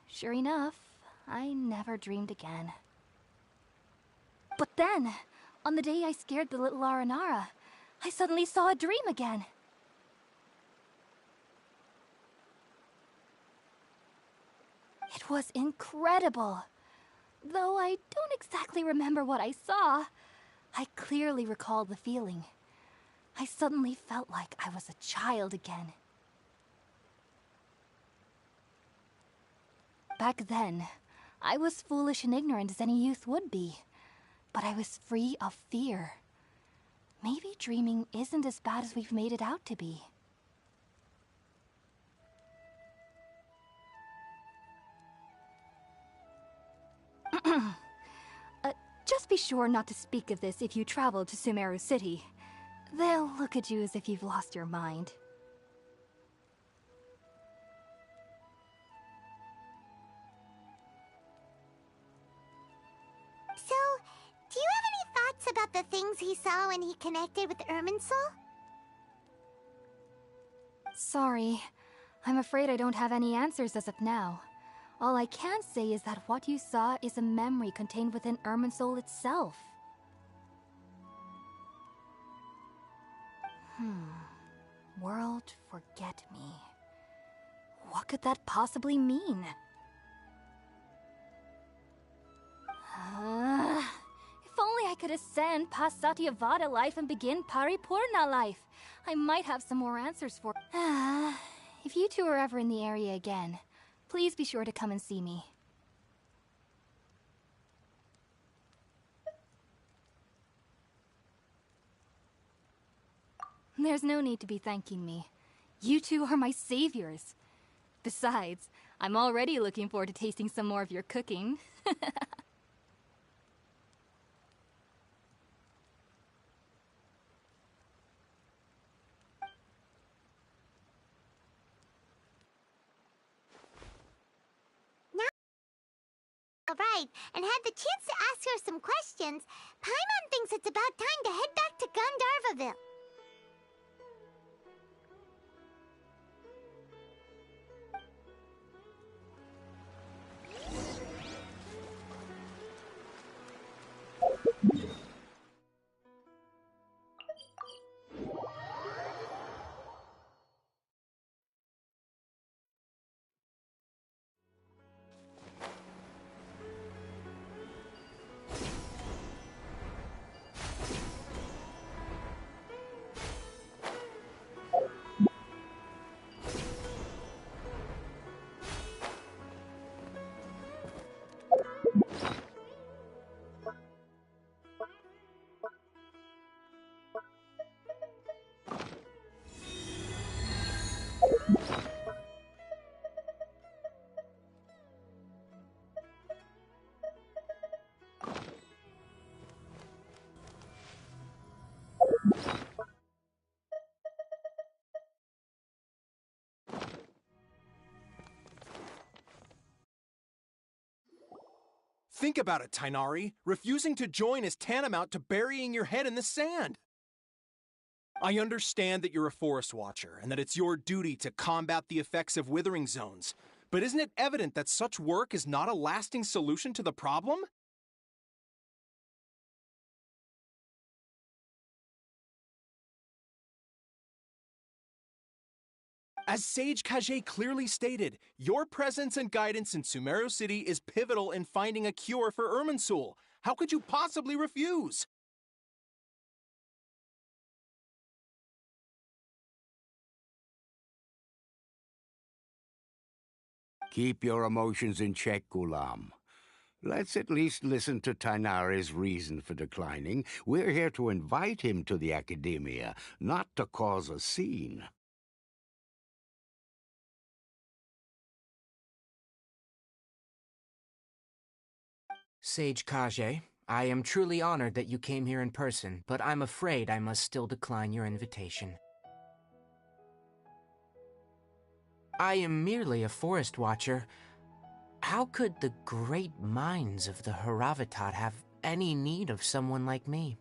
Sure enough, I never dreamed again. But then, on the day I scared the little Aranara, I suddenly saw a dream again. It was incredible. Though I don't exactly remember what I saw, I clearly recall the feeling. I suddenly felt like I was a child again. Back then, I was foolish and ignorant as any youth would be. But I was free of fear. Maybe dreaming isn't as bad as we've made it out to be. Just be sure not to speak of this if you travel to Sumeru City. They'll look at you as if you've lost your mind. So, do you have any thoughts about the things he saw when he connected with Irminsul? Sorry. I'm afraid I don't have any answers as of now. All I can say is that what you saw is a memory contained within Irminsul itself. World forget me. What could that possibly mean? If only I could ascend past Satyavada life and begin Paripurna life. I might have some more answers for... If you two are ever in the area again, please be sure to come and see me. There's no need to be thanking me. You two are my saviors. Besides, I'm already looking forward to tasting some more of your cooking. alright and had the chance to ask her some questions, Paimon thinks it's about time to head back to Gandharvaville. Think about it, Tainari. Refusing to join is tantamount to burying your head in the sand. I understand that you're a forest watcher and that it's your duty to combat the effects of withering zones, but isn't it evident that such work is not a lasting solution to the problem? As Sage Kage clearly stated, your presence and guidance in Sumeru City is pivotal in finding a cure for Irminsul. How could you possibly refuse? Keep your emotions in check, Gulam. Let's at least listen to Tainari's reason for declining. We're here to invite him to the Academia, not to cause a scene. Sage Kage, I am truly honored that you came here in person, but I'm afraid I must still decline your invitation. I am merely a forest watcher. How could the great minds of the Haravatat have any need of someone like me?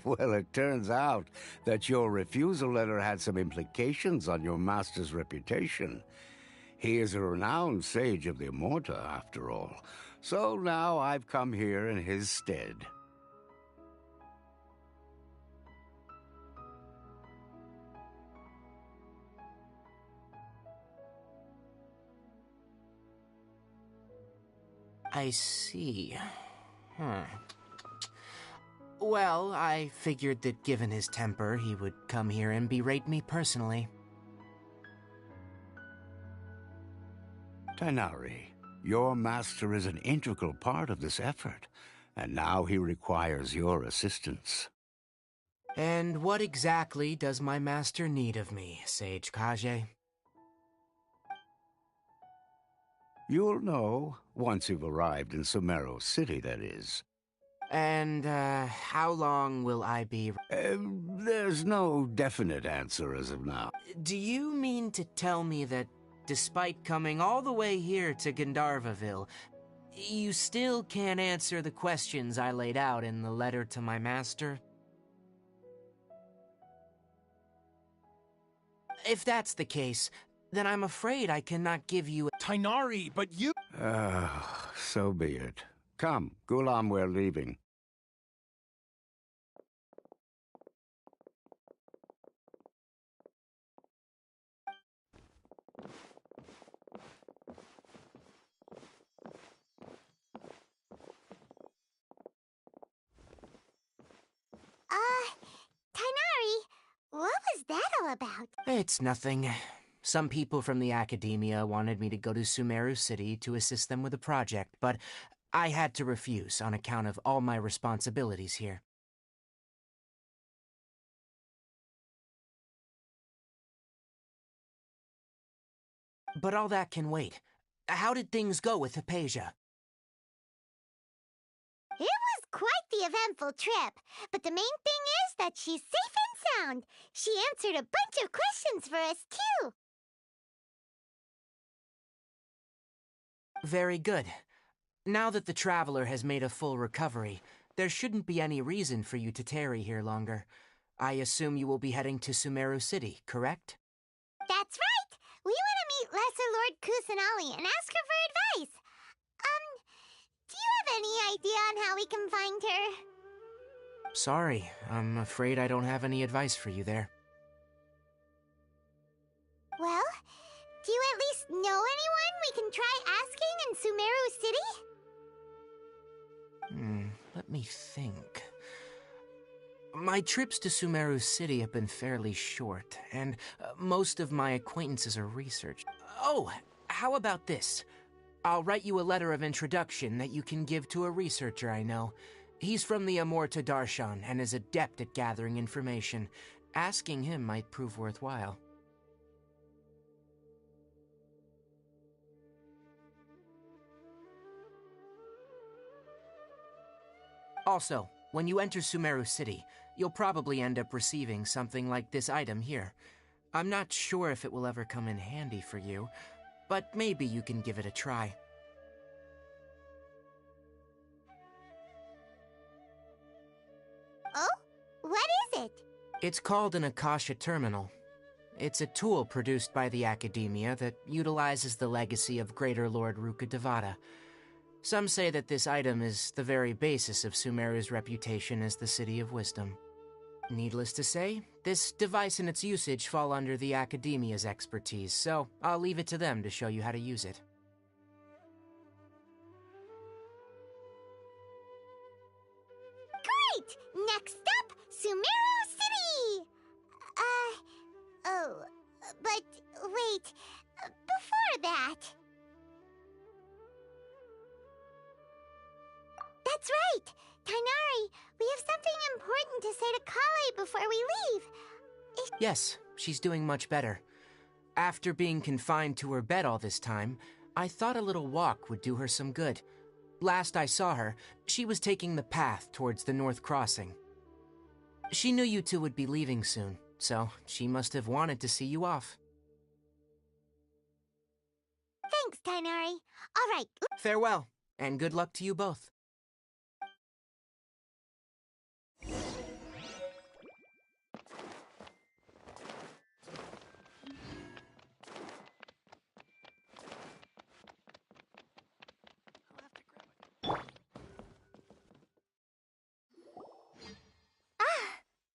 Well, it turns out that your refusal letter had some implications on your master's reputation. He is a renowned sage of the Immorta, after all. So now I've come here in his stead. I see. Well, I figured that given his temper, he would come here and berate me personally. Tainari, your master is an integral part of this effort, and now he requires your assistance. And what exactly does my master need of me, Sage Kage? You'll know, once you've arrived in Sumeru City, that is. And, how long will I be... There's no definite answer as of now. Do you mean to tell me that, despite coming all the way here to Gandharvaville, you still can't answer the questions I laid out in the letter to my master? If that's the case, then I'm afraid I cannot give you... Tainari, but you... So be it. Come, Gulam, we're leaving. Tainari, what was that all about? It's nothing. Some people from the Academia wanted me to go to Sumeru City to assist them with a project, but I had to refuse on account of all my responsibilities here. But all that can wait. How did things go with Hypatia? It was quite the eventful trip, but the main thing is that she's safe and sound. She answered a bunch of questions for us, too. Very good. Now that the Traveler has made a full recovery, there shouldn't be any reason for you to tarry here longer. I assume you will be heading to Sumeru City, correct? That's right! We want to meet Lesser Lord Kusanali and ask her for advice. Do you have any idea on how we can find her? Sorry, I'm afraid I don't have any advice for you there. Well, do you at least know anyone we can try asking in Sumeru City? Let me think. My trips to Sumeru City have been fairly short, and most of my acquaintances are research. Oh, how about this? I'll write you a letter of introduction that you can give to a researcher I know. He's from the Amorta Darshan and is adept at gathering information. Asking him might prove worthwhile. Also, when you enter Sumeru City, you'll probably end up receiving something like this item here. I'm not sure if it will ever come in handy for you, but maybe you can give it a try. Oh? What is it? It's called an Akasha Terminal. It's a tool produced by the Academia that utilizes the legacy of Greater Lord Rukkhadevata. Some say that this item is the very basis of Sumeru's reputation as the City of Wisdom. Needless to say, this device and its usage fall under the Academia's expertise, so I'll leave it to them to show you how to use it. Great! Next up, Sumeru City! But wait, before that... That's right! Tainari, we have something important to say to Kale before we leave. Yes, she's doing much better. After being confined to her bed all this time, I thought a little walk would do her some good. Last I saw her, she was taking the path towards the North Crossing. She knew you two would be leaving soon, so she must have wanted to see you off. Thanks, Tainari. All right. Farewell, and good luck to you both.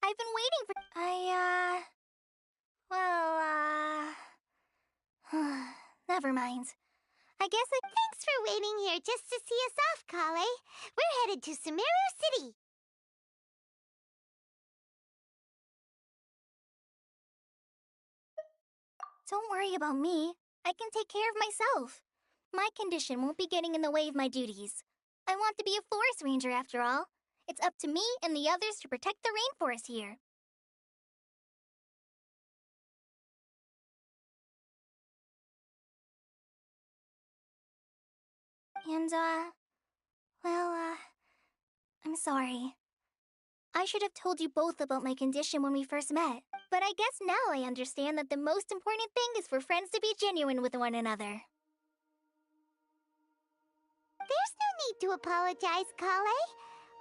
I've been waiting for... Never mind. I guess Thanks for waiting here just to see us off, Kale. We're headed to Sumeru City. Don't worry about me. I can take care of myself. My condition won't be getting in the way of my duties. I want to be a forest ranger after all. It's up to me and the others to protect the rainforest here. And, I'm sorry. I should have told you both about my condition when we first met, but I guess now I understand that the most important thing is for friends to be genuine with one another. There's no need to apologize, Kale.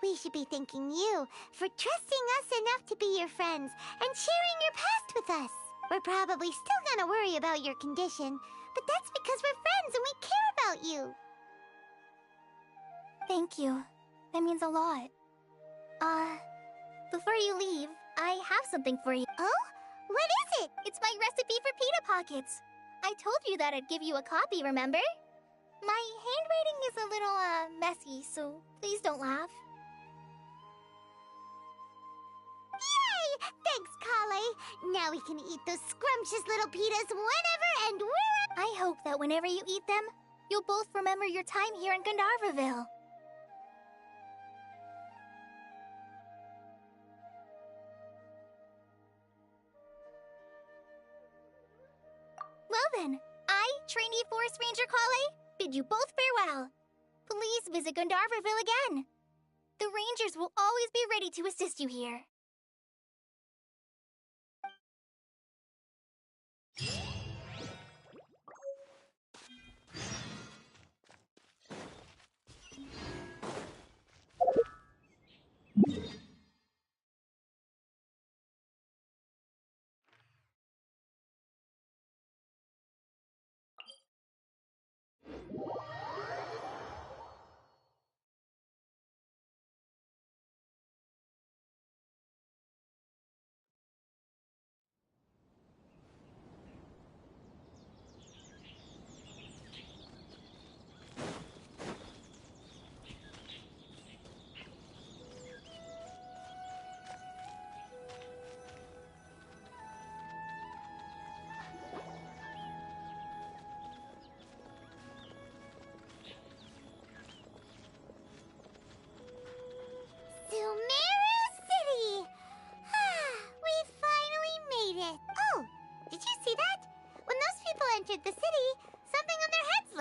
We should be thanking you for trusting us enough to be your friends and sharing your past with us. We're probably still gonna worry about your condition, but that's because we're friends and we care about you. Thank you. That means a lot. Before you leave, I have something for you. Oh? What is it? It's my recipe for pita pockets. I told you that I'd give you a copy, remember? My handwriting is a little, messy, so please don't laugh. Yay! Thanks, Kale. Now we can eat those scrumptious little pitas whenever and wherever. I hope that whenever you eat them, you'll both remember your time here in Gandharvaville. Well then, I, trainee Forest Ranger Kale, bid you both farewell. Please visit Gandharvaville again. The Rangers will always be ready to assist you here.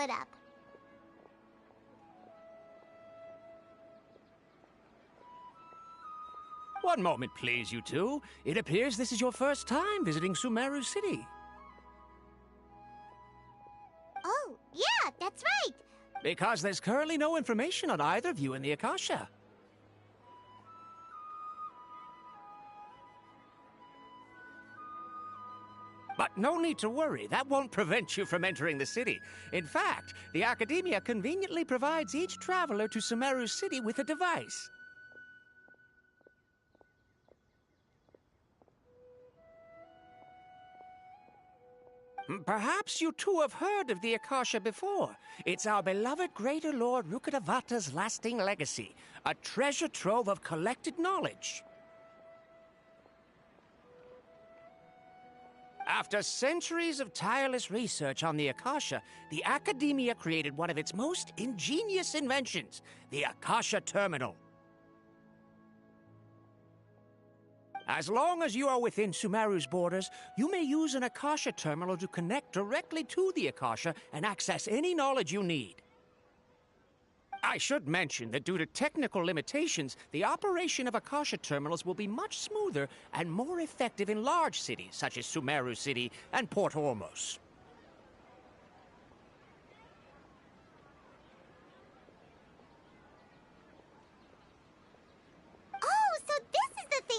split up. One moment, please, you two. It appears this is your first time visiting Sumeru City. Oh, yeah, that's right. Because there's currently no information on either of you in the Akasha. But no need to worry, that won't prevent you from entering the city. In fact, the Academia conveniently provides each traveler to Sumeru City with a device. Perhaps you two have heard of the Akasha before. It's our beloved Greater Lord Rukkhadevata's lasting legacy, a treasure trove of collected knowledge. After centuries of tireless research on the Akasha, the Academia created one of its most ingenious inventions, the Akasha Terminal. As long as you are within Sumeru's borders, you may use an Akasha terminal to connect directly to the Akasha and access any knowledge you need. I should mention that due to technical limitations, the operation of Akasha terminals will be much smoother and more effective in large cities such as Sumeru City and Port Ormos.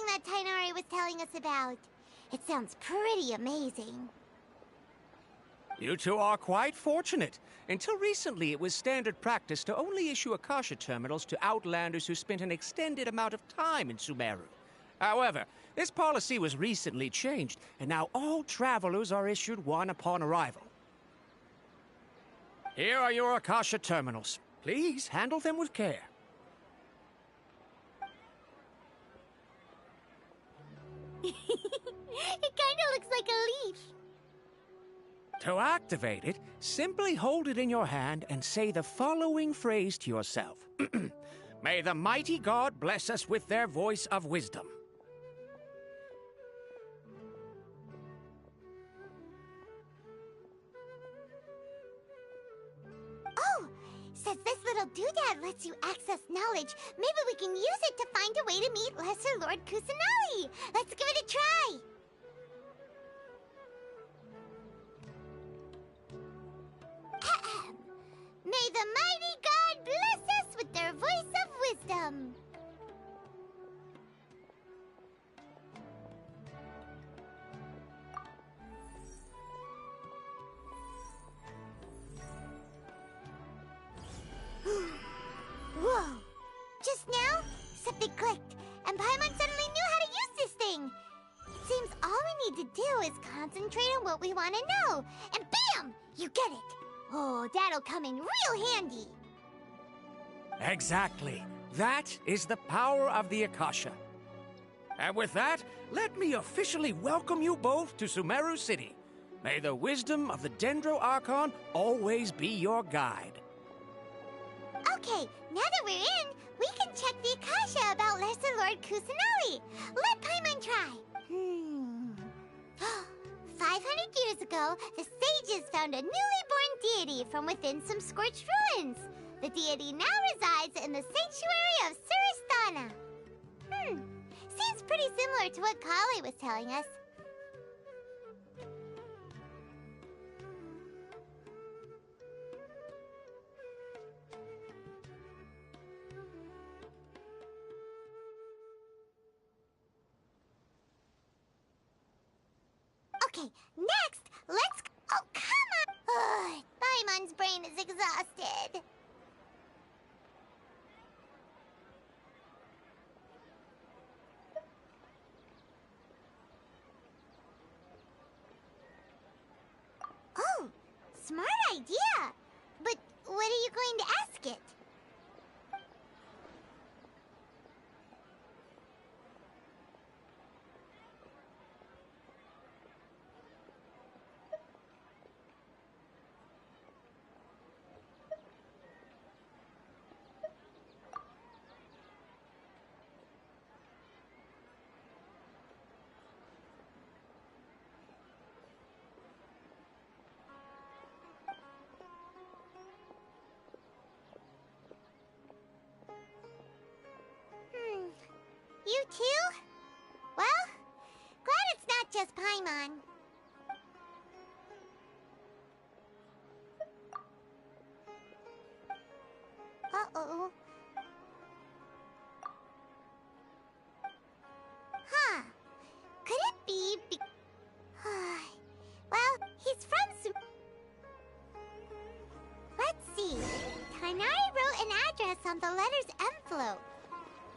That Tainari was telling us about. It sounds pretty amazing. You two are quite fortunate. Until recently, it was standard practice to only issue Akasha terminals to outlanders who spent an extended amount of time in Sumeru. However, this policy was recently changed, and now all travelers are issued one upon arrival. Here are your Akasha terminals. Please handle them with care. It kinda looks like a leaf. To activate it, simply hold it in your hand and say the following phrase to yourself. May the mighty God bless us with their voice of wisdom. Oh! Says this little doodad lets you access knowledge. Maybe we can use it to find a way to meet Lesser Lord Kusanali. Let's give it a try. May the mighty God bless us with their voice of wisdom. Whoa! Just now, something clicked, and Paimon suddenly knew how to use this thing. It seems all we need to do is concentrate on what we want to know, and bam! You get it. Oh, that'll come in real handy. Exactly. That is the power of the Akasha. And with that, let me officially welcome you both to Sumeru City. May the wisdom of the Dendro Archon always be your guide. Okay, now that we're in, we can check the Akasha about Lesser Lord Kusanali. Let Paimon try. 500 years ago, the sages found a newly born deity from within some scorched ruins. The deity now resides in the sanctuary of Suristana. Seems pretty similar to what Kali was telling us. Okay, next, let's... Oh, come on! Ugh, Paimon's brain is exhausted. Oh, smart idea. But what are you going to ask it? You too? Well, glad it's not just Paimon. Uh-oh. Huh. Could it be well, he's from Let's see. Tainari wrote an address on the letter's envelope.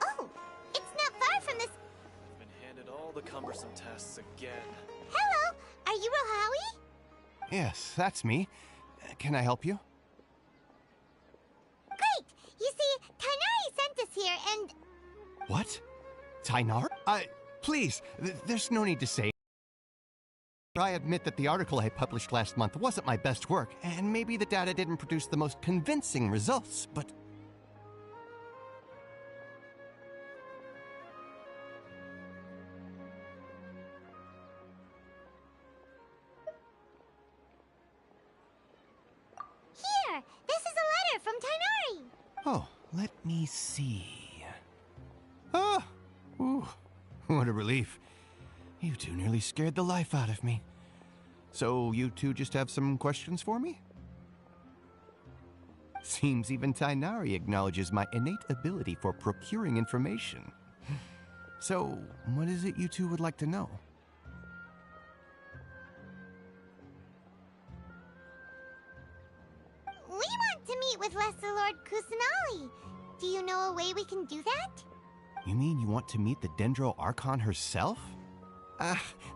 Oh, it's not far from this. Been handed all the cumbersome tests again. Hello, are you Rohawi? Yes, that's me. Can I help you? Great! You see, Tainari sent us here and... What? Tainar? Please, there's no need to say. I admit that the article I published last month wasn't my best work, and maybe the data didn't produce the most convincing results, but... Here! This is a letter from Tainari! Oh, let me see... Ah! Ooh, what a relief. You two nearly scared the life out of me. So you two just have some questions for me? Seems even Tainari acknowledges my innate ability for procuring information. So, what is it you two would like to know? We want to meet with Lesser Lord Kusanali. Do you know a way we can do that? You mean you want to meet the Dendro Archon herself?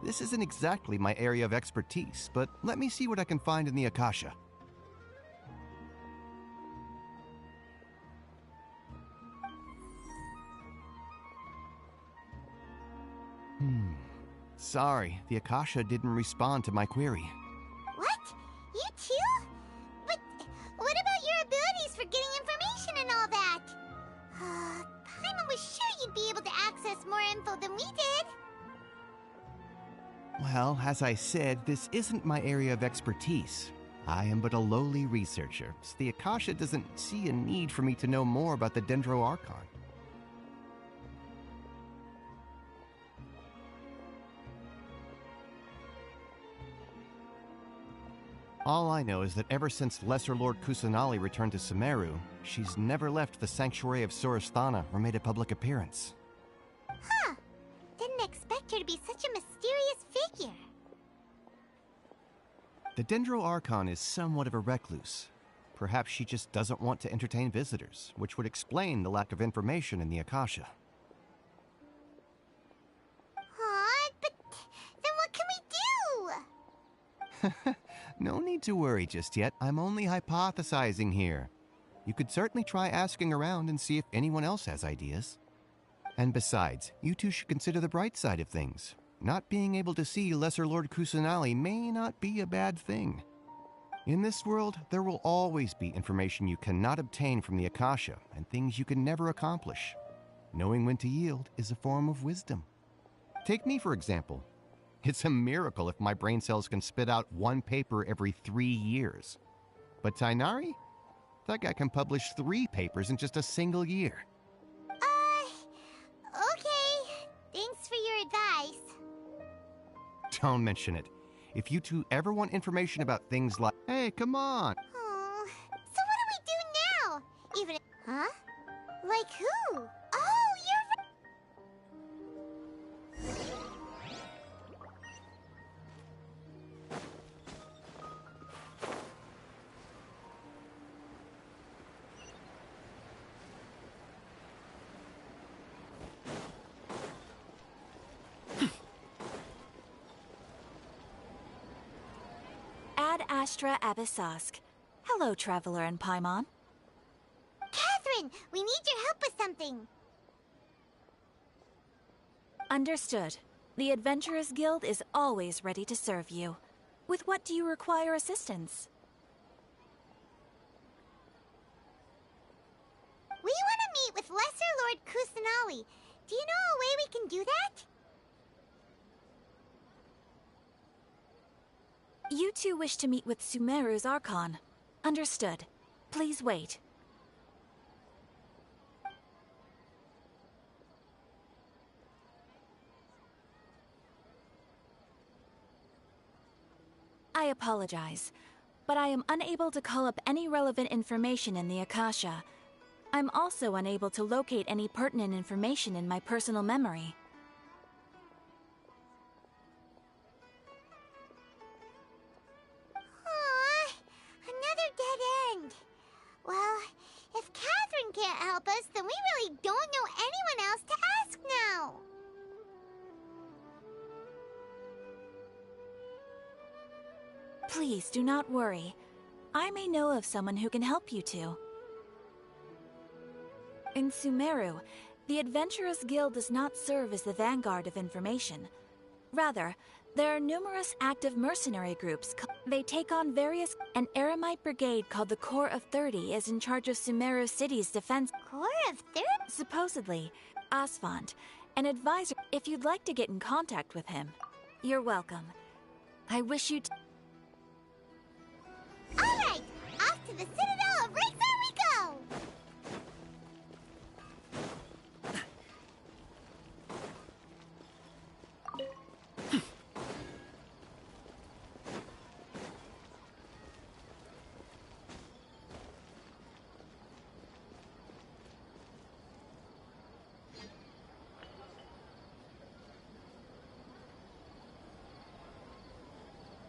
This isn't exactly my area of expertise, but let me see what I can find in the Akasha. Sorry, the Akasha didn't respond to my query. What? You too? But what about your abilities for getting information and all that? Paimon was sure you'd be able to access more info than we did. Well, as I said, this isn't my area of expertise. I am but a lowly researcher, so the Akasha doesn't see a need for me to know more about the Dendro Archon. All I know is that ever since Lesser Lord Kusanali returned to Sumeru, she's never left the Sanctuary of Sorasthana or made a public appearance. Huh. Didn't expect her to be such a mysterious figure. The Dendro Archon is somewhat of a recluse. Perhaps she just doesn't want to entertain visitors, which would explain the lack of information in the Akasha. Aw, but then what can we do? No need to worry just yet. I'm only hypothesizing here. You could certainly try asking around and see if anyone else has ideas. And besides, you two should consider the bright side of things. Not being able to see Lesser Lord Kusanali may not be a bad thing. In this world, there will always be information you cannot obtain from the Akasha and things you can never accomplish. Knowing when to yield is a form of wisdom. Take me, for example. It's a miracle if my brain cells can spit out one paper every 3 years. But Tainari? That guy can publish 3 papers in just a single year. Okay. Thanks for your advice. Don't mention it. If you two ever want information about things like... Hey, come on! Oh, so what do we do now? Even... Huh? Like who? Oh, you're right! Ad Astra Abyssosk. Hello, Traveler and Paimon. Catherine, we need your help with something. Understood. The Adventurers Guild is always ready to serve you. With what do you require assistance? We want to meet with Lesser Lord Kusanali. Do you know a way we can do that? You two wish to meet with Sumeru's Archon. Understood. Please wait. I apologize, but I am unable to call up any relevant information in the Akasha. I'm also unable to locate any pertinent information in my personal memory. Aww, another dead end. Well, if Catherine can't help us, then we really don't know anyone else to ask now. Please do not worry. I may know of someone who can help you two. In Sumeru, the Adventurers Guild does not serve as the vanguard of information. Rather, there are numerous active mercenary groups. They take on various... An Eremite brigade called the Corps of 30 is in charge of Sumeru City's defense. Corps of 30? Supposedly, Asphalt, an advisor... If you'd like to get in contact with him, you're welcome. I wish you... Alright, off to the Citadel of Racer we go!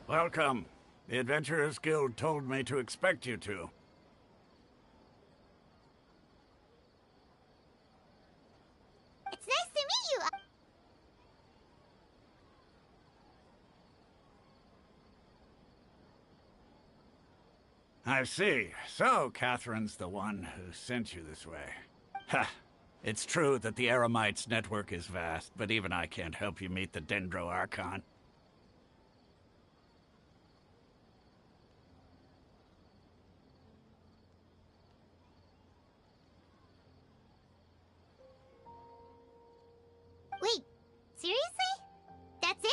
Welcome. The Adventurers Guild told me to expect you two. It's nice to meet you! I see. So, Catherine's the one who sent you this way. Ha! It's true that the Eremites' network is vast, but even I can't help you meet the Dendro Archon. Wait, seriously? That's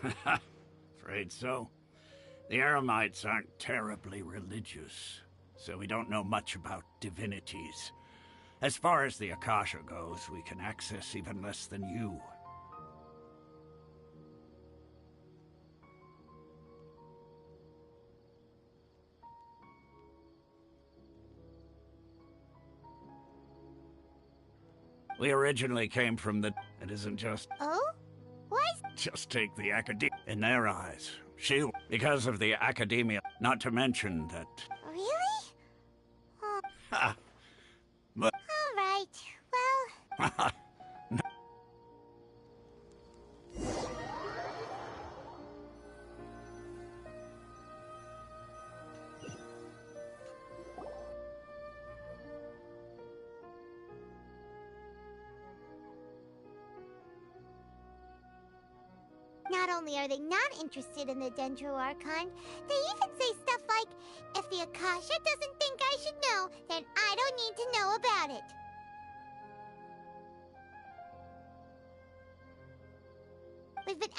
it? Afraid so. The Eremites aren't terribly religious, so we don't know much about divinities. As far as the Akasha goes, we can access even less than you. We originally came from the... It isn't just... Oh? Why? Just take the academia. In their eyes, she... Because of the academia. Not to mention that... Really? Oh. Ha! But... Alright, well... Not only are they not interested in the Dendro Archon, they even say stuff like, if the Akasha doesn't think I should know, then I don't need to know about it. We've been